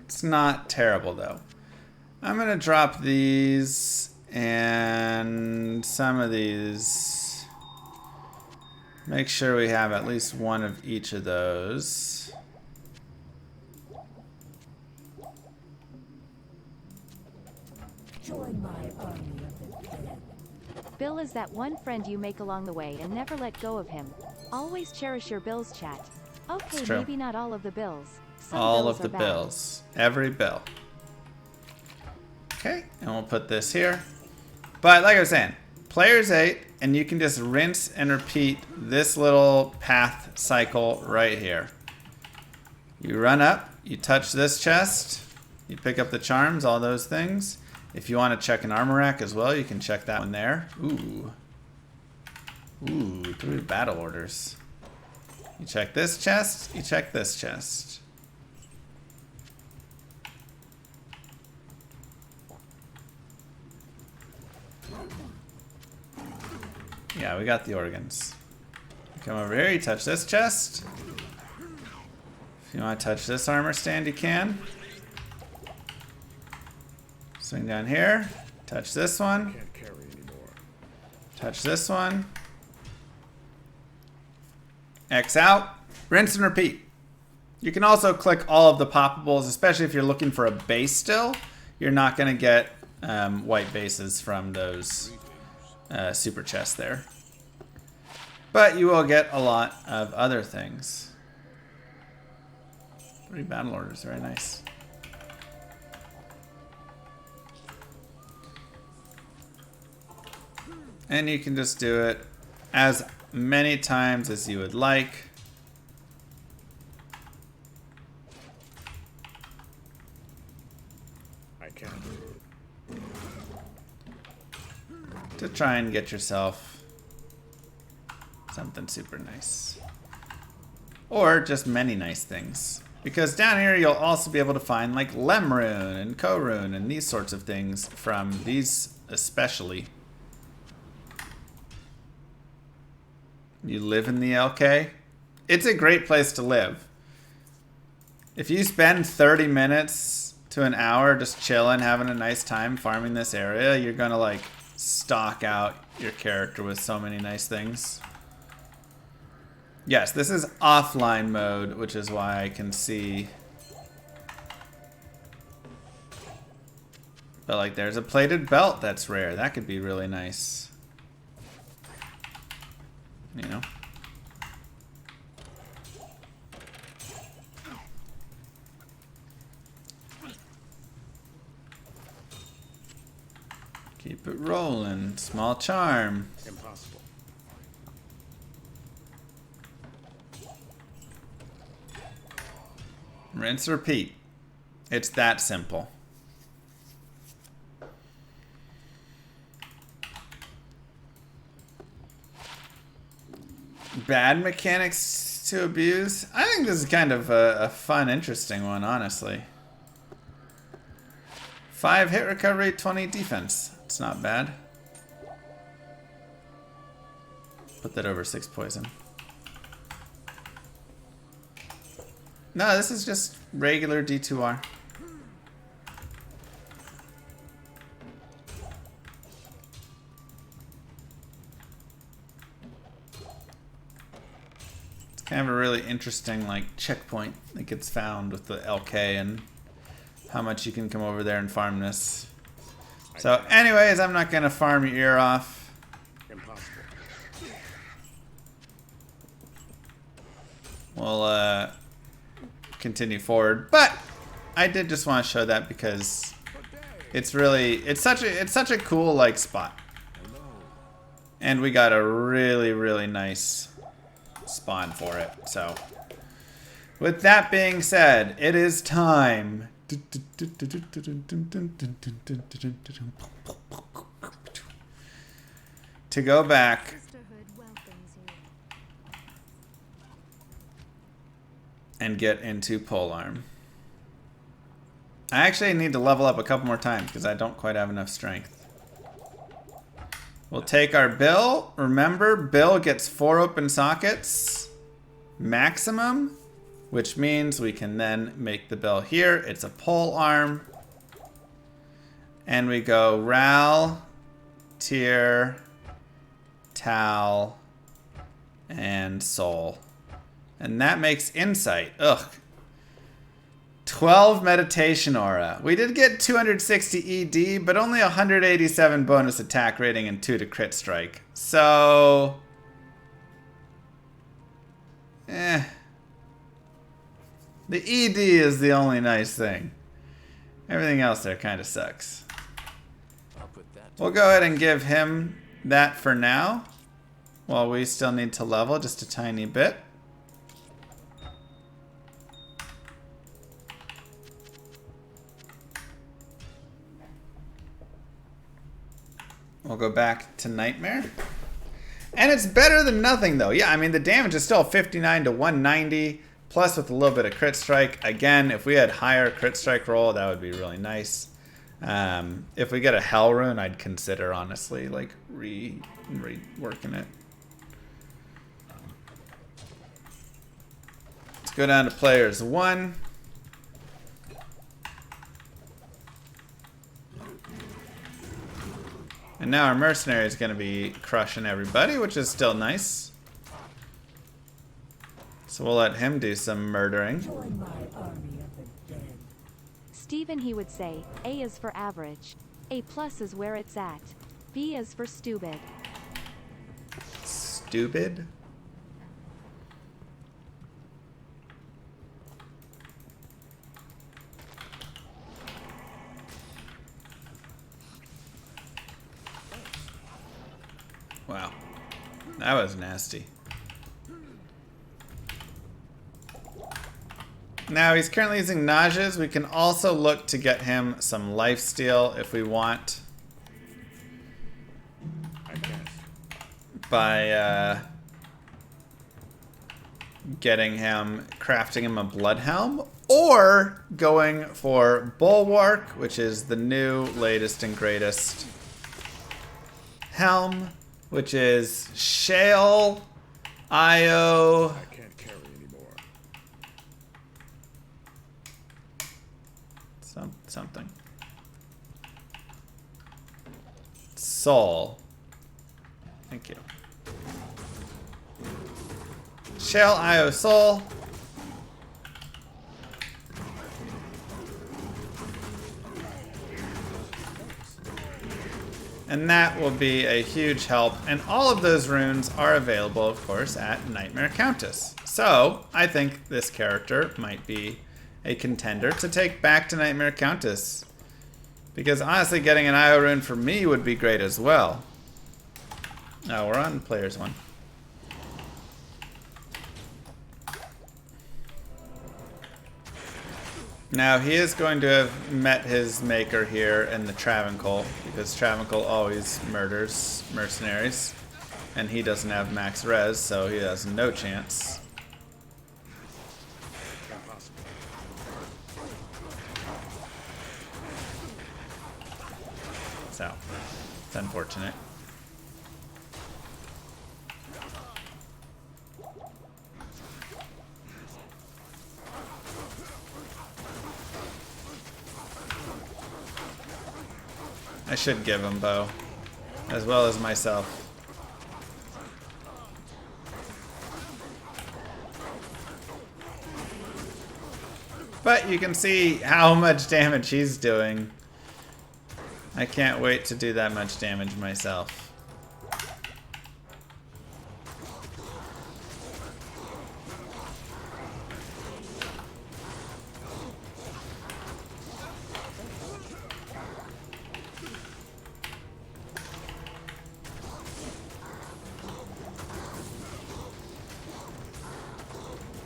It's not terrible, though. I'm going to drop these... and some of these. Make sure we have at least one of each of those. Join my army of the dead. Bill is that one friend you make along the way and never let go of him. Always cherish your bills, chat. Okay, true. maybe not all of the bills. Some All bills of the are bad. bills. Every bill. Okay, and we'll put this here. But like I was saying, player's 8, and you can just rinse and repeat this little path cycle right here. You run up, you touch this chest, you pick up the charms, all those things. If you want to check an armor rack as well, you can check that one there. Ooh. Ooh, 3 battle orders. You check this chest, you check this chest. Yeah, we got the organs. You come over here, you touch this chest. If you want to touch this armor stand, you can. Swing down here, touch this one. Can't carry anymore. Touch this one. X out. Rinse and repeat. You can also click all of the poppables, especially if you're looking for a base still. You're not going to get white bases from those super chests there. But you will get a lot of other things. 3 battle orders, very nice. And you can just do it as many times as you would like. I can't. To try and get yourself something super nice. Or just many nice things. Because down here you'll also be able to find like Lemrune and Korune and these sorts of things from these especially. You live in the LK? It's a great place to live. If you spend 30 minutes to an hour just chilling, having a nice time farming this area, you're gonna like stock out your character with so many nice things. Yes, this is offline mode, which is why I can see. But like there's a plated belt that's rare. That could be really nice. You know? Keep it rolling. Small charm. Impossible. Rinse, repeat. It's that simple. Bad mechanics to abuse? I think this is kind of a fun, interesting one, honestly. 5 hit recovery, 20 defense. It's not bad. Put that over 6 poison. No, this is just regular D2R. It's kind of a really interesting like checkpoint that gets found with the LK and how much you can come over there and farm this. So anyways, I'm not gonna farm your ear off. Impossible. We'll continue forward, but I did just want to show that because it's really it's such a cool like spot, and we got a really nice spawn for it. So with that being said, it is time to go back and get into polearm. I actually need to level up a couple more times because I don't quite have enough strength. We'll take our Bill. Remember, Bill gets 4 open sockets maximum, which means we can then make the Bill here. It's a pole arm. And we go Ral, Tyr, Tal, and Soul. And that makes insight. Ugh. 12 meditation aura. We did get 260 ED, but only 187 bonus attack rating and 2 to crit strike. So... The ED is the only nice thing. Everything else there kind of sucks. We'll go ahead and give him that for now. While we still need to level just a tiny bit. We'll go back to Nightmare. And it's better than nothing, though. Yeah, I mean, the damage is still 59 to 190, plus with a little bit of crit strike. Again, if we had higher crit strike roll, that would be really nice. If we get a Hell Rune, I'd consider, honestly, like, reworking it. Let's go down to players 1. And now our mercenary is going to be crushing everybody, which is still nice. So we'll let him do some murdering. Join my army of the dead. Steven, he would say, A is for average. A plus is where it's at. B is for stupid. Stupid? Wow. That was nasty. Now he's currently using Nauseas. We can also look to get him some lifesteal if we want. I guess. By crafting him a blood helm, or going for Bulwark, which is the new latest and greatest helm, which is Shale, Io. I can't carry anymore. Something. Soul. Thank you. Shale, Io, Soul. And that will be a huge help. And all of those runes are available, of course, at Nightmare Countess. So, I think this character might be a contender to take back to Nightmare Countess. Because honestly, getting an IO rune for me would be great as well. Now, we're on players 1. Now, he is going to have met his maker here in the Travancore, because Travancore always murders mercenaries, and he doesn't have max res, so he has no chance. Impossible. So, it's unfortunate. I should give him bow, as well as myself. But you can see how much damage he's doing. I can't wait to do that much damage myself.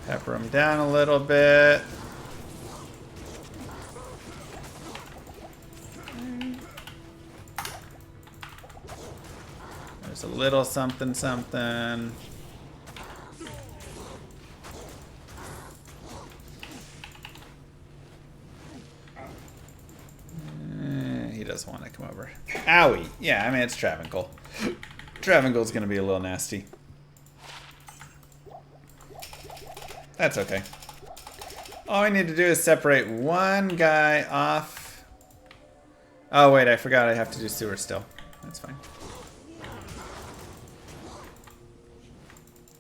Pepper him down a little bit. There's a little something something. He doesn't want to come over. Owie! Yeah, I mean, it's Travancore. Travancore's gonna be a little nasty. That's okay. All we need to do is separate one guy off. Oh wait, I forgot I have to do sewer still. That's fine.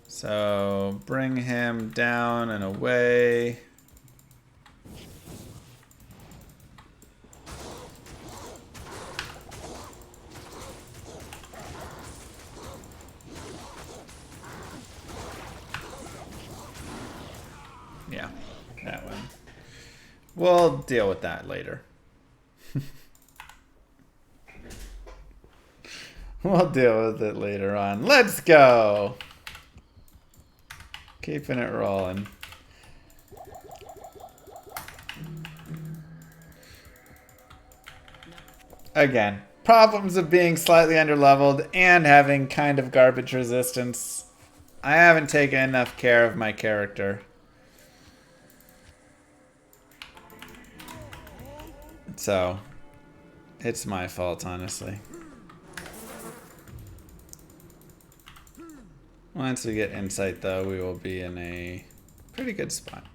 So bring him down and away. Yeah, that one. We'll deal with that later. We'll deal with it later on. Let's go! Keeping it rolling. Again, problems of being slightly underleveled and having kind of garbage resistance. I haven't taken enough care of my character. So, it's my fault, honestly. Once we get insight, though, we will be in a pretty good spot.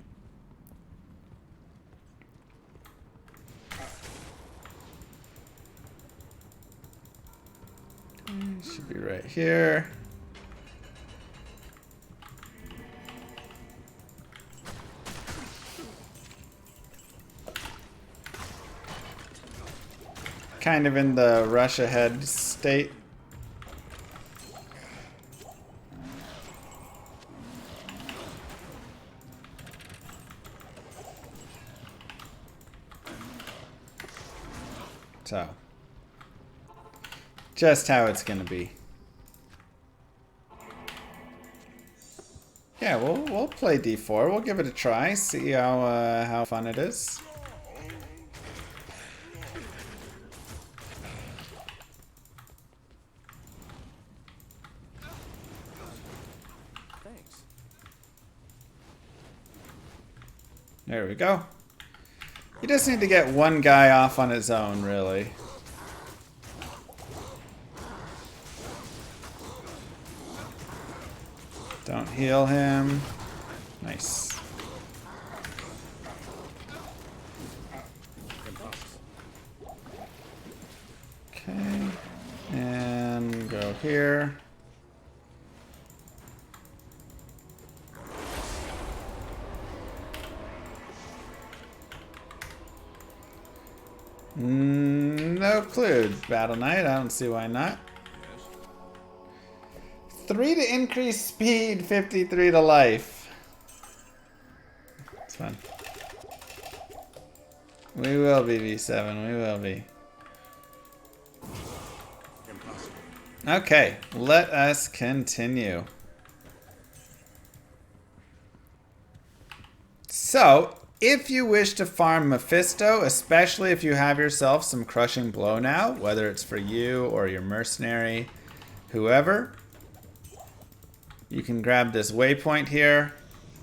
Should be right here. Kind of in the rush ahead state. So, just how it's gonna be. Yeah, we'll play D4. We'll give it a try. See how fun it is. Thanks. There we go. You just need to get one guy off on his own, really. Don't heal him. Nice. Okay. And go here. No clue. Battle Knight, I don't see why not. 3 to increase speed, 53 to life. It's fun. We will be V7, we will be. Okay, let us continue. So, if you wish to farm Mephisto, especially if you have yourself some crushing blow now, whether it's for you or your mercenary, whoever, you can grab this waypoint here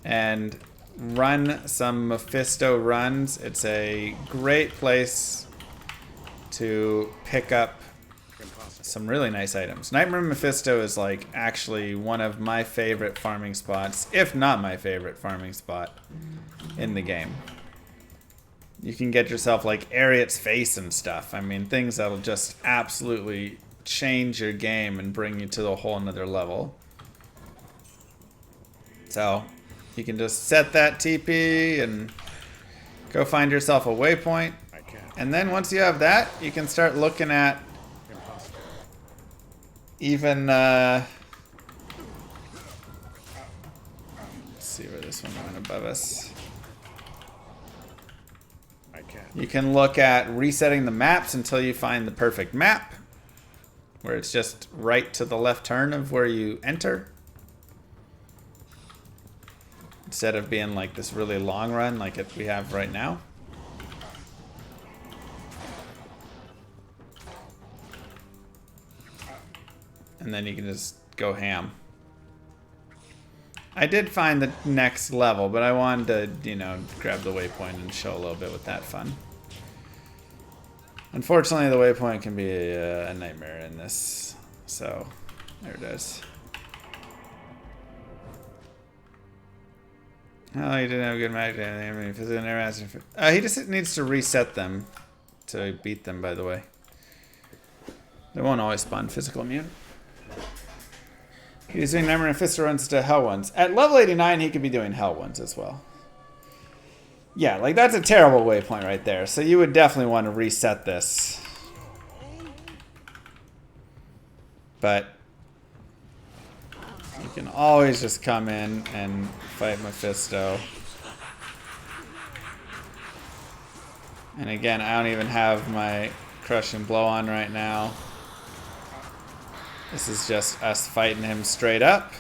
and run some Mephisto runs. It's a great place to pick up some really nice items. Nightmare Mephisto is like actually one of my favorite farming spots, if not my favorite farming spot in the game. You can get yourself like Ariat's face and stuff. I mean, things that'll just absolutely change your game and bring you to a whole nother level. So you can just set that TP and go find yourself a waypoint. And then once you have that, you can start looking at even let's see where this one went above us. You can look at resetting the maps until you find the perfect map, where it's just right to the left turn of where you enter, instead of being like this really long run like we have right now. And then you can just go ham. I did find the next level, but I wanted to, you know, grab the waypoint and show a little bit with that fun. Unfortunately, the waypoint can be a nightmare in this. So, there it is. Oh, he didn't have a good match. He just needs to reset them to beat them, by the way. They won't always spawn physical immune. He's doing Nightmare Mephisto runs to Hell ones. At level 89, he could be doing Hell ones as well. Yeah, like that's a terrible waypoint right there. So you would definitely want to reset this. But you can always just come in and fight Mephisto And again, I don't even have my crushing blow on right now. This is just us fighting him straight up.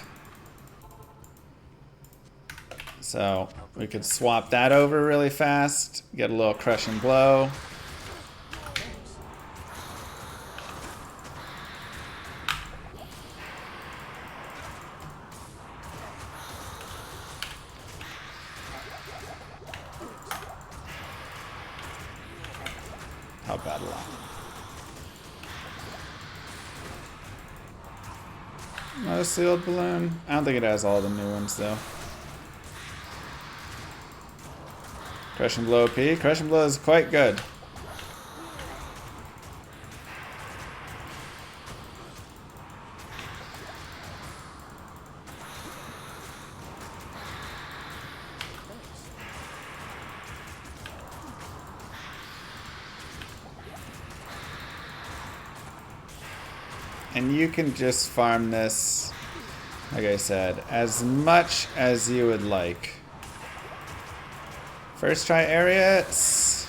So we could swap that over really fast, get a little crushing blow. How bad a lot. No sealed balloon. I don't think it has all the new ones though. Crushing blow P. Crushing blow is quite good. And you can just farm this, like I said, as much as you would like. First try Ariats.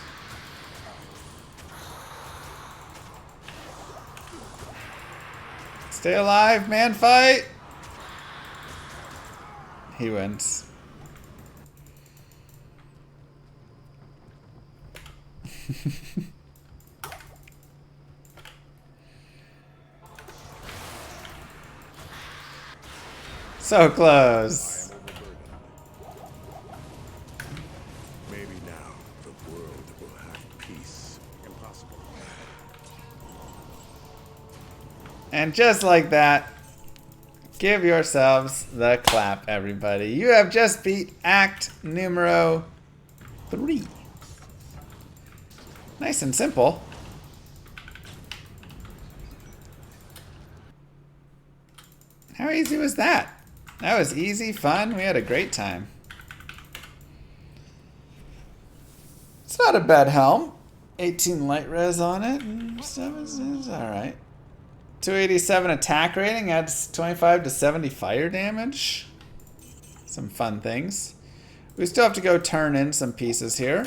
Stay alive, man, fight! He wins. So close. Maybe now the world will have peace. Impossible. And just like that, give yourselves the clap, everybody. You have just beat Act Numero 3. Nice and simple. How easy was that? That was easy, fun. We had a great time. It's not a bad helm. 18 light res on it. And stuff is alright. 287 attack rating. Adds 25 to 70 fire damage. Some fun things. We still have to go turn in some pieces here.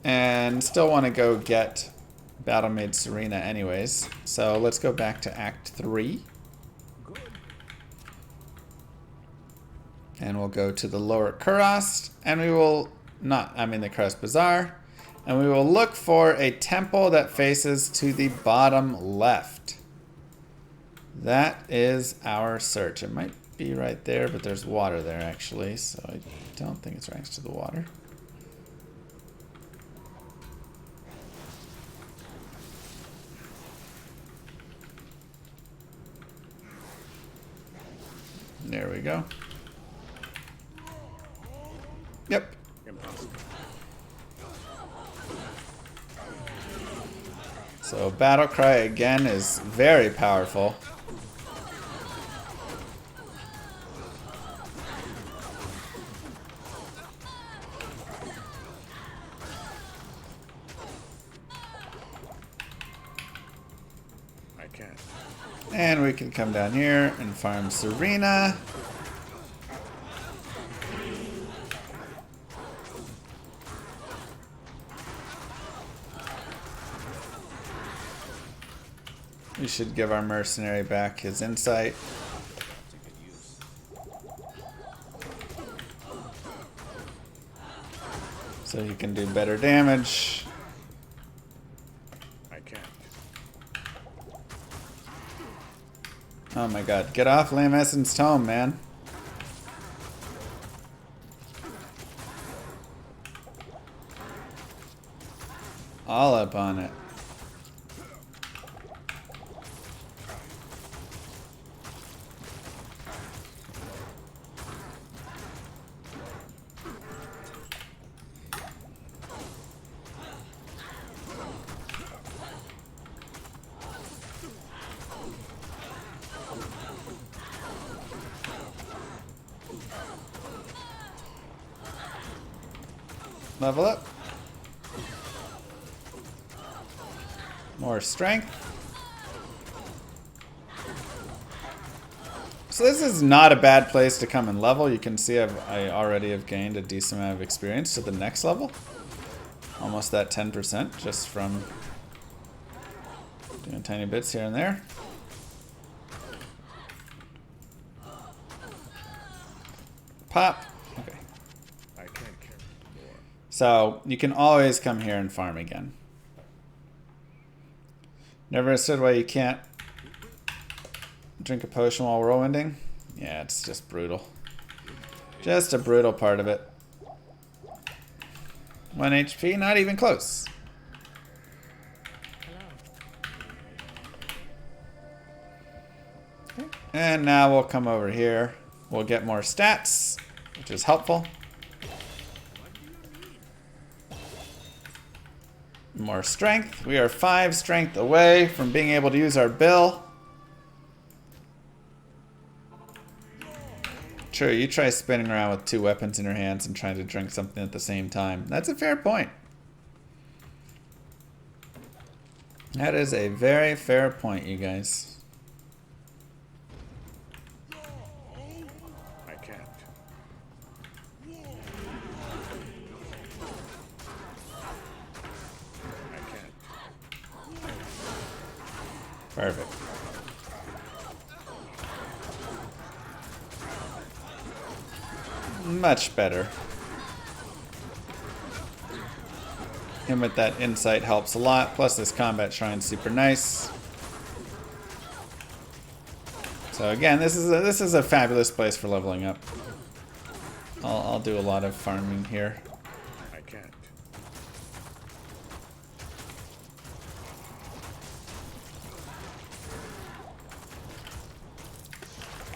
And still want to go get Battle Maid Serena anyways. So let's go back to Act 3. And we'll go to the Lower Kurast, and we will the Kurast Bazaar, and we will look for a temple that faces to the bottom left. That is our search. It might be right there, but there's water there actually, so I don't think it's right next to the water. There we go. Yep. So Battle Cry again is very powerful. I can't. And we can come down here and farm Serena. We should give our mercenary back his insight. So he can do better damage. I can't. Oh my god, get off Lamb Essence Tome, man. All up on it. Level up. More strength. So this is not a bad place to come and level. You can see I already have gained a decent amount of experience to the next level. Almost that 10% just from doing tiny bits here and there. Pop. Okay. I can't carry more. So you can always come here and farm again. Never understood why you can't drink a potion while whirlwinding. Yeah, it's just brutal. Just a brutal part of it. 1 HP, not even close. Okay. And now we'll come over here. We'll get more stats, which is helpful. More strength. We are 5 strength away from being able to use our bill. True, you try spinning around with 2 weapons in your hands and trying to drink something at the same time. That's a fair point. That is a very fair point, you guys. I can't. I can't. Perfect. Much better. Him with that insight helps a lot. Plus this combat shrine's super nice. So again, this is a fabulous place for leveling up. I'll do a lot of farming here. I can't.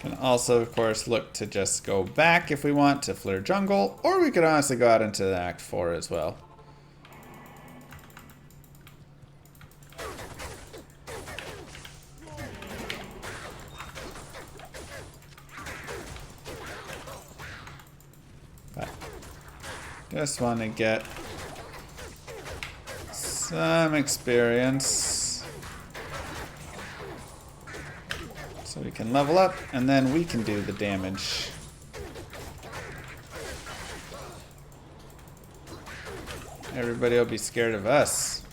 Can also, of course, look to just go back if we want to Flare Jungle, or we could honestly go out into Act 4 as well. But just want to get some experience. So we can level up, and then we can do the damage. Everybody will be scared of us.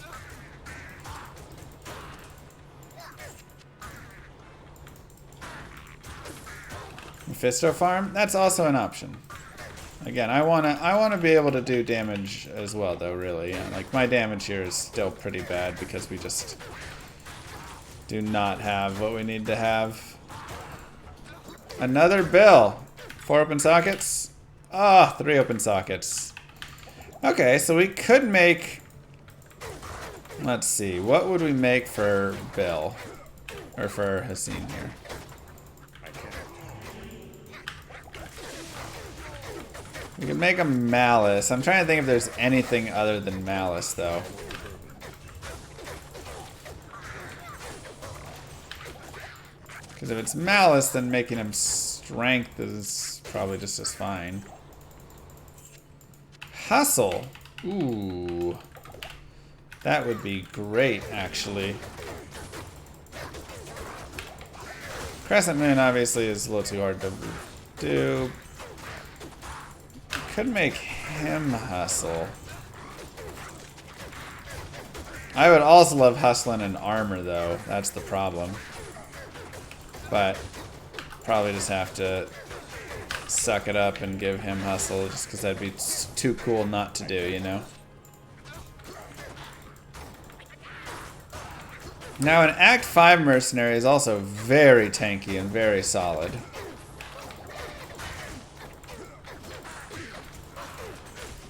Mephisto farm? That's also an option. Again, I wanna be able to do damage as well, though. Really, yeah. Like my damage here is still pretty bad because we just do not have what we need to have. Another bill. 4 open sockets. Ah, 3 open sockets. Okay, so we could make... Let's see. What would we make for Bill? Or for Hassan here? I can't. We could make a Malice. I'm trying to think if there's anything other than Malice, though. Because if it's Malice, then making him Strength is probably just as fine. Hustle. Ooh. That would be great, actually. Crescent Moon obviously is a little too hard to do. Could make him hustle. I would also love hustling in armor, though. That's the problem. But probably just have to suck it up and give him hustle, just because that'd be too cool not to do, you know? Now, an Act 5 mercenary is also very tanky and very solid.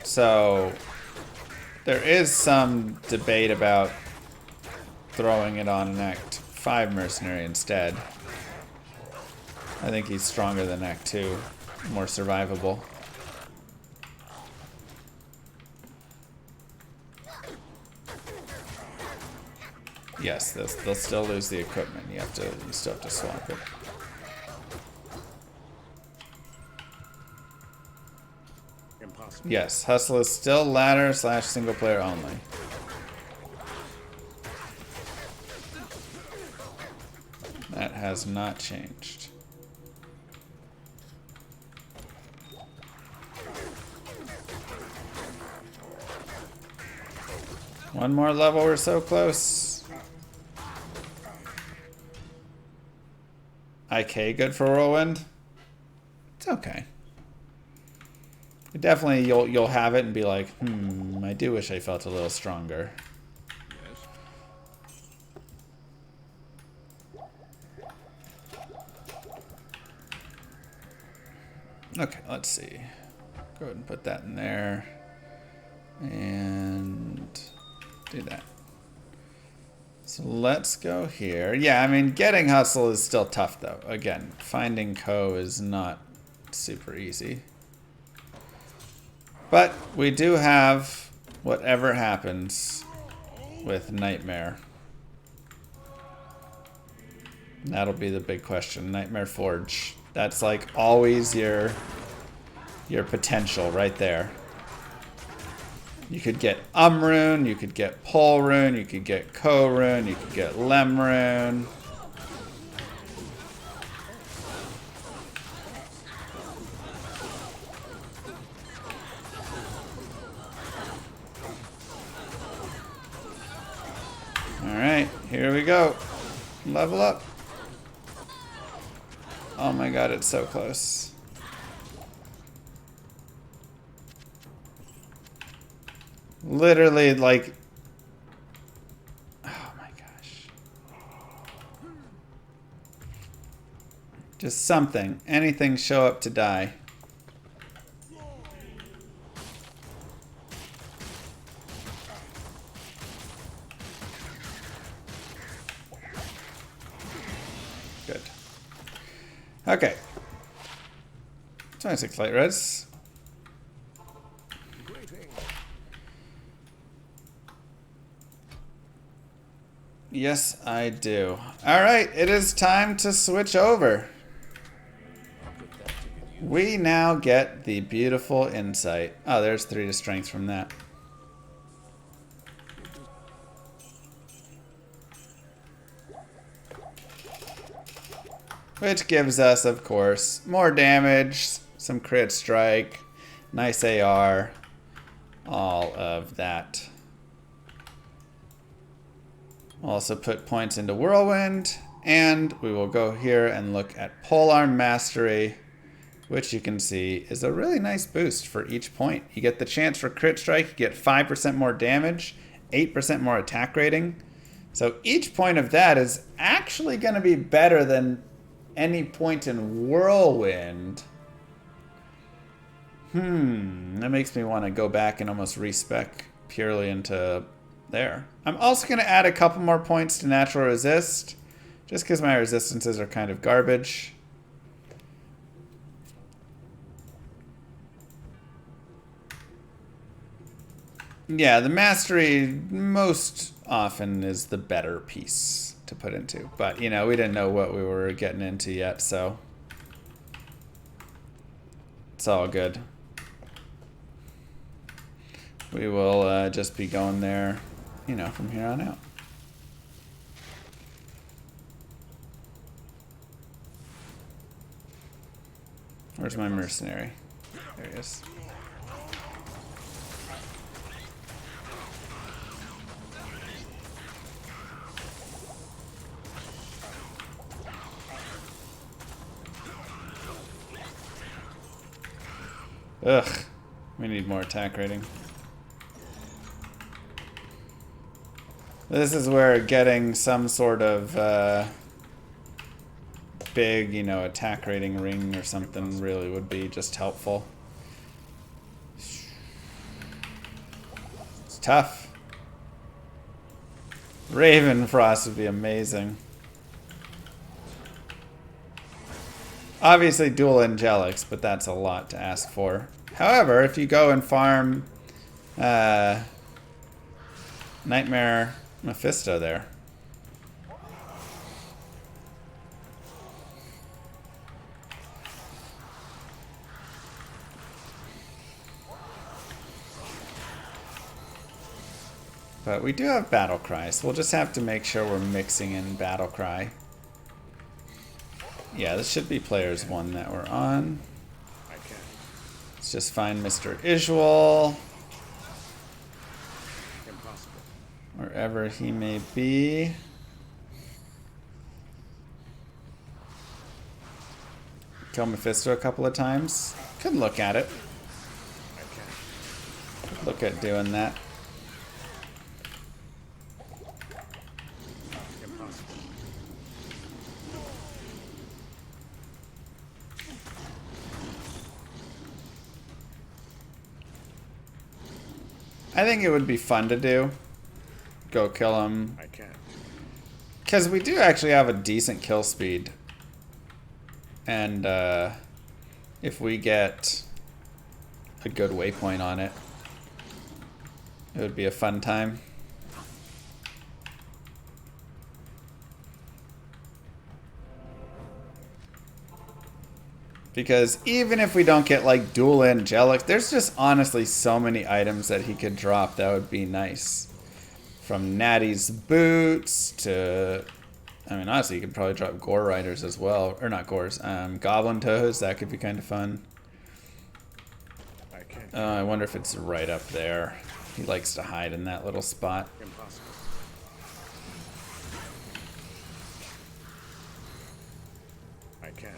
So, there is some debate about throwing it on an Act 5 mercenary instead. I think he's stronger than Act 2, more survivable. Yes, they'll still lose the equipment. You still have to swap it. Impossible. Yes, Hustle is still ladder / single player only. That has not changed. One more level, we're so close. IK good for Whirlwind? It's okay. Definitely you'll have it and be like, I do wish I felt a little stronger. Okay, let's see. Go ahead and put that in there. And do that. So let's go here. Yeah, I mean, getting hustle is still tough though. Again, finding co is not super easy. But we do have whatever happens with Nightmare. That'll be the big question. Nightmare Forge. That's like always your potential right there. You could get rune, you could get pole rune, you could get ko rune, you could get lem rune. Alright, here we go. Level up. Oh my god, it's so close. Literally, like... Oh my gosh. Just something. Anything show up to die. Good. Okay. 26 light reds. Yes, I do. Alright, it is time to switch over. We now get the beautiful insight. Oh, there's 3 to strength from that. Which gives us, of course, more damage, some crit strike, nice AR, all of that. We'll also put points into Whirlwind, and we will go here and look at Polearm Mastery, which you can see is a really nice boost for each point. You get the chance for crit strike, you get 5% more damage, 8% more attack rating. So each point of that is actually going to be better than any point in Whirlwind. That makes me want to go back and almost respec purely into there. I'm also going to add a couple more points to natural resist, just because my resistances are kind of garbage. Yeah, the mastery most often is the better piece to put into. But, you know, we didn't know what we were getting into yet, so it's all good. We will just be going there, you know, from here on out. Where's my mercenary? There he is. Ugh, we need more attack rating. This is where getting some sort of big, you know, attack rating ring or something really would be just helpful. It's tough. Raven Frost would be amazing. Obviously dual angelics, but that's a lot to ask for. However, if you go and farm Nightmare Mephisto there. But we do have Battle Cry, so we'll just have to make sure we're mixing in Battle Cry. Yeah, this should be players 1 that we're on. Let's just find Mr. Isual. Impossible. Wherever he may be. Kill Mephisto a couple of times. Could look at it. Could look at doing that. I think it would be fun to do. Go kill him. I can't. Because we do actually have a decent kill speed. And if we get a good waypoint on it, it would be a fun time. Because even if we don't get like dual angelic, there's just honestly so many items that he could drop that would be nice. From Natty's boots to, I mean, honestly, you could probably drop Gore Riders as well. Or not Gores, Goblin Toes, that could be kind of fun. I can't. I wonder if it's right up there. He likes to hide in that little spot. Impossible. I can't.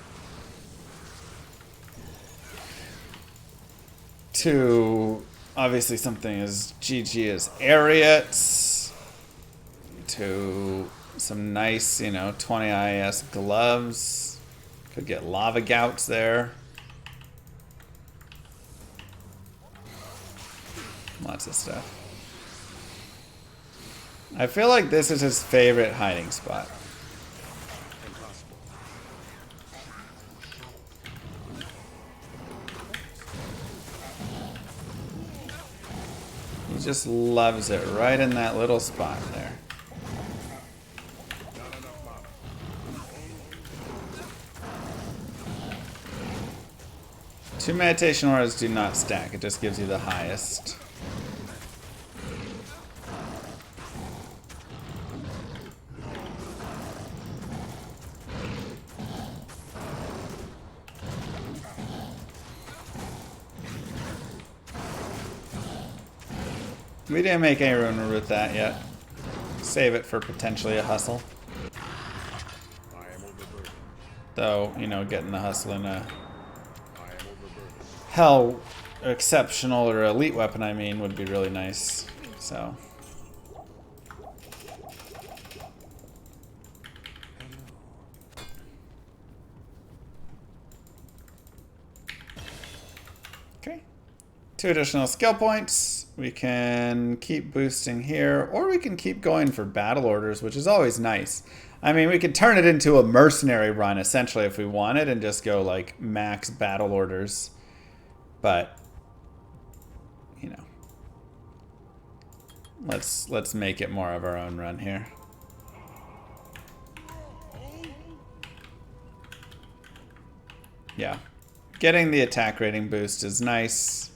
To obviously something as GG as Ariats, to some nice, you know, 20 IS gloves. Could get lava gouts there. Lots of stuff. I feel like this is his favorite hiding spot. Impossible. He just loves it right in that little spot there. Not enough mana. Two meditation auras do not stack. It just gives you the highest. We didn't make any rune with that yet. Save it for potentially a hustle. I am overburdened. Though, you know, getting the hustle in a I am overburdened. hell exceptional or elite weapon, I mean, would be really nice. So. Okay. 2 additional skill points. We can keep boosting here, or we can keep going for battle orders, which is always nice. I mean, we could turn it into a mercenary run, essentially, if we wanted, and just go, like, max battle orders. But, you know, let's make it more of our own run here. Yeah. Getting the attack rating boost is nice.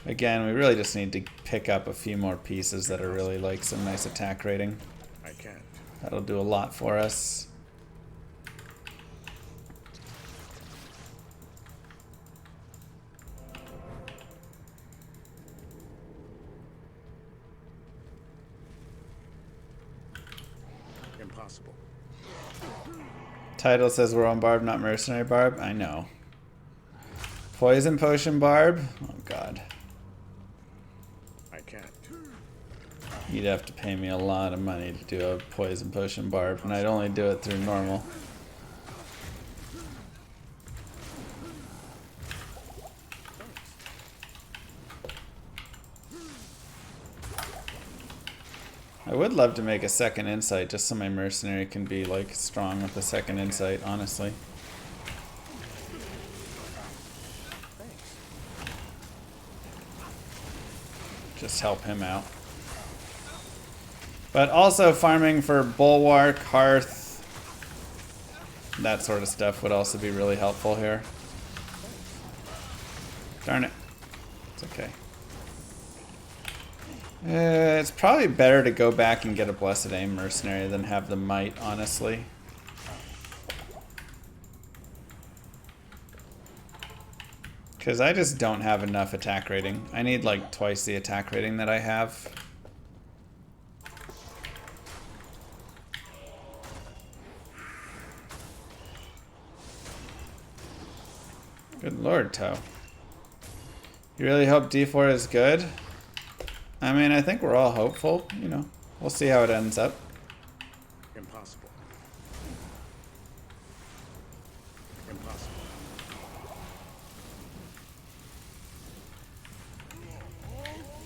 Again, we really just need to pick up a few more pieces that are really like some nice attack rating. I can't. That'll do a lot for us. Impossible. Title says we're on Barb, not Mercenary Barb. I know. Poison Potion Barb? Oh god. I can't. You'd have to pay me a lot of money to do a Poison Potion Barb, and I'd only do it through normal. I would love to make a second insight just so my mercenary can be like strong with the second insight, honestly. Just help him out. But also farming for Bulwark, Hearth, that sort of stuff would also be really helpful here. Darn it. It's okay. It's probably better to go back and get a Blessed Aim Mercenary than have the Might, honestly. Because I just don't have enough attack rating. I need like twice the attack rating that I have. Good lord, Toe. You really hope D4 is good? I mean, I think we're all hopeful. You know, we'll see how it ends up. Impossible. Impossible.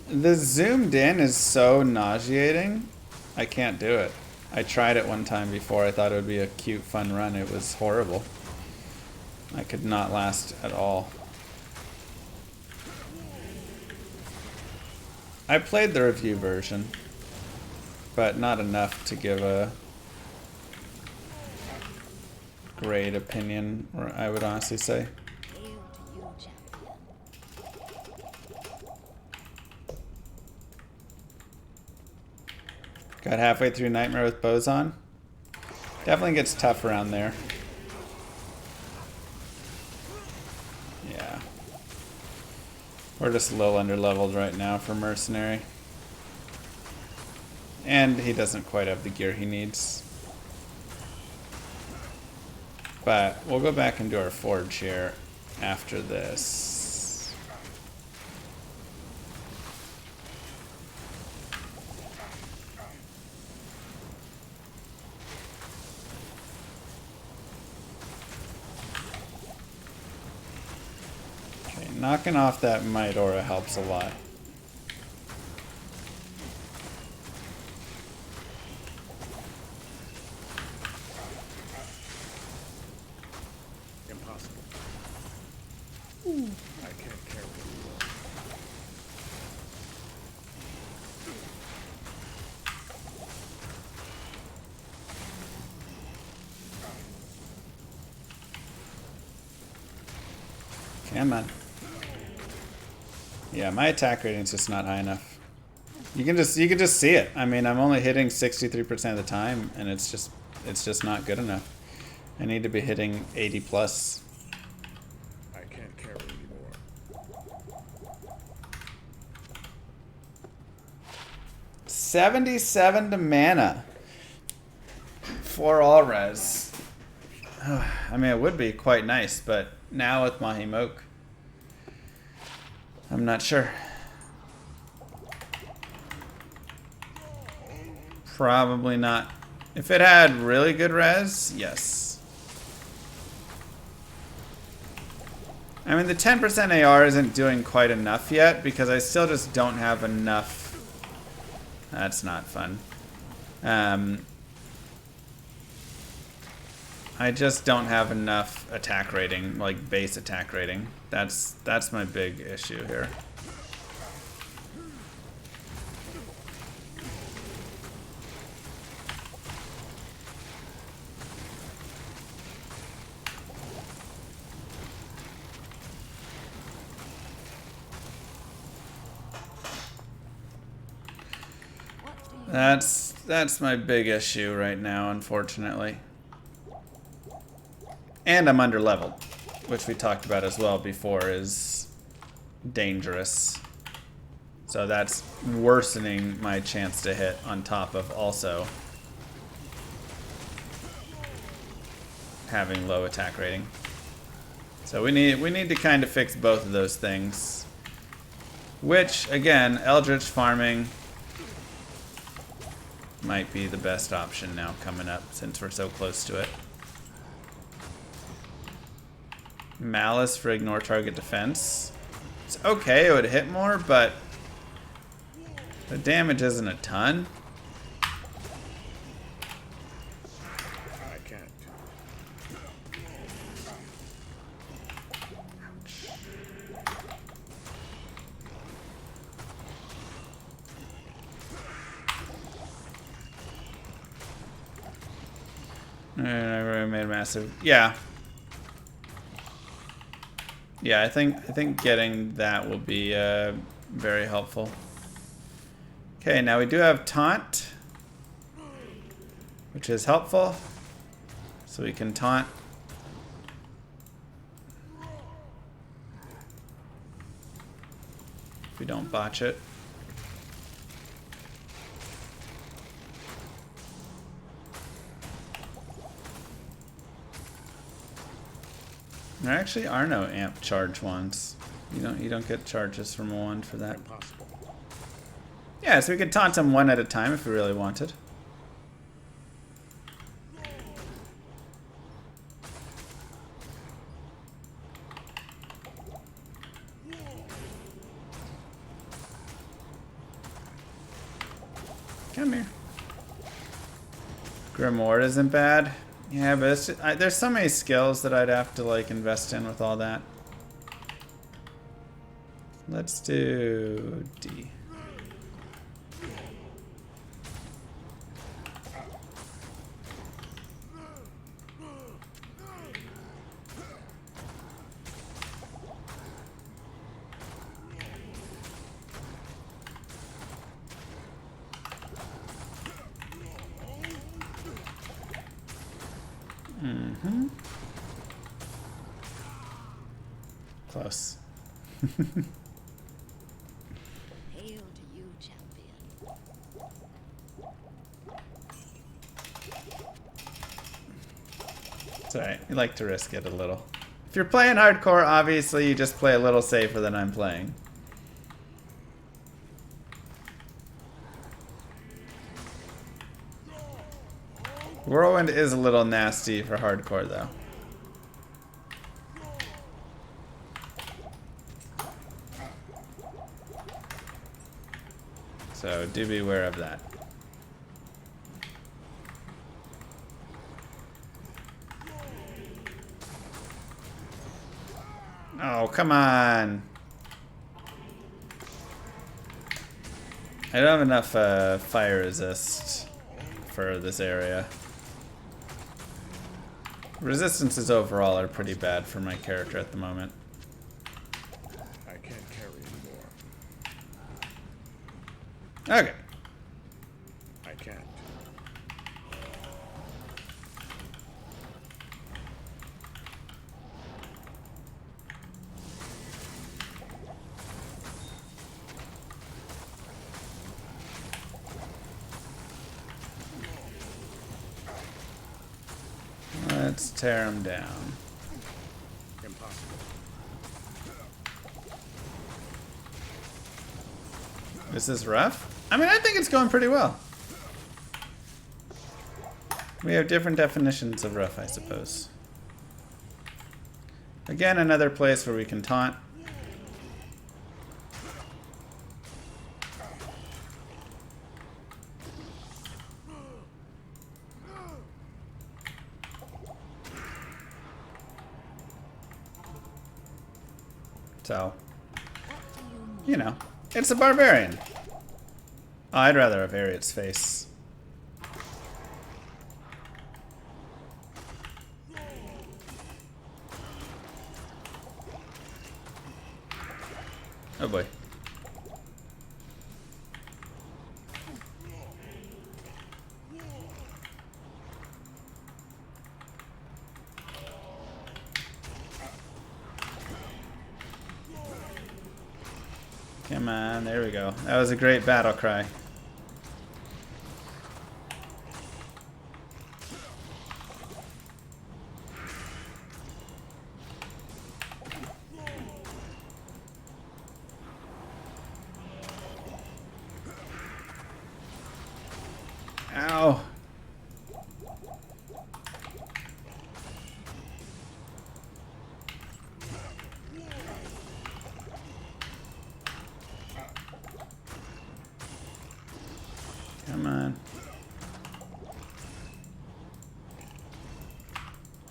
The zoomed in is so nauseating. I can't do it. I tried it one time before. I thought it would be a cute, fun run. It was horrible. I could not last at all. I played the review version, but not enough to give a great opinion, or I would honestly say. Got halfway through Nightmare with Boson. Definitely gets tough around there. Yeah. We're just a little under-leveled right now for Mercenary. And he doesn't quite have the gear he needs. But we'll go back and do our forge here after this. Okay, knocking off that Might Aura helps a lot. Impossible. I can't carry anymore. Come on. Yeah, my attack rating is just not high enough. You can just see it. I mean, I'm only hitting 63% of the time, and it's just not good enough. I need to be hitting 80 plus. I can't carry anymore. 77 to mana for all res. I mean, it would be quite nice, but now with Mahimoke, I'm not sure. Probably not. If it had really good res, yes. I mean, the 10% AR isn't doing quite enough yet because I still just don't have enough. That's not fun. I just don't have enough attack rating, like base attack rating. That's my big issue here. That's my big issue right now, unfortunately. And I'm under-leveled, which we talked about as well before, is dangerous. So that's worsening my chance to hit on top of also having low attack rating. So we need to kind of fix both of those things. Which, again, Eldritch farming might be the best option now coming up since we're so close to it. Malice for ignore target defense. It's okay, it would hit more, but the damage isn't a ton. I can't. And I really made a massive, yeah. Yeah, I think getting that will be very helpful. Okay, now we do have taunt, which is helpful. So we can taunt. If we don't botch it. There actually are no amp charge ones. You don't get charges from a wand for that. Impossible. Yeah, so we could taunt them one at a time if we really wanted. Come here. Grimoire isn't bad. Yeah, but it's just, there's so many skills that I'd have to like invest in with all that. Let's do D. Mm-hmm. Close. Hail to you, champion. It's alright. You like to risk it a little. If you're playing hardcore, obviously you just play a little safer than I'm playing. Whirlwind is a little nasty for hardcore, though. So do be aware of that. Oh, come on. I don't have enough fire resist for this area. Resistances overall are pretty bad for my character at the moment. I can't carry anymore. Okay. I can't. Let's tear him down. Impossible. Is this rough? I mean, I think it's going pretty well. We have different definitions of rough, I suppose. Again, another place where we can taunt. So, you know, it's a barbarian. Oh, I'd rather have Ariat's face. Oh boy. Come on, there we go. That was a great battle cry. Ow. Come on.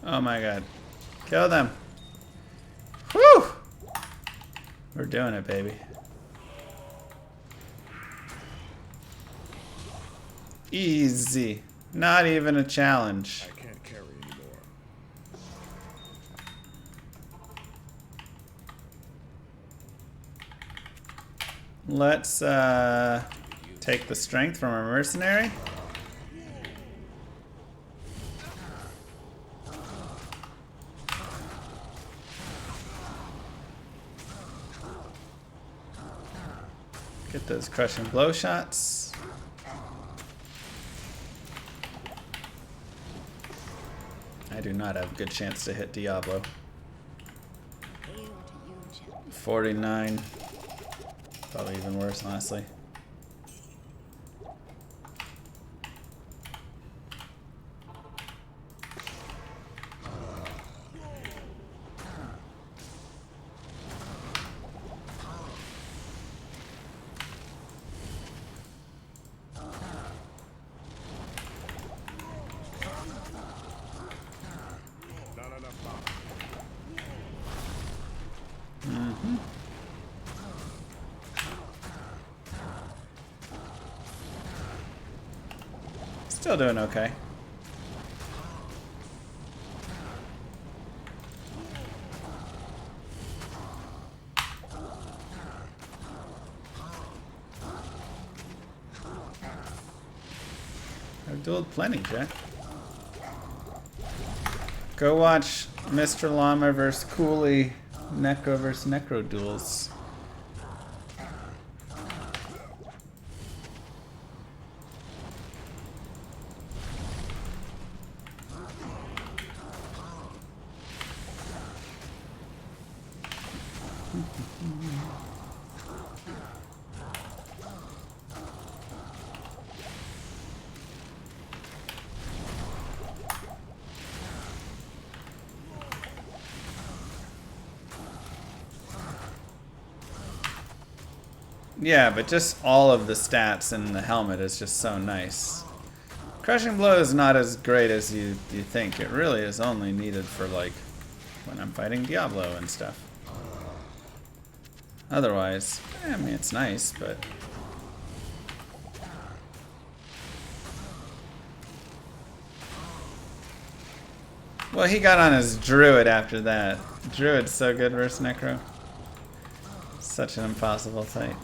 Oh my god. Kill them. Whew! We're doing it, baby. Easy. Not even a challenge. I can't carry anymore. Let's take the strength from our mercenary. Get those crushing blow shots. I do not have a good chance to hit Diablo. 49. Probably even worse, honestly. Not enough power. Still doing okay. I've dueled plenty, Jack. Go watch Mr. Llama vs. Cooley Necro vs. Necro duels. Yeah, but just all of the stats in the helmet is just so nice. Crushing Blow is not as great as you think. It really is only needed for, like, when I'm fighting Diablo and stuff. Otherwise, I mean, it's nice, but... Well, he got on his Druid after that. Druid's so good versus Necro. Such an impossible fight.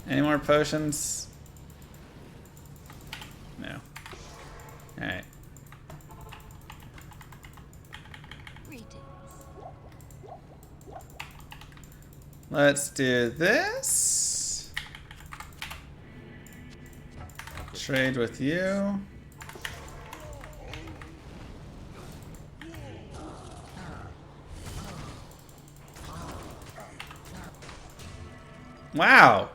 Any more potions? No. Alright. Greetings. Let's do this. Trade with you. Wow.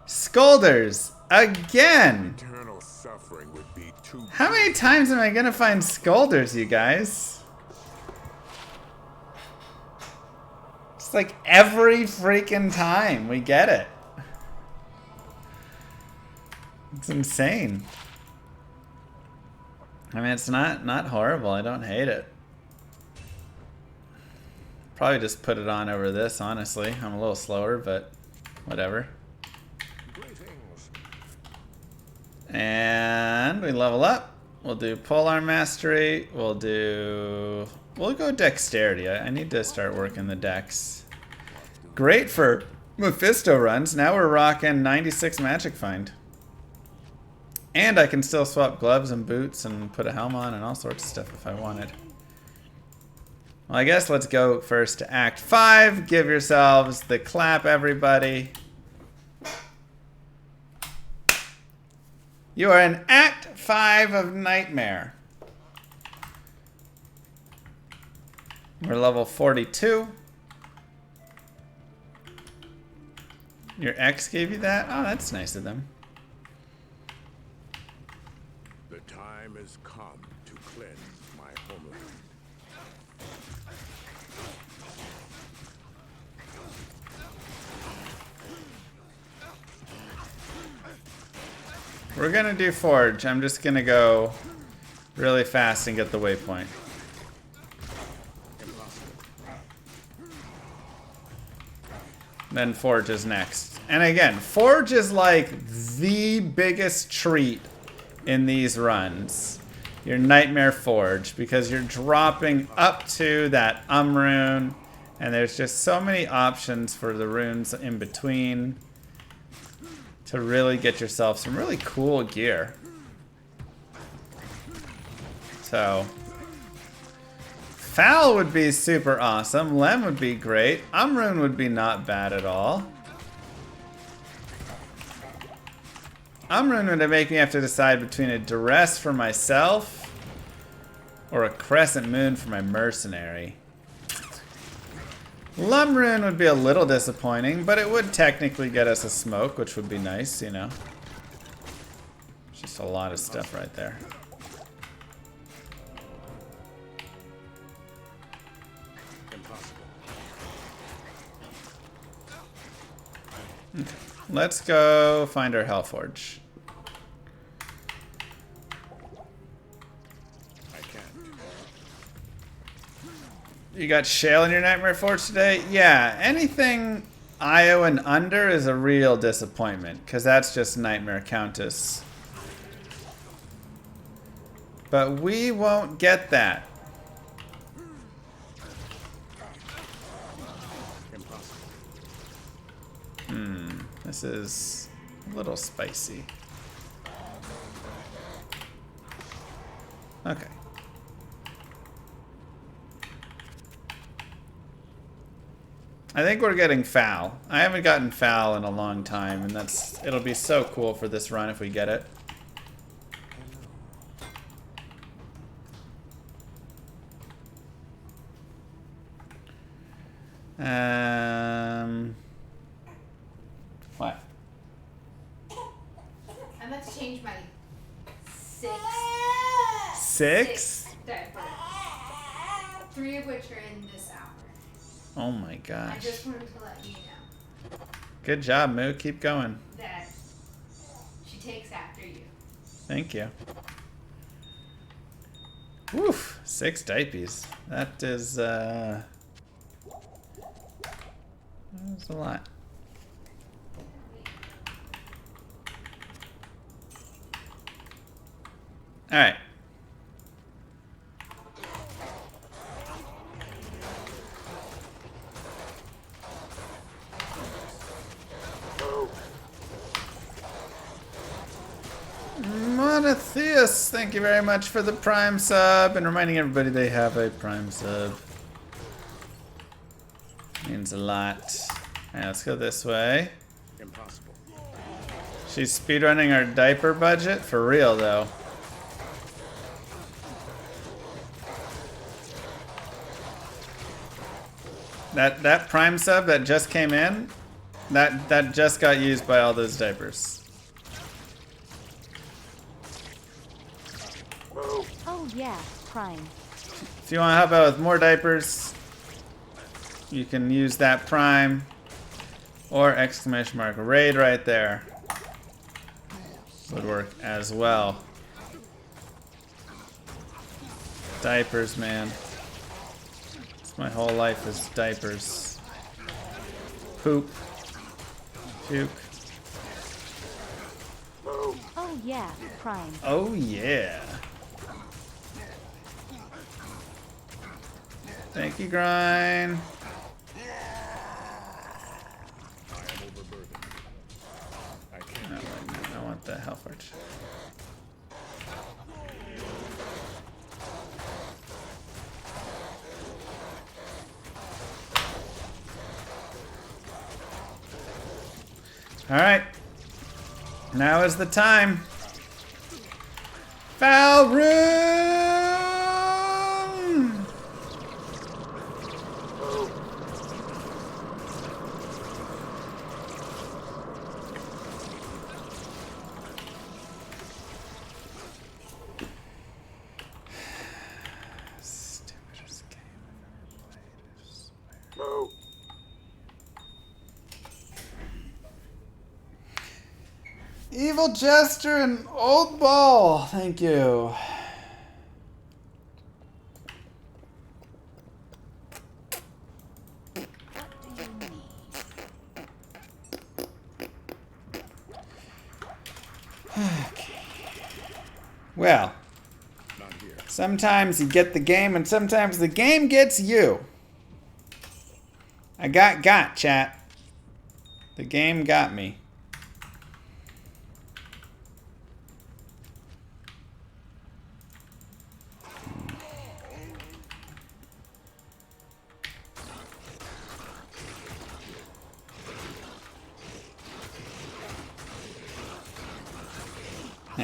Scolders again. Eternal suffering would be too. How many times am I gonna find Scolders, you guys? It's like every freaking time we get it. It's insane. I mean, it's not horrible. I don't hate it. Probably just put it on over this, honestly. I'm a little slower, but whatever. Greetings. And we level up. We'll do Polar Mastery. We'll go Dexterity. I need to start working the dex. Great for Mephisto runs. Now we're rocking 96 Magic Find. And I can still swap gloves and boots and put a helm on and all sorts of stuff if I wanted. Well, I guess let's go first to Act 5. Give yourselves the clap, everybody. You are in Act 5 of Nightmare. We're level 42. Your ex gave you that? Oh, that's nice of them. The time has come to cleanse my homeland. We're gonna do Forge. I'm just gonna go really fast and get the waypoint. Then Forge is next. And again, Forge is like the biggest treat in these runs. Your Nightmare Forge, because you're dropping up to that rune, and there's just so many options for the runes in between to really get yourself some really cool gear. So, Foul would be super awesome. Lem would be great. Rune would be not bad at all. Umrun would make me have to decide between a duress for myself or a crescent moon for my mercenary. Lumrun would be a little disappointing, but it would technically get us a smoke, which would be nice, you know. Just a lot of stuff right there. Okay. Let's go find our Hellforge. I can't. You got Shale in your Nightmare Forge today? Yeah, anything IO and under is a real disappointment, because that's just Nightmare Countess. But we won't get that. This is a little spicy. Okay. I think we're getting Foul. I haven't gotten Foul in a long time, and it'll be so cool for this run if we get it. What? I'm about to change my Six? diaper. 3 of which are in this hour. Oh my I gosh. just wanted to let you know Good job, Moo. Keep going. that she takes after you. Thank you. Woof. 6 diapers. That is, that's a lot. Alright. Monotheus, thank you very much for the Prime sub, and reminding everybody they have a Prime sub. Means a lot. Alright, let's go this way. Impossible. She's speedrunning our diaper budget? For real, though. That Prime sub that just came in, that just got used by all those diapers. Oh yeah, Prime. If you want to help out with more diapers, you can use that Prime or exclamation mark raid right there. Would work as well. Diapers, man. My whole life is diapers. Poop. Puke. Oh yeah, Prime. Oh yeah. Thank you, Grind. I am overburdened. I can't. No, wait, I want the Hellforge. Alright. Now is the time. Foul room! Stupidest game I've ever played, I swear. Evil Jester and Old Ball. Thank you. Well, Not here. sometimes you get the game and sometimes the game gets you. I got, chat. The game got me.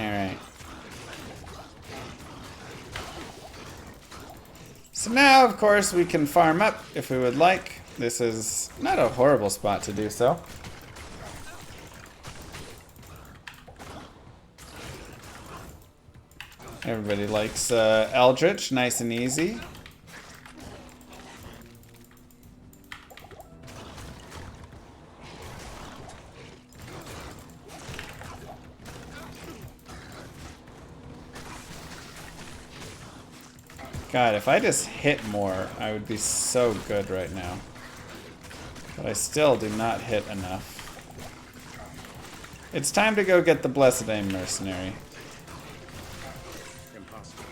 Alright. So now, of course, we can farm up if we would like. This is not a horrible spot to do so. Everybody likes Eldritch, nice and easy. God, if I just hit more, I would be so good right now. But I still do not hit enough. It's time to go get the Blessed Aim Mercenary. Impossible.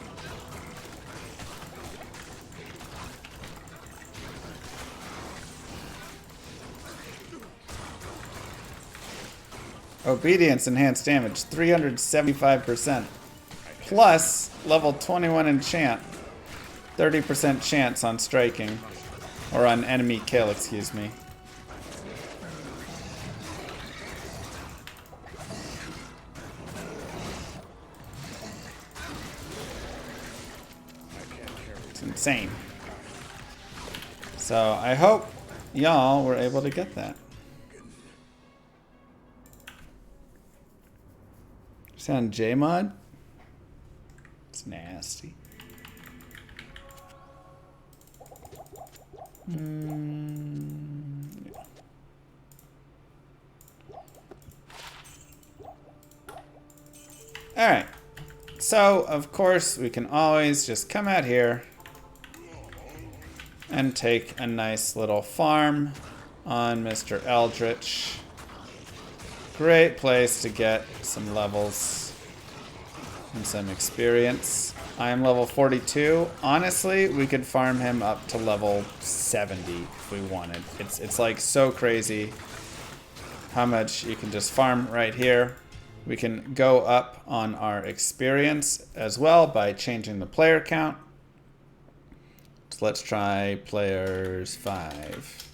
Obedience enhanced damage, 375%. Plus, level 21 enchant, 30% chance on striking. Or on enemy kill, excuse me. It's insane. So I hope y'all were able to get that. Sound J-Mod? It's nasty. Alright. So, of course, we can always just come out here and take a nice little farm on Mr. Eldritch. Great place to get some levels and some experience. I am level 42. Honestly, we could farm him up to level 70 if we wanted. It's like so crazy how much you can just farm right here. We can go up on our experience as well by changing the player count. So let's try players 5.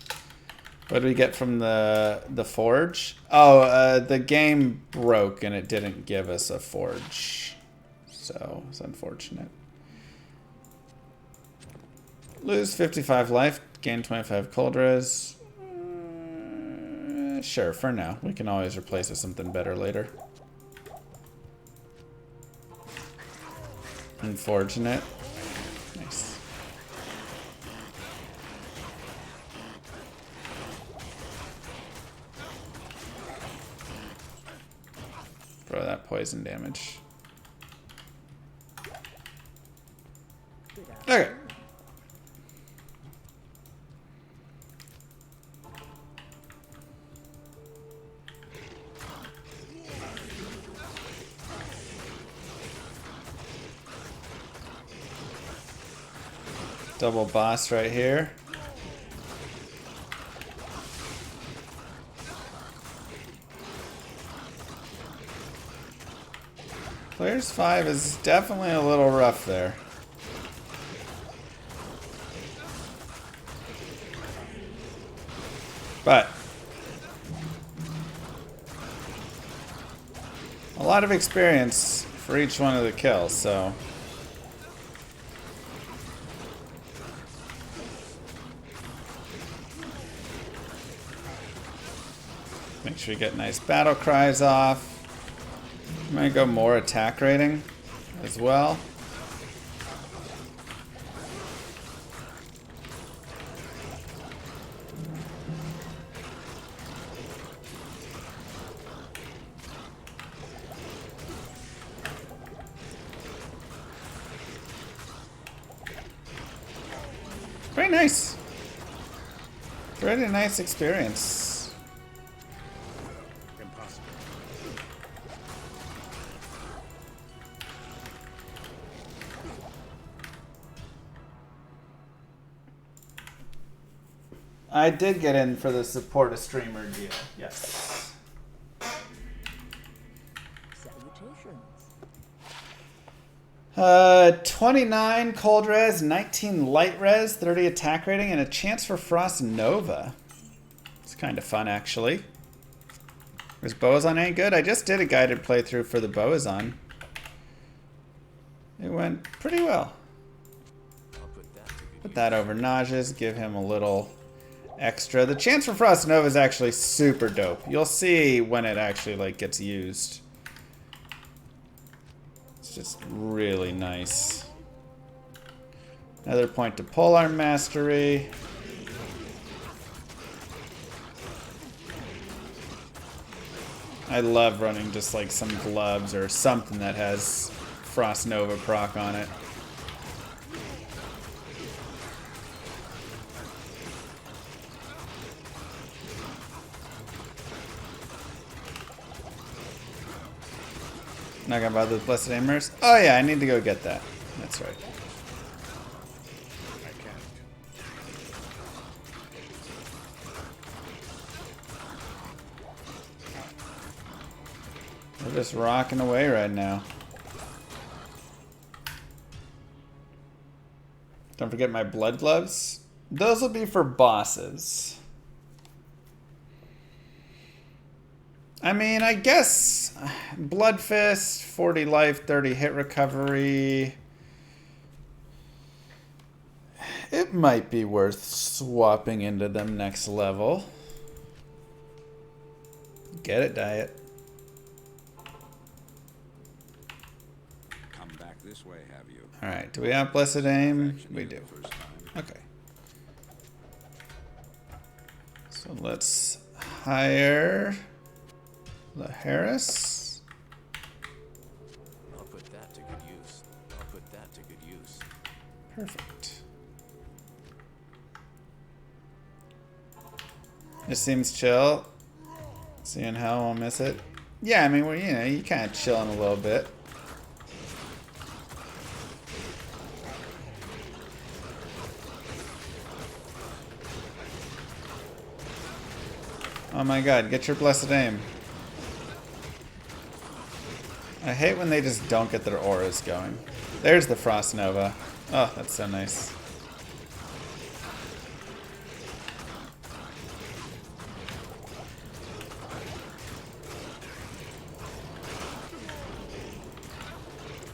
What do we get from the forge? Oh, the game broke and it didn't give us a forge. So it's unfortunate. Lose 55 life, gain 25 cold res. Sure, for now. We can always replace it with something better later. Unfortunate. Nice. Throw that poison damage. Okay. Double boss right here. Players 5 is definitely a little rough there. But a lot of experience for each one of the kills, so make sure you get nice battle cries off. I'm gonna go more attack rating as well. Very nice. Very nice experience. Impossible. I did get in for the support a streamer deal. Yes. Salutations. 29 cold res, 19 light res, 30 attack rating, and a chance for Frost Nova. It's kind of fun, actually. Is Boazon any good? I just did a guided playthrough for the Boazon. It went pretty well. I'll put that to good Put that over Nauseous, give him a little extra. The chance for Frost Nova is actually super dope. You'll see when it actually like gets used. It's just really nice. Another point to Polearm Mastery. I love running just like some gloves or something that has Frost Nova proc on it. Not gonna bother with Blessed Amers? Oh yeah, I need to go get that. That's right. I can't. We're just rocking away right now. Don't forget my blood gloves. Those will be for bosses. I mean, I guess Blood Fist, 40 life, 30 hit recovery. It might be worth swapping into them next level. Get it, Diet. Come back this way, have you? Alright, do we have Blessed Aim? We do. First time. Okay. So let's hire the Harris. I'll put that to good use. I'll put that to good use. Perfect. It seems chill. Seeing how I'll miss it. Yeah, I mean, we're, you know, you kind of chilling a little bit. Oh my god, get your Blessed Aim. I hate when they just don't get their auras going. There's the Frost Nova. Oh, that's so nice.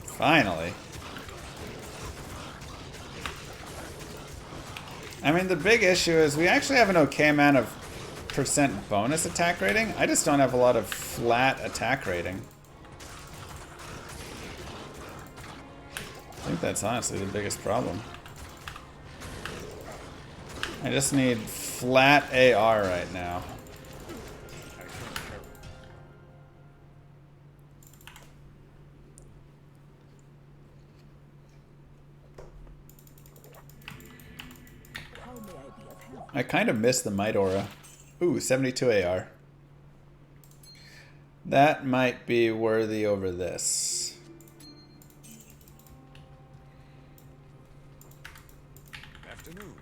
Finally. I mean, the big issue is we actually have an okay amount of % bonus attack rating. I just don't have a lot of flat attack rating. I think that's honestly the biggest problem. I just need flat AR right now. How may I be of help? I kind of miss the Might Aura. Ooh, 72 AR. That might be worthy over this. Afternoon.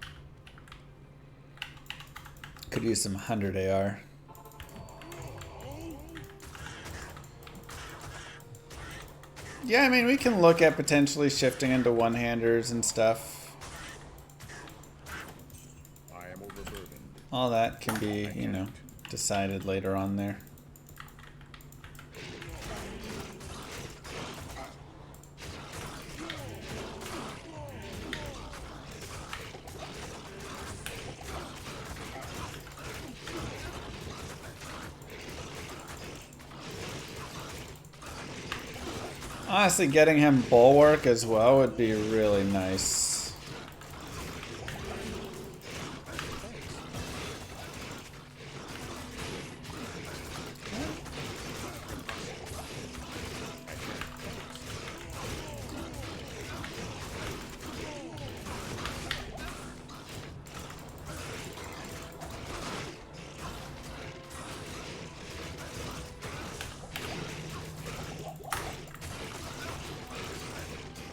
Could use some 100 AR. Yeah, I mean, we can look at potentially shifting into one-handers and stuff. I am overburdened. All that can be, you know, decided later on there. Honestly, getting him Bulwark as well would be really nice.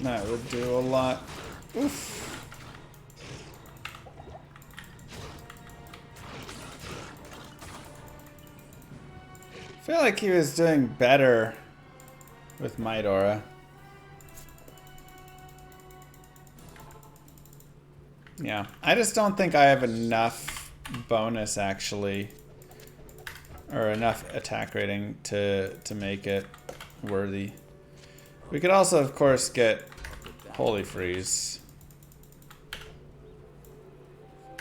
That would do a lot. Oof. I feel like he was doing better with Might Aura. Yeah, I just don't think I have enough bonus actually, or enough attack rating to make it worthy. We could also, of course, get Holy Freeze.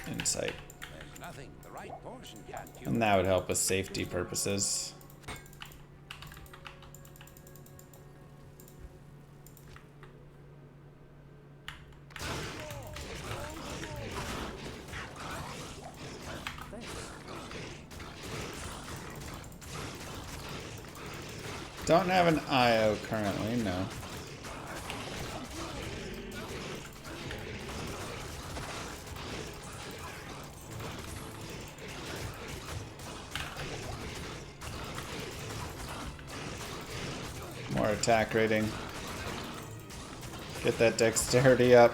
Insight. There's nothing the right portion can't cure. And that would help with safety purposes. Don't have an IO currently, no. More attack rating. Get that dexterity up.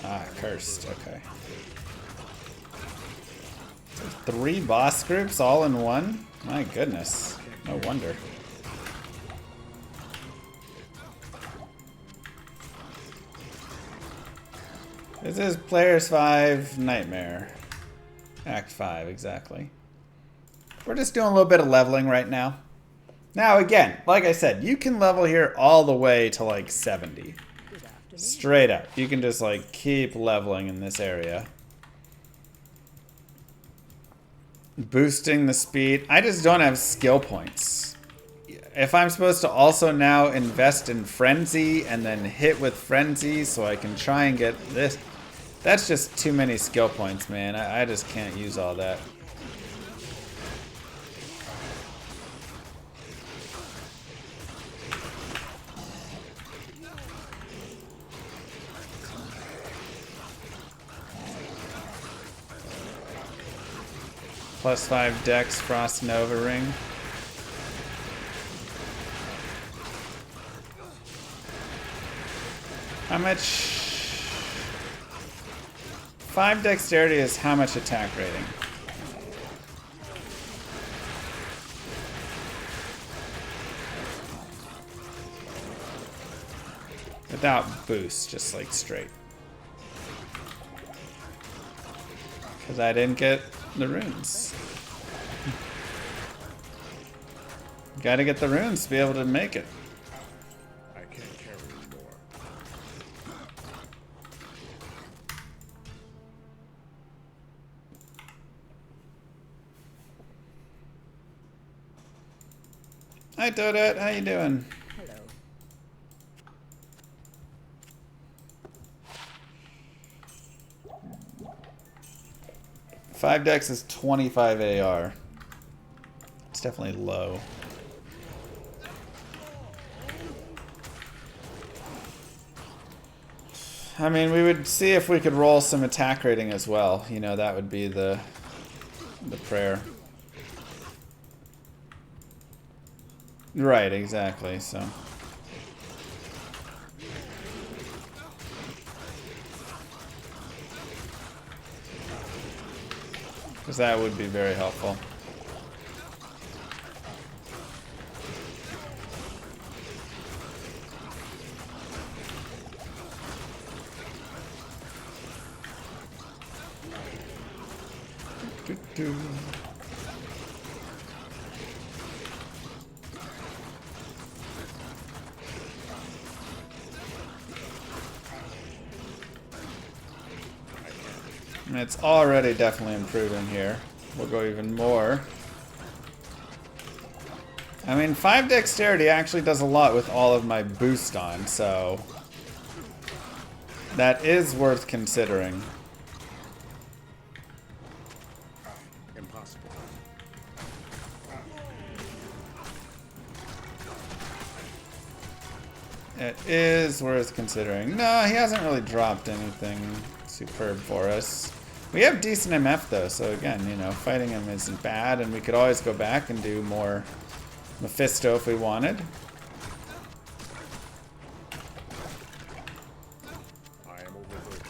Ah, cursed. Okay. So 3 boss groups all in one? My goodness. No wonder. This is Players 5 Nightmare. Act 5, exactly. We're just doing a little bit of leveling right now. Now, again, like I said, you can level here all the way to like 70. Straight up. You can just like keep leveling in this area. Boosting the speed. I just don't have skill points. If I'm supposed to also now invest in Frenzy and then hit with Frenzy so I can try and get this. That's just too many skill points, man. I just can't use all that. +5 Dex, Frost Nova Ring. How much? 5 Dexterity is how much attack rating? Without boost, just like straight. Because I didn't get the runes. Gotta get the runes to be able to make it. I can't carry anymore. Hi Toadette, how you doing? Hello. Five Dex is 25 AR. It's definitely low. I mean, we would see if we could roll some attack rating as well. You know, that would be the prayer. Right, exactly, so. Because that would be very helpful. Doo-doo. And it's already definitely improving here. We'll go even more. I mean, 5 Dexterity actually does a lot with all of my boost on, so that is worth considering. Impossible. It is worth considering. No, he hasn't really dropped anything superb for us. We have decent MF though, so again, you know, fighting him isn't bad, and we could always go back and do more Mephisto if we wanted. I am overburdened.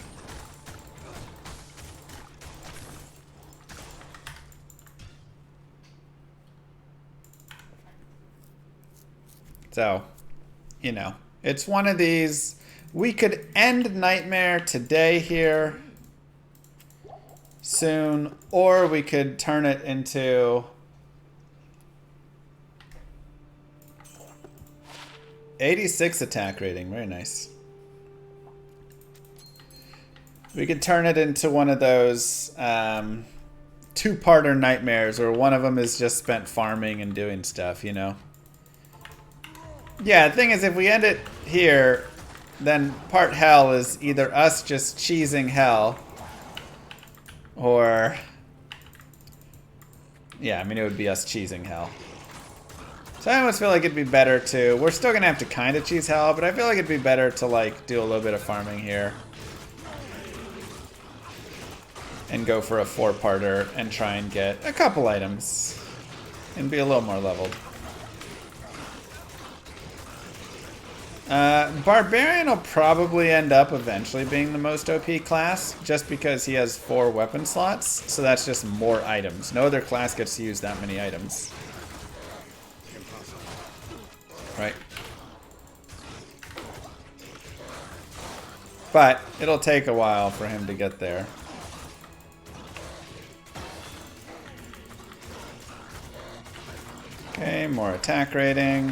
So, you know, it's one of these. We could end Nightmare today here soon, or we could turn it into 86 attack rating. Very nice. We could turn it into one of those two-parter nightmares where one of them is just spent farming and doing stuff, you know? Yeah, the thing is, if we end it here, then part hell is either us just cheesing hell, or... yeah, I mean, it would be us cheesing hell. So I almost feel like it'd be better to... we're still going to have to kind of cheese hell, but I feel like it'd be better to, like, do a little bit of farming here. And go for a 4-parter and try and get a couple items. And be a little more leveled. Barbarian will probably end up eventually being the most OP class, just because he has 4 weapon slots, so that's just more items. No other class gets to use that many items. Right. But it'll take a while for him to get there. Okay, more attack rating.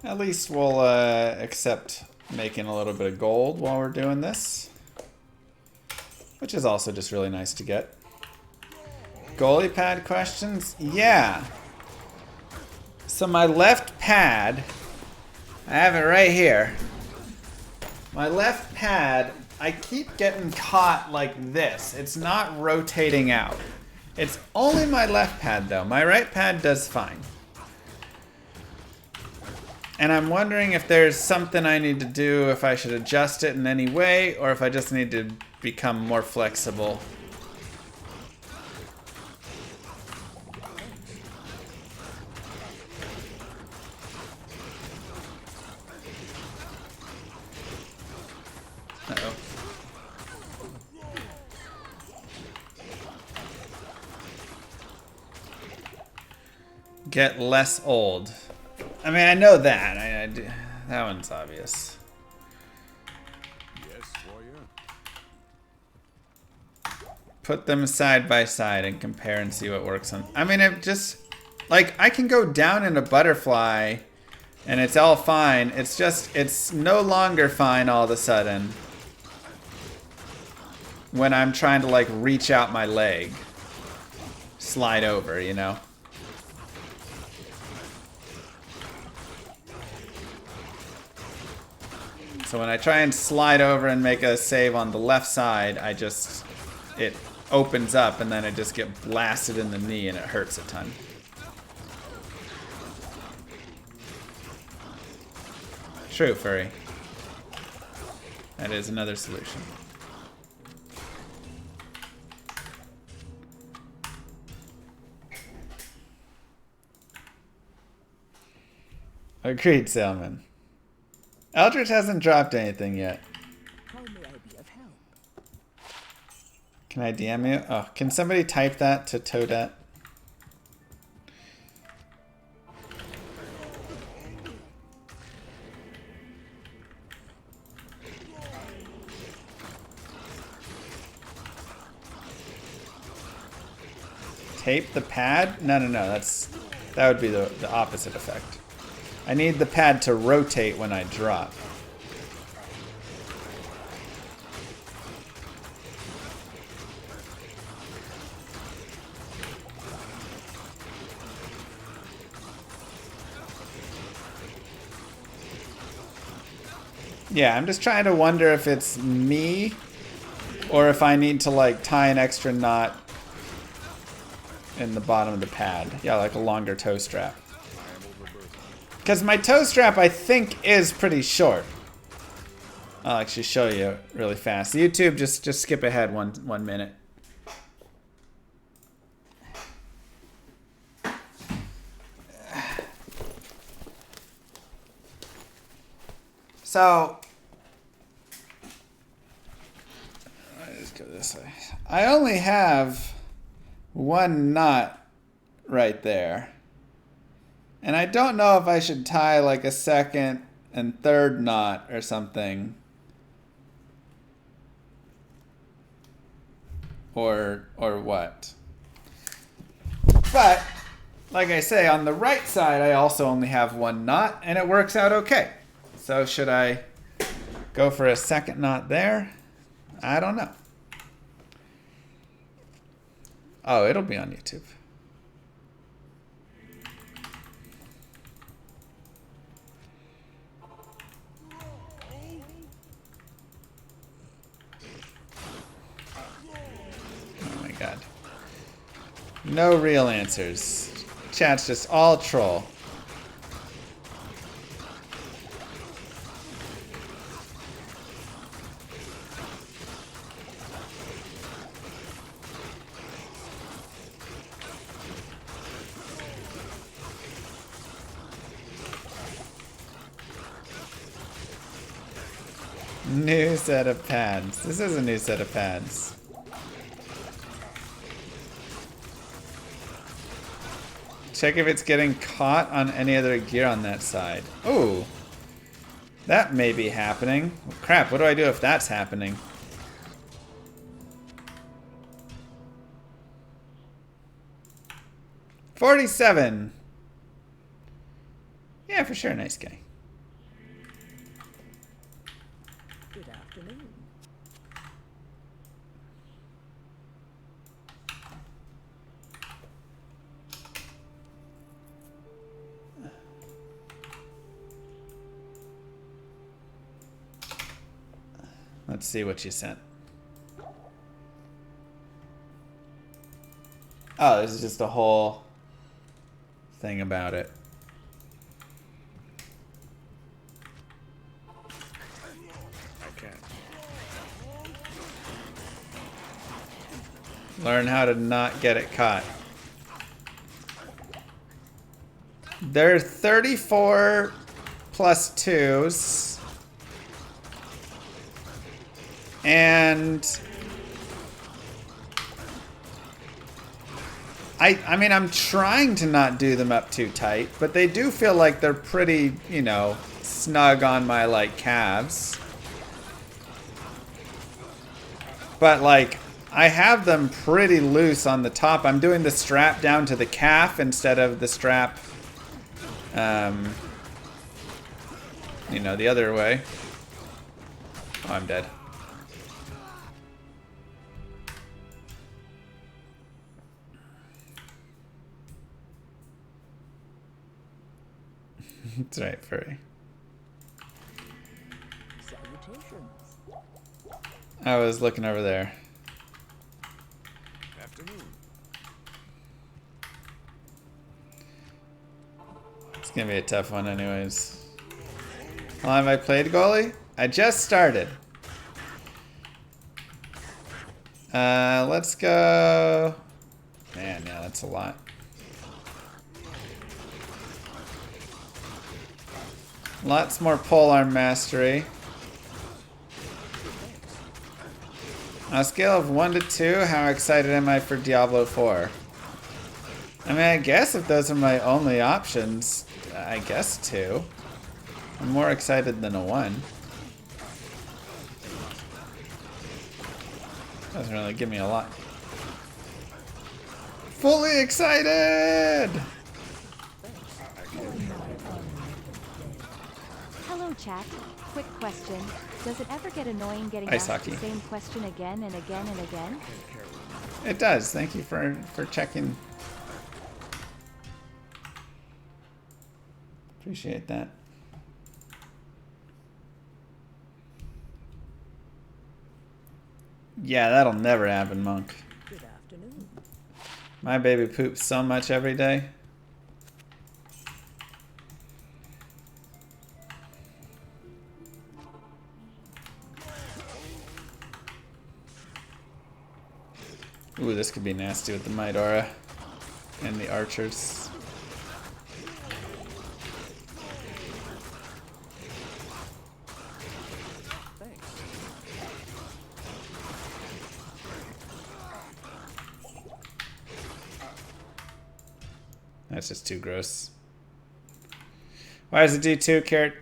At least we'll accept making a little bit of gold while we're doing this, which is also just really nice to get. Goalie pad questions? Yeah. So my left pad, I have it right here. My left pad, I keep getting caught like this. It's not rotating out. It's only my left pad though. My right pad does fine. And I'm wondering if there's something I need to do, if I should adjust it in any way, or if I just need to become more flexible. Uh-oh. Get less old. I mean, I know that. I do. That one's obvious. Yes, warrior. Put them side by side and compare and see what works on. I mean, it just... like, I can go down in a butterfly and it's all fine. It's just, it's no longer fine all of a sudden when I'm trying to, like, reach out my leg. Slide over, you know? So when I try and slide over and make a save on the left side, I just, it opens up and then I just get blasted in the knee and it hurts a ton. True, furry. That is another solution. Agreed, Salmon. Eldritch hasn't dropped anything yet. How may I be of help? Can I DM you? Oh, can somebody type that to Toadette? Tape the pad? No, that would be the opposite effect. I need the pad to rotate when I drop. Yeah, I'm just trying to wonder if it's me or if I need to, like, tie an extra knot in the bottom of the pad. Yeah, like a longer toe strap. Because my toe strap, I think, is pretty short. I'll actually show you really fast. YouTube, just skip ahead one minute. So I just go this way. I only have one knot right there. And I don't know if I should tie like a second and third knot or something. Or what. But, like I say, on the right side I also only have one knot and it works out okay. So should I go for a second knot there? I don't know. Oh, it'll be on YouTube. Oh my god. No real answers. Chat's just all troll. New set of pads. This is a new set of pads. Check if it's getting caught on any other gear on that side. Ooh. That may be happening. Oh, crap, what do I do if that's happening? $47. Yeah, for sure, nice guy. Good afternoon. Let's see what you sent. Oh, this is just a whole thing about it. I can't. Learn how to not get it caught. There are 34 plus 2s. And I mean, I'm trying to not do them up too tight, but they do feel like they're pretty, you know, snug on my, like, calves. But, like, I have them pretty loose on the top. I'm doing the strap down to the calf instead of the strap, you know, the other way. Oh, I'm dead. That's right, furry. Salutations. I was looking over there. Afternoon. It's gonna be a tough one anyways. How long have I played goalie? I just started. Let's go... Man, yeah, that's a lot. Lots more polearm mastery. On a scale of 1 to 2, how excited am I for Diablo 4? I mean, I guess if those are my only options, I guess 2. I'm more excited than a 1. Doesn't really give me a lot. Fully excited! Hello, chat. Quick question. Does it ever get annoying getting Ice asked hockey. the same question again and again and again? It does. Thank you for checking. Appreciate that. Yeah, that'll never happen, Monk. Good afternoon. My baby poops so much every day. Ooh, this could be nasty with the Might Aura and the archers. That's just too gross. Why is it D2 carrot?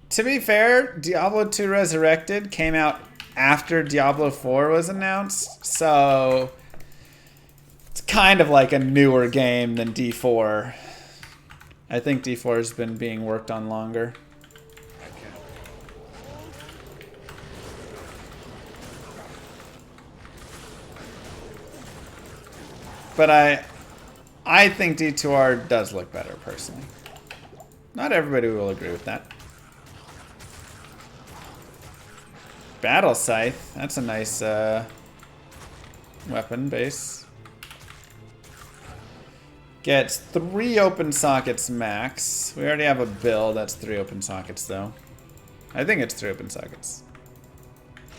To be fair, Diablo 2 Resurrected came out after Diablo 4 was announced, so it's kind of like a newer game than D4. I think D4 has been being worked on longer. But I think D2R does look better, personally. Not everybody will agree with that. Battle Scythe. That's a nice weapon base. Gets 3 open sockets max. We already have a build. That's 3 open sockets, though. I think it's 3 open sockets.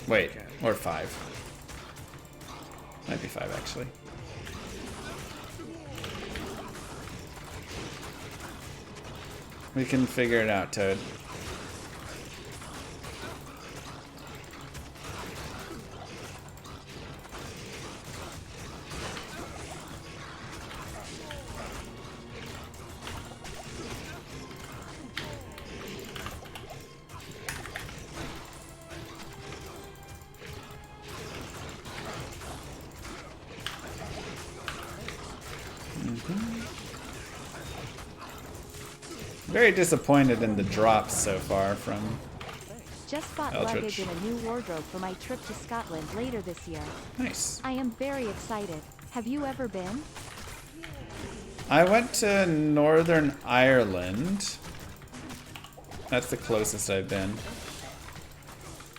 Wait, or 5. Might be 5, actually. We can figure it out, Toad. Very disappointed in the drops so far from Just bought Eldritch. luggage and a new wardrobe for my trip to Scotland later this year. Nice. I am very excited. Have you ever been? I went to Northern Ireland. That's the closest I've been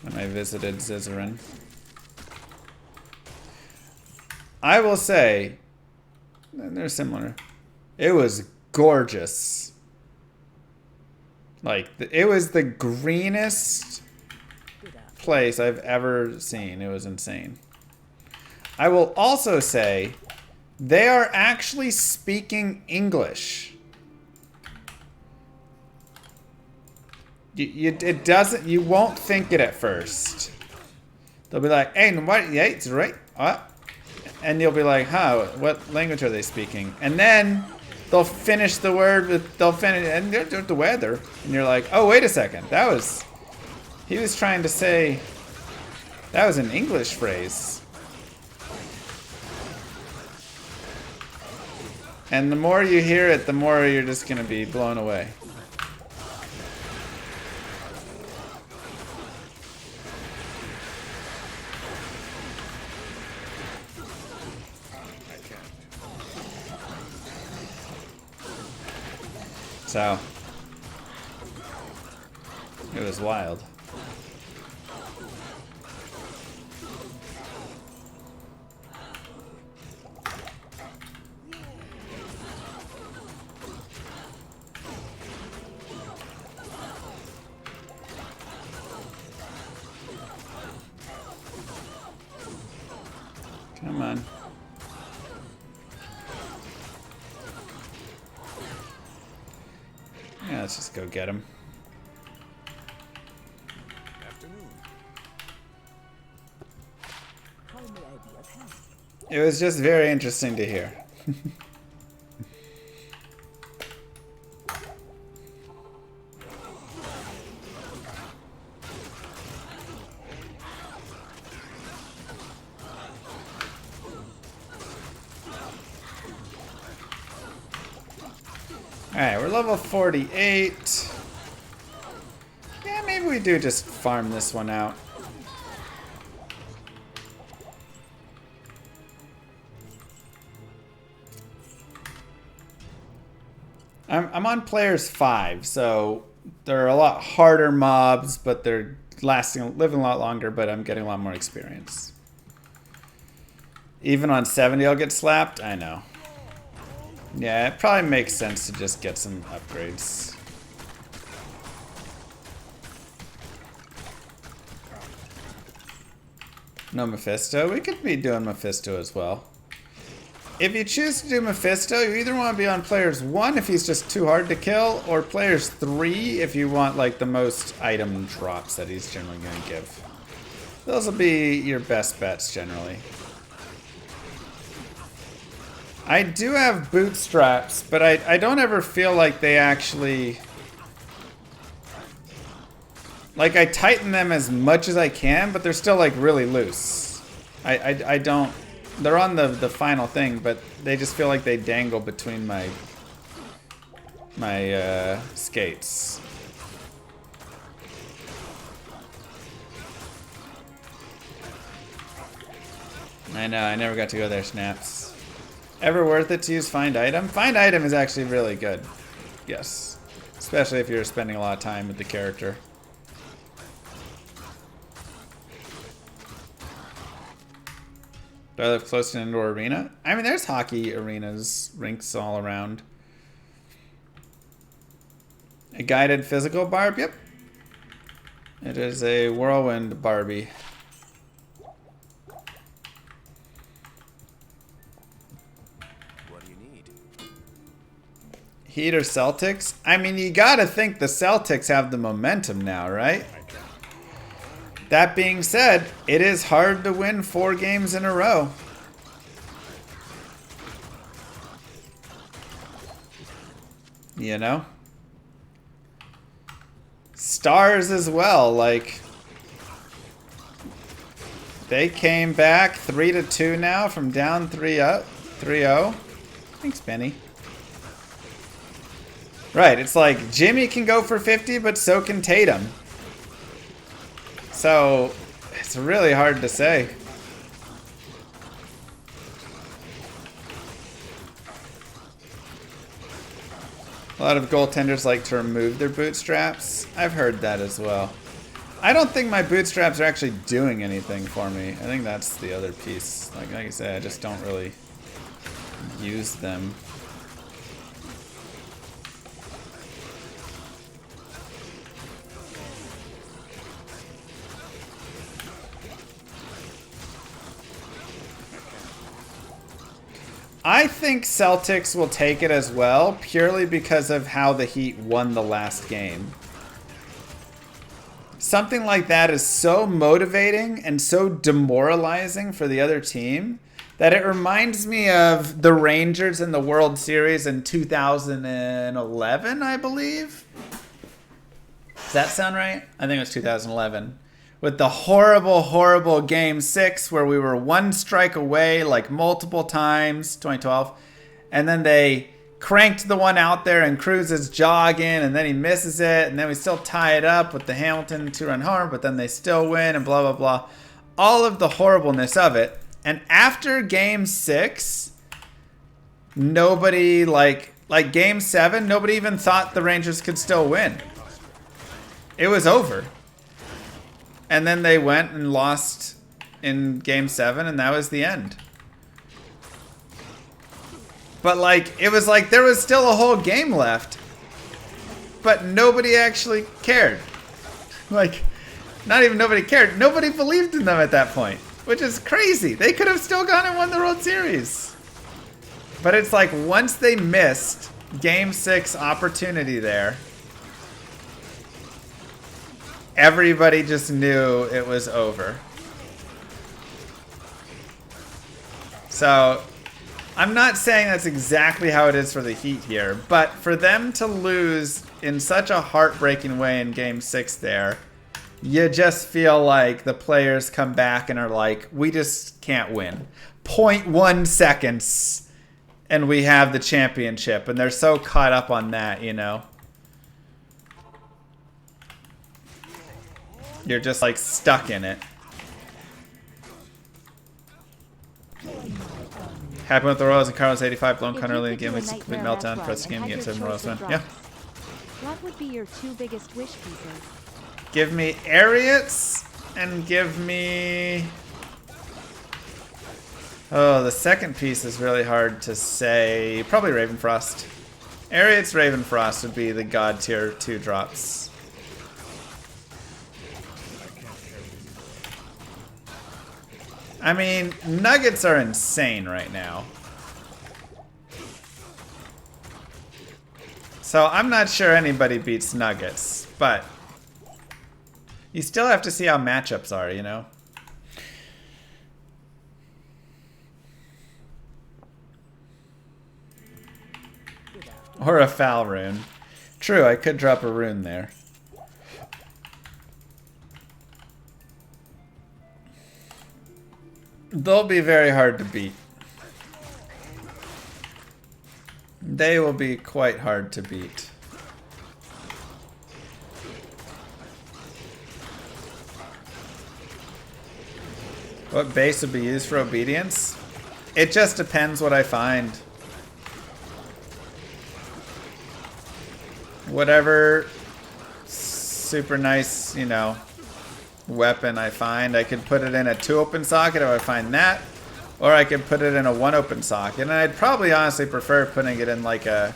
when I visited Zizaran. I will say, they're similar. It was gorgeous. Like, it was the greenest place I've ever seen. It was insane. I will also say, they are actually speaking English. It doesn't, you won't think it at first. They'll be like, hey, what, yeah, it's right. What? And you'll be like, huh, what language are they speaking? And then they'll finish the word with, they'll finish, and they're the weather. And you're like, oh, wait a second. That was, he was trying to say, that was an English phrase. And the more you hear it, the more you're just going to be blown away. So, it was wild. Come on. Yeah, let's just go get him. Afternoon. How may I be of help? It was just very interesting to hear. Alright, we're level 48. Yeah, maybe we do just farm this one out. I'm on players 5, so they're a lot harder mobs, but they're living a lot longer, but I'm getting a lot more experience. Even on 70 I'll get slapped? I know. Yeah, it probably makes sense to just get some upgrades. No Mephisto? We could be doing Mephisto as well. If you choose to do Mephisto, you either want to be on players 1 if he's just too hard to kill, or players 3 if you want like the most item drops that he's generally going to give. Those will be your best bets generally. I do have bootstraps, but I don't ever feel like they actually... Like, I tighten them as much as I can, but they're still, like, really loose. I don't... They're on the final thing, but they just feel like they dangle between my skates. I know, I never got to go there, Snaps. Ever worth it to use Find Item? Find Item is actually really good. Yes. Especially if you're spending a lot of time with the character. Do I live close to an indoor arena? I mean, there's hockey arenas, rinks all around. A guided physical barb? Yep. It is a Whirlwind Barbie. What do you need? Heat or Celtics? I mean, you gotta think the Celtics have the momentum now, right? That being said, it is hard to win 4 games in a row. You know? Stars as well, like... They came back 3-2 now from down 3-0. Thanks, Benny. Right, it's like Jimmy can go for 50, but so can Tatum. So, it's really hard to say. A lot of goaltenders like to remove their bootstraps. I've heard that as well. I don't think my bootstraps are actually doing anything for me. I think that's the other piece. Like I said, I just don't really use them. I think Celtics will take it as well, purely because of how the Heat won the last game. Something like that is so motivating and so demoralizing for the other team that it reminds me of the Rangers in the World Series in 2011, I believe. Does that sound right? I think it was 2011. With the horrible, horrible Game 6 where we were 1 strike away like multiple times, 2012. And then they cranked the one out there and Cruz is jogging and then he misses it. And then we still tie it up with the Hamilton 2-run homer, but then they still win and blah, blah, blah. All of the horribleness of it. And after Game 6, nobody, like Game 7, nobody even thought the Rangers could still win. It was over. And then they went and lost in Game 7, and that was the end. But, like, it was like there was still a whole game left. But nobody actually cared. Like, not even nobody cared. Nobody believed in them at that point, which is crazy. They could have still gone and won the World Series. But it's like once they missed Game 6 opportunity there, everybody just knew it was over. So, I'm not saying that's exactly how it is for the Heat here, but for them to lose in such a heartbreaking way in Game 6 there, you just feel like the players come back and are like, we just can't win. 0.1 seconds and we have the championship, and they're so caught up on that, you know. You're just like stuck in it. Happy with the Royals and Carlos 85, blown cut early in the game, it's a complete meltdown. Press the game, get 7 Royals win. Yeah. What would be your 2 biggest wish pieces? Give me Ariats and give me... Oh, the second piece is really hard to say. Probably Ravenfrost. Ariats Ravenfrost would be the god tier 2 drops. I mean, Nuggets are insane right now. So I'm not sure anybody beats Nuggets, but you still have to see how matchups are, you know? Or a foul rune. True, I could drop a rune there. They'll be very hard to beat. They will be quite hard to beat. What base would be used for obedience? It just depends what I find. Whatever super nice, you know, weapon I find, I could put it in a 2 open socket if I find that, or I could put it in a 1 open socket. And I'd probably honestly prefer putting it in like a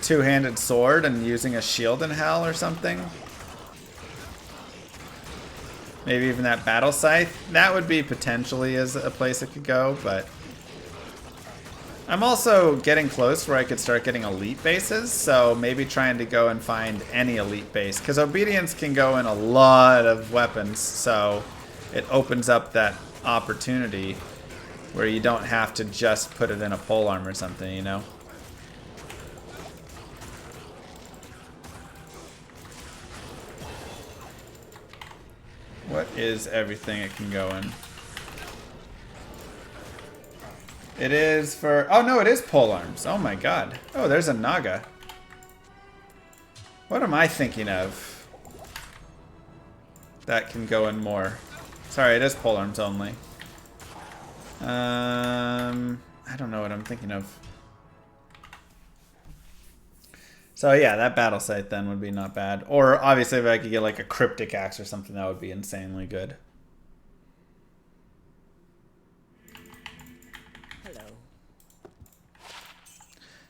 2-handed sword and using a shield in hell or something. Maybe even that battle scythe. That would be potentially as a place it could go, but I'm also getting close where I could start getting elite bases, so maybe trying to go and find any elite base, because obedience can go in a lot of weapons, so it opens up that opportunity where you don't have to just put it in a polearm or something, you know? What is everything it can go in? It is for... Oh, no, it is polearms. Oh, my God. Oh, there's a Naga. What am I thinking of? That can go in more. Sorry, it is polearms only. I don't know what I'm thinking of. So yeah, that battle scythe then would be not bad. Or obviously if I could get like a cryptic axe or something, that would be insanely good. Hello.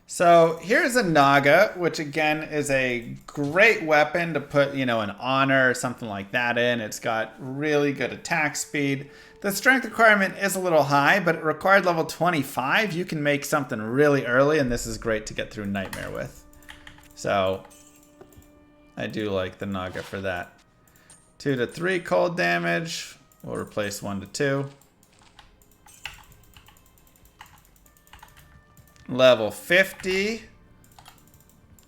So here's a Naga, which again is a great weapon to put, you know, an honor or something like that in. It's got really good attack speed. The strength requirement is a little high, but it required level 25. You can make something really early, and this is great to get through Nightmare with. So I do like the Naga for that. 2 to 3 cold damage. We'll replace 1 to 2. Level 50.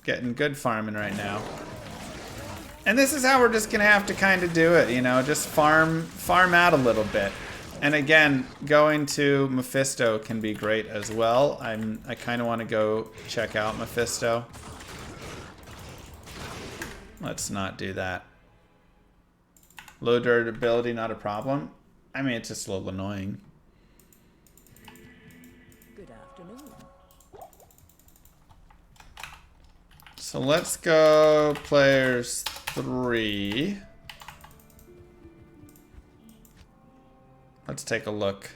Getting good farming right now. And this is how we're just gonna have to kind of do it, you know, just farm out a little bit. And again, going to Mephisto can be great as well. I kind of want to go check out Mephisto. Let's not do that. Low durability, not a problem. I mean, it's just a little annoying. Good afternoon. So let's go players 3. Let's take a look.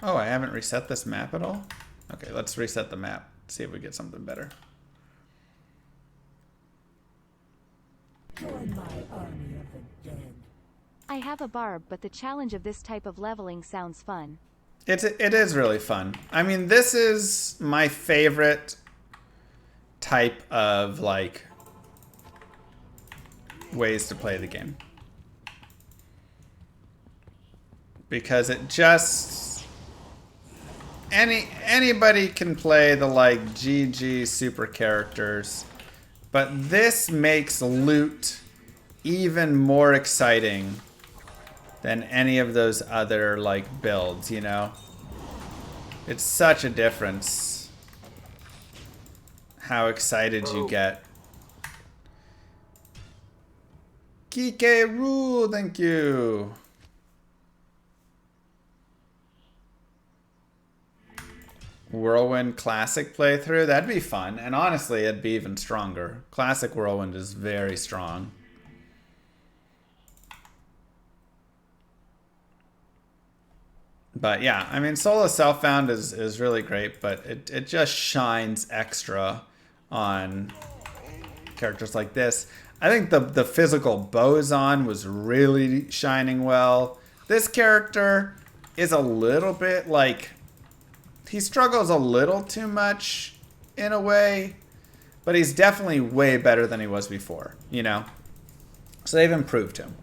Oh, I haven't reset this map at all? Okay, let's reset the map. See if we get something better. Join my army of the dead. I have a barb, but the challenge of this type of leveling sounds fun. It is really fun. I mean, this is my favorite type of, like, ways to play the game. Because it just... Anybody can play the, like, GG super characters. But this makes loot even more exciting than any of those other, like, builds, you know? It's such a difference how excited you get. Kike Rule, thank you. Whirlwind Classic playthrough, that'd be fun. And honestly, it'd be even stronger. Classic Whirlwind is very strong. But yeah, I mean, Solo Self-Found is really great, but it just shines extra on characters like this. I think the physical boson was really shining well. This character is a little bit like... He struggles a little too much in a way, but he's definitely way better than he was before, you know? So they've improved him.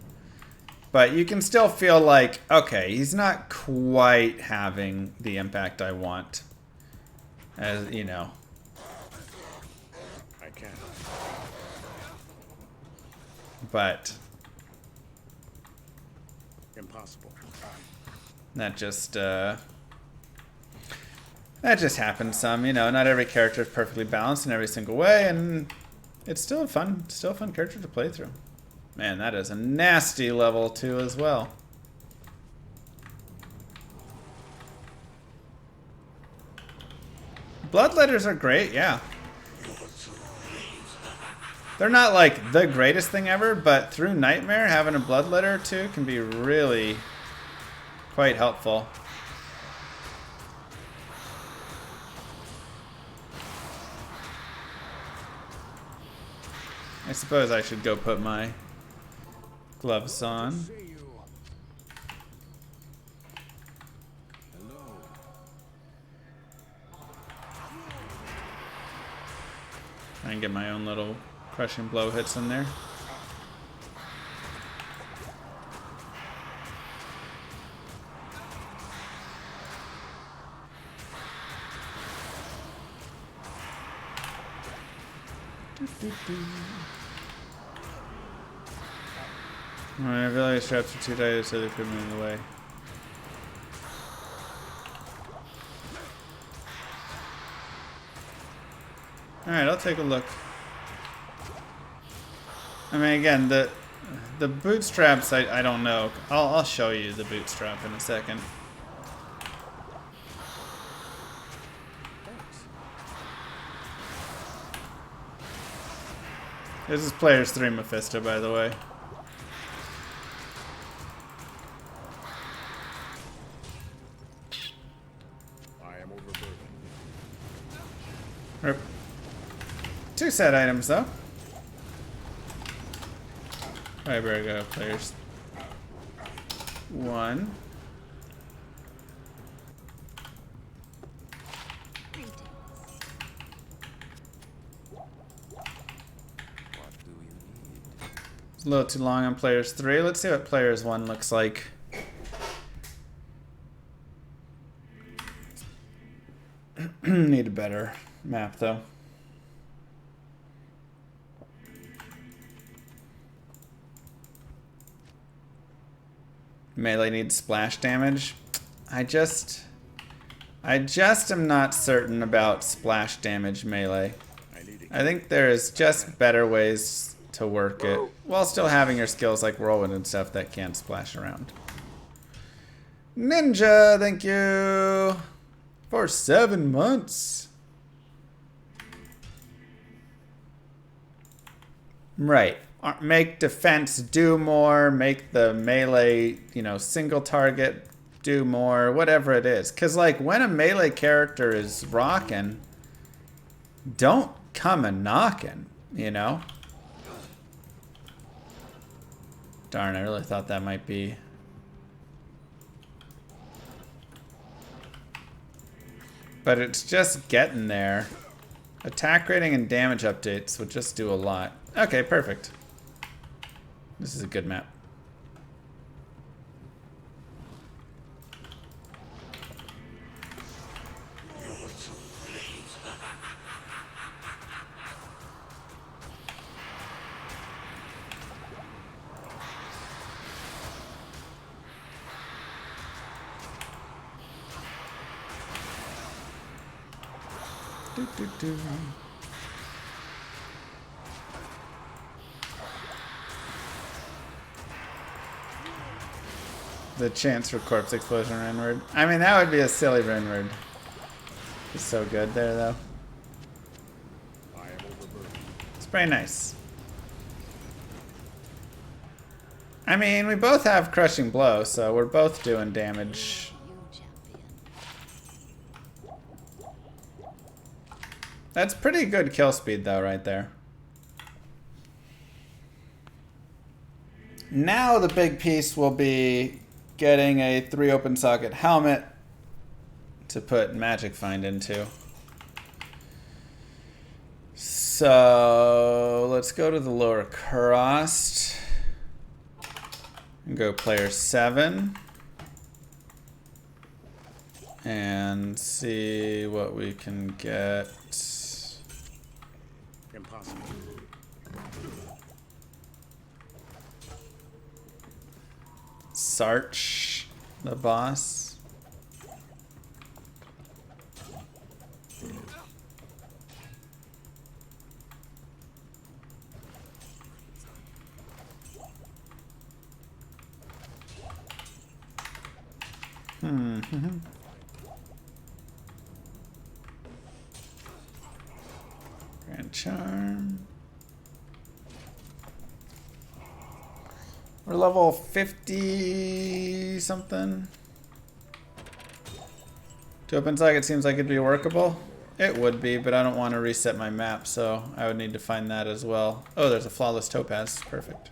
But you can still feel like, okay, he's not quite having the impact I want. As, you know, but Impossible. that just happens some, you know. Not every character is perfectly balanced in every single way, and it's still a fun character to play through. Man, that is a nasty level 2 as well. Bloodletters are great, yeah. They're not like the greatest thing ever, but through Nightmare, having a bloodletter or two can be really quite helpful. I suppose I should go put my gloves on. See you. Hello. Try and get my own little crushing blow hits in there. Alright, village traps are too tight so they could move away. Alright, I'll take a look. I mean, again, the bootstraps, I don't know. I'll show you the bootstrap in a second. This is Players 3 Mephisto, by the way. I am overburdened. Rip. 2 set items, though. I better go Players 1. Greetings. What do you need? It's a little too long on Players 3. Let's see what Players 1 looks like. Need a better map, though. Melee needs splash damage. I just am not certain about splash damage melee. I think there's just better ways to work it while still having your skills like Whirlwind and stuff that can splash around. Ninja, thank you for 7 months. Right. Make defense do more, make the melee, you know, single target do more, whatever it is. Because, like, when a melee character is rocking, don't come a knocking, you know? Darn, I really thought that might be... But it's just getting there. Attack rating and damage updates would just do a lot. Okay, perfect. This is a good map. Do, do, do. The chance for corpse explosion runeword. I mean, that would be a silly runeword. It's so good there, though. I am overburdened. It's pretty nice. I mean, we both have crushing blow, so we're both doing damage. You champion. That's pretty good kill speed, though, right there. Now the big piece will be getting a 3 open socket helmet to put Magic Find into. So let's go to the lower cost and go player 7 and see what we can get. Impossible. Sarch, the boss. Grand Charm. We're level 50 something. To open it seems like it'd be workable. It would be, but I don't want to reset my map, so I would need to find that as well. Oh, there's a flawless topaz. Perfect.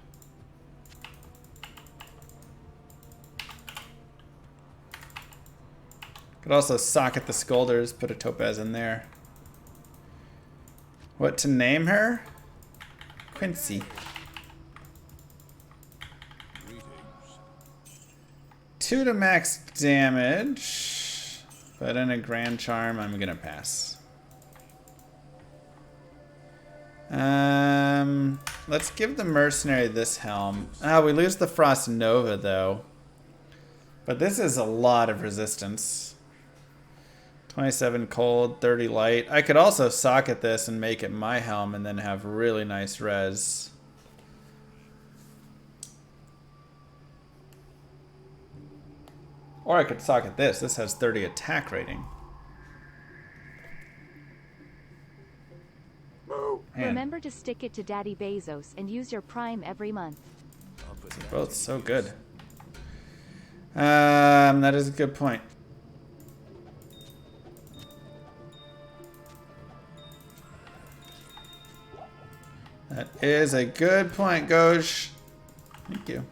Could also socket the Scolders, put a topaz in there. What to name her? Quincy. 2 to max damage, but in a Grand Charm, I'm gonna pass. Let's give the Mercenary this helm. Ah, we lose the Frost Nova though. But this is a lot of resistance. 27 cold, 30 light. I could also socket this and make it my helm and then have really nice res. Or I could socket this. This has 30 attack rating. Man. Remember to stick it to Daddy Bezos and use your Prime every month. They're both so good. That is a good point. That is a good point, Ghosh. Thank you.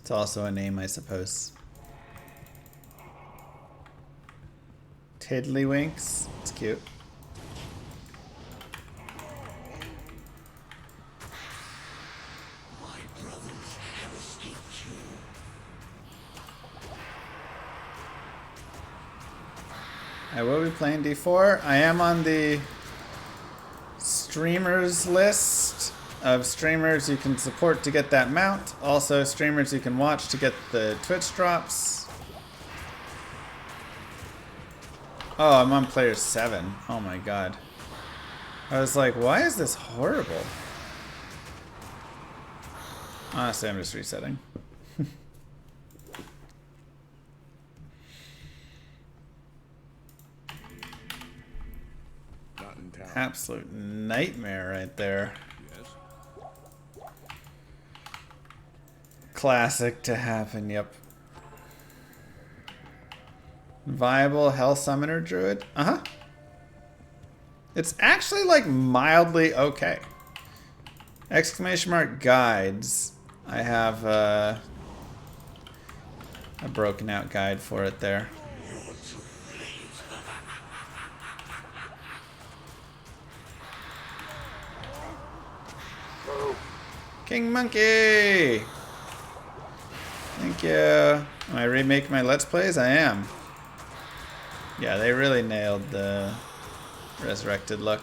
It's also a name, I suppose. Tiddlywinks. It's cute. I will be playing D4. I am on the streamers list of streamers you can support to get that mount. Also streamers you can watch to get the Twitch drops. Oh, I'm on player 7. Oh my god. I was like, why is this horrible? Honestly, I'm just resetting. Absolute nightmare right there. Yes. Classic to happen, yep. Viable Hell Summoner Druid? Uh-huh. It's actually like mildly okay. Exclamation mark guides. I have a broken out guide for it there. King Monkey! Thank you. Am I remaking my Let's Plays? I am. Yeah, they really nailed the Resurrected look.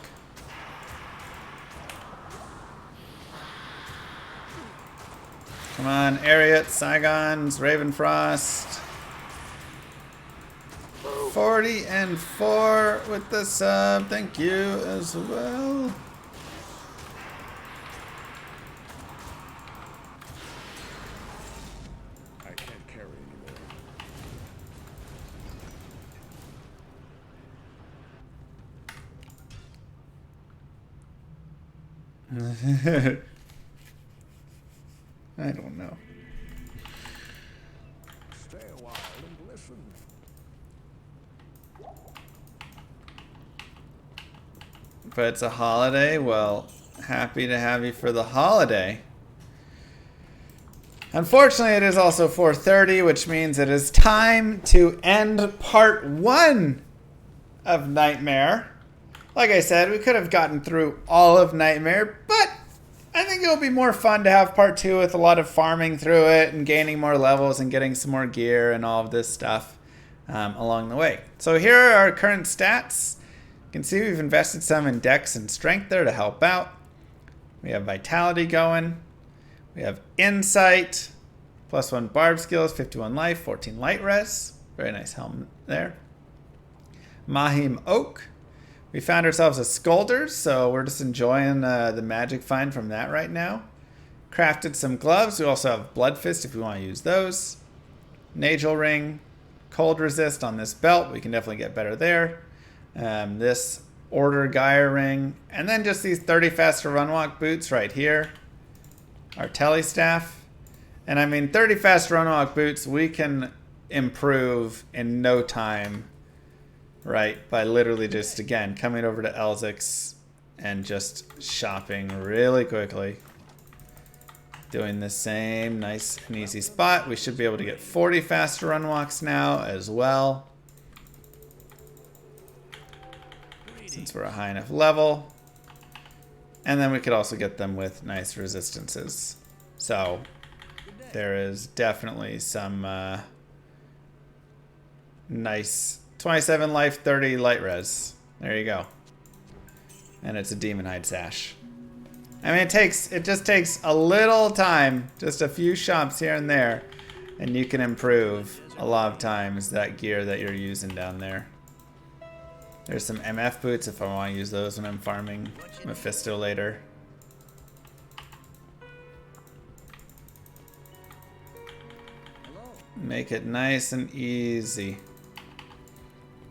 Come on, Ariat, Saigons, Ravenfrost. 40 and 4 with the sub. Thank you as well. I can't carry anymore. I don't know. Stay a while and listen. But it's a holiday. Well, happy to have you for the holiday. Unfortunately, it is also 4:30, which means it is time to end part 1 of Nightmare. Like I said, we could have gotten through all of Nightmare, but I think it'll be more fun to have part 2 with a lot of farming through it and gaining more levels and getting some more gear and all of this stuff along the way. So here are our current stats. can see we've invested some in Dex and Strength there to help out. We have Vitality going. We have Insight. +1 Barb skills, 51 life, 14 light res. Very nice helmet there. Mahim Oak. We found ourselves a Scolders, so we're just enjoying the magic find from that right now. Crafted some gloves. We also have Blood Fist if we want to use those. Nagel Ring. Cold Resist on this belt. We can definitely get better there. This Order Gyre Ring. And then just these 30 faster run walk boots right here. Our Telly Staff. And I mean, 30 fast run walk boots, we can improve in no time, right? By literally just, again, coming over to Elzix and just shopping really quickly. Doing the same nice and easy spot. We should be able to get 40 faster run walks now as well. Since we're a high enough level. And then we could also get them with nice resistances. So there is definitely some nice 27 life, 30 light res. There you go. And it's a demon hide sash. I mean, it just takes a little time, just a few shops here and there, and you can improve a lot of times that gear that you're using down there. There's some MF boots if I want to use those when I'm farming Mephisto later. Make it nice and easy.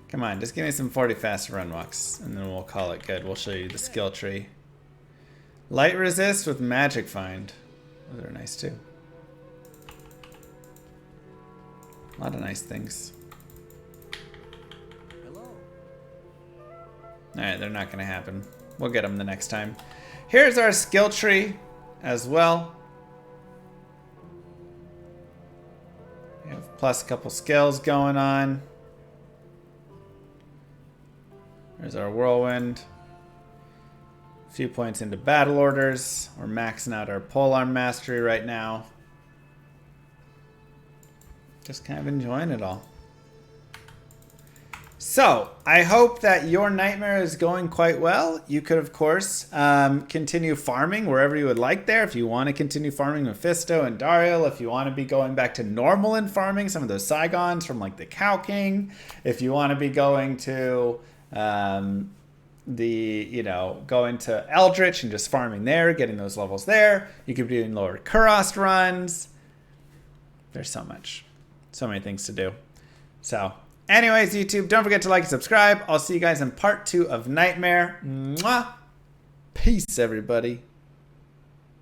Come on, just give me some 40 fast run walks, and then we'll call it good. We'll show you the skill tree. Light resist with magic find. Those are nice too. A lot of nice things. Alright, they're not going to happen. We'll get them the next time. Here's our skill tree as well. We have plus a couple skills going on. There's our Whirlwind. A few points into battle orders. We're maxing out our polearm mastery right now. Just kind of enjoying it all. So, I hope that your nightmare is going quite well. You could, of course, continue farming wherever you would like there. If you want to continue farming Mephisto and Andariel, if you want to be going back to normal in farming, some of those Saigons from like the Cow King. If you want to be going to, going to Eldritch and just farming there, getting those levels there. You could be doing lower Kurost runs. There's so many things to do. So, anyways, YouTube, don't forget to like and subscribe. I'll see you guys in part 2 of Nightmare. Mwah! Peace, everybody.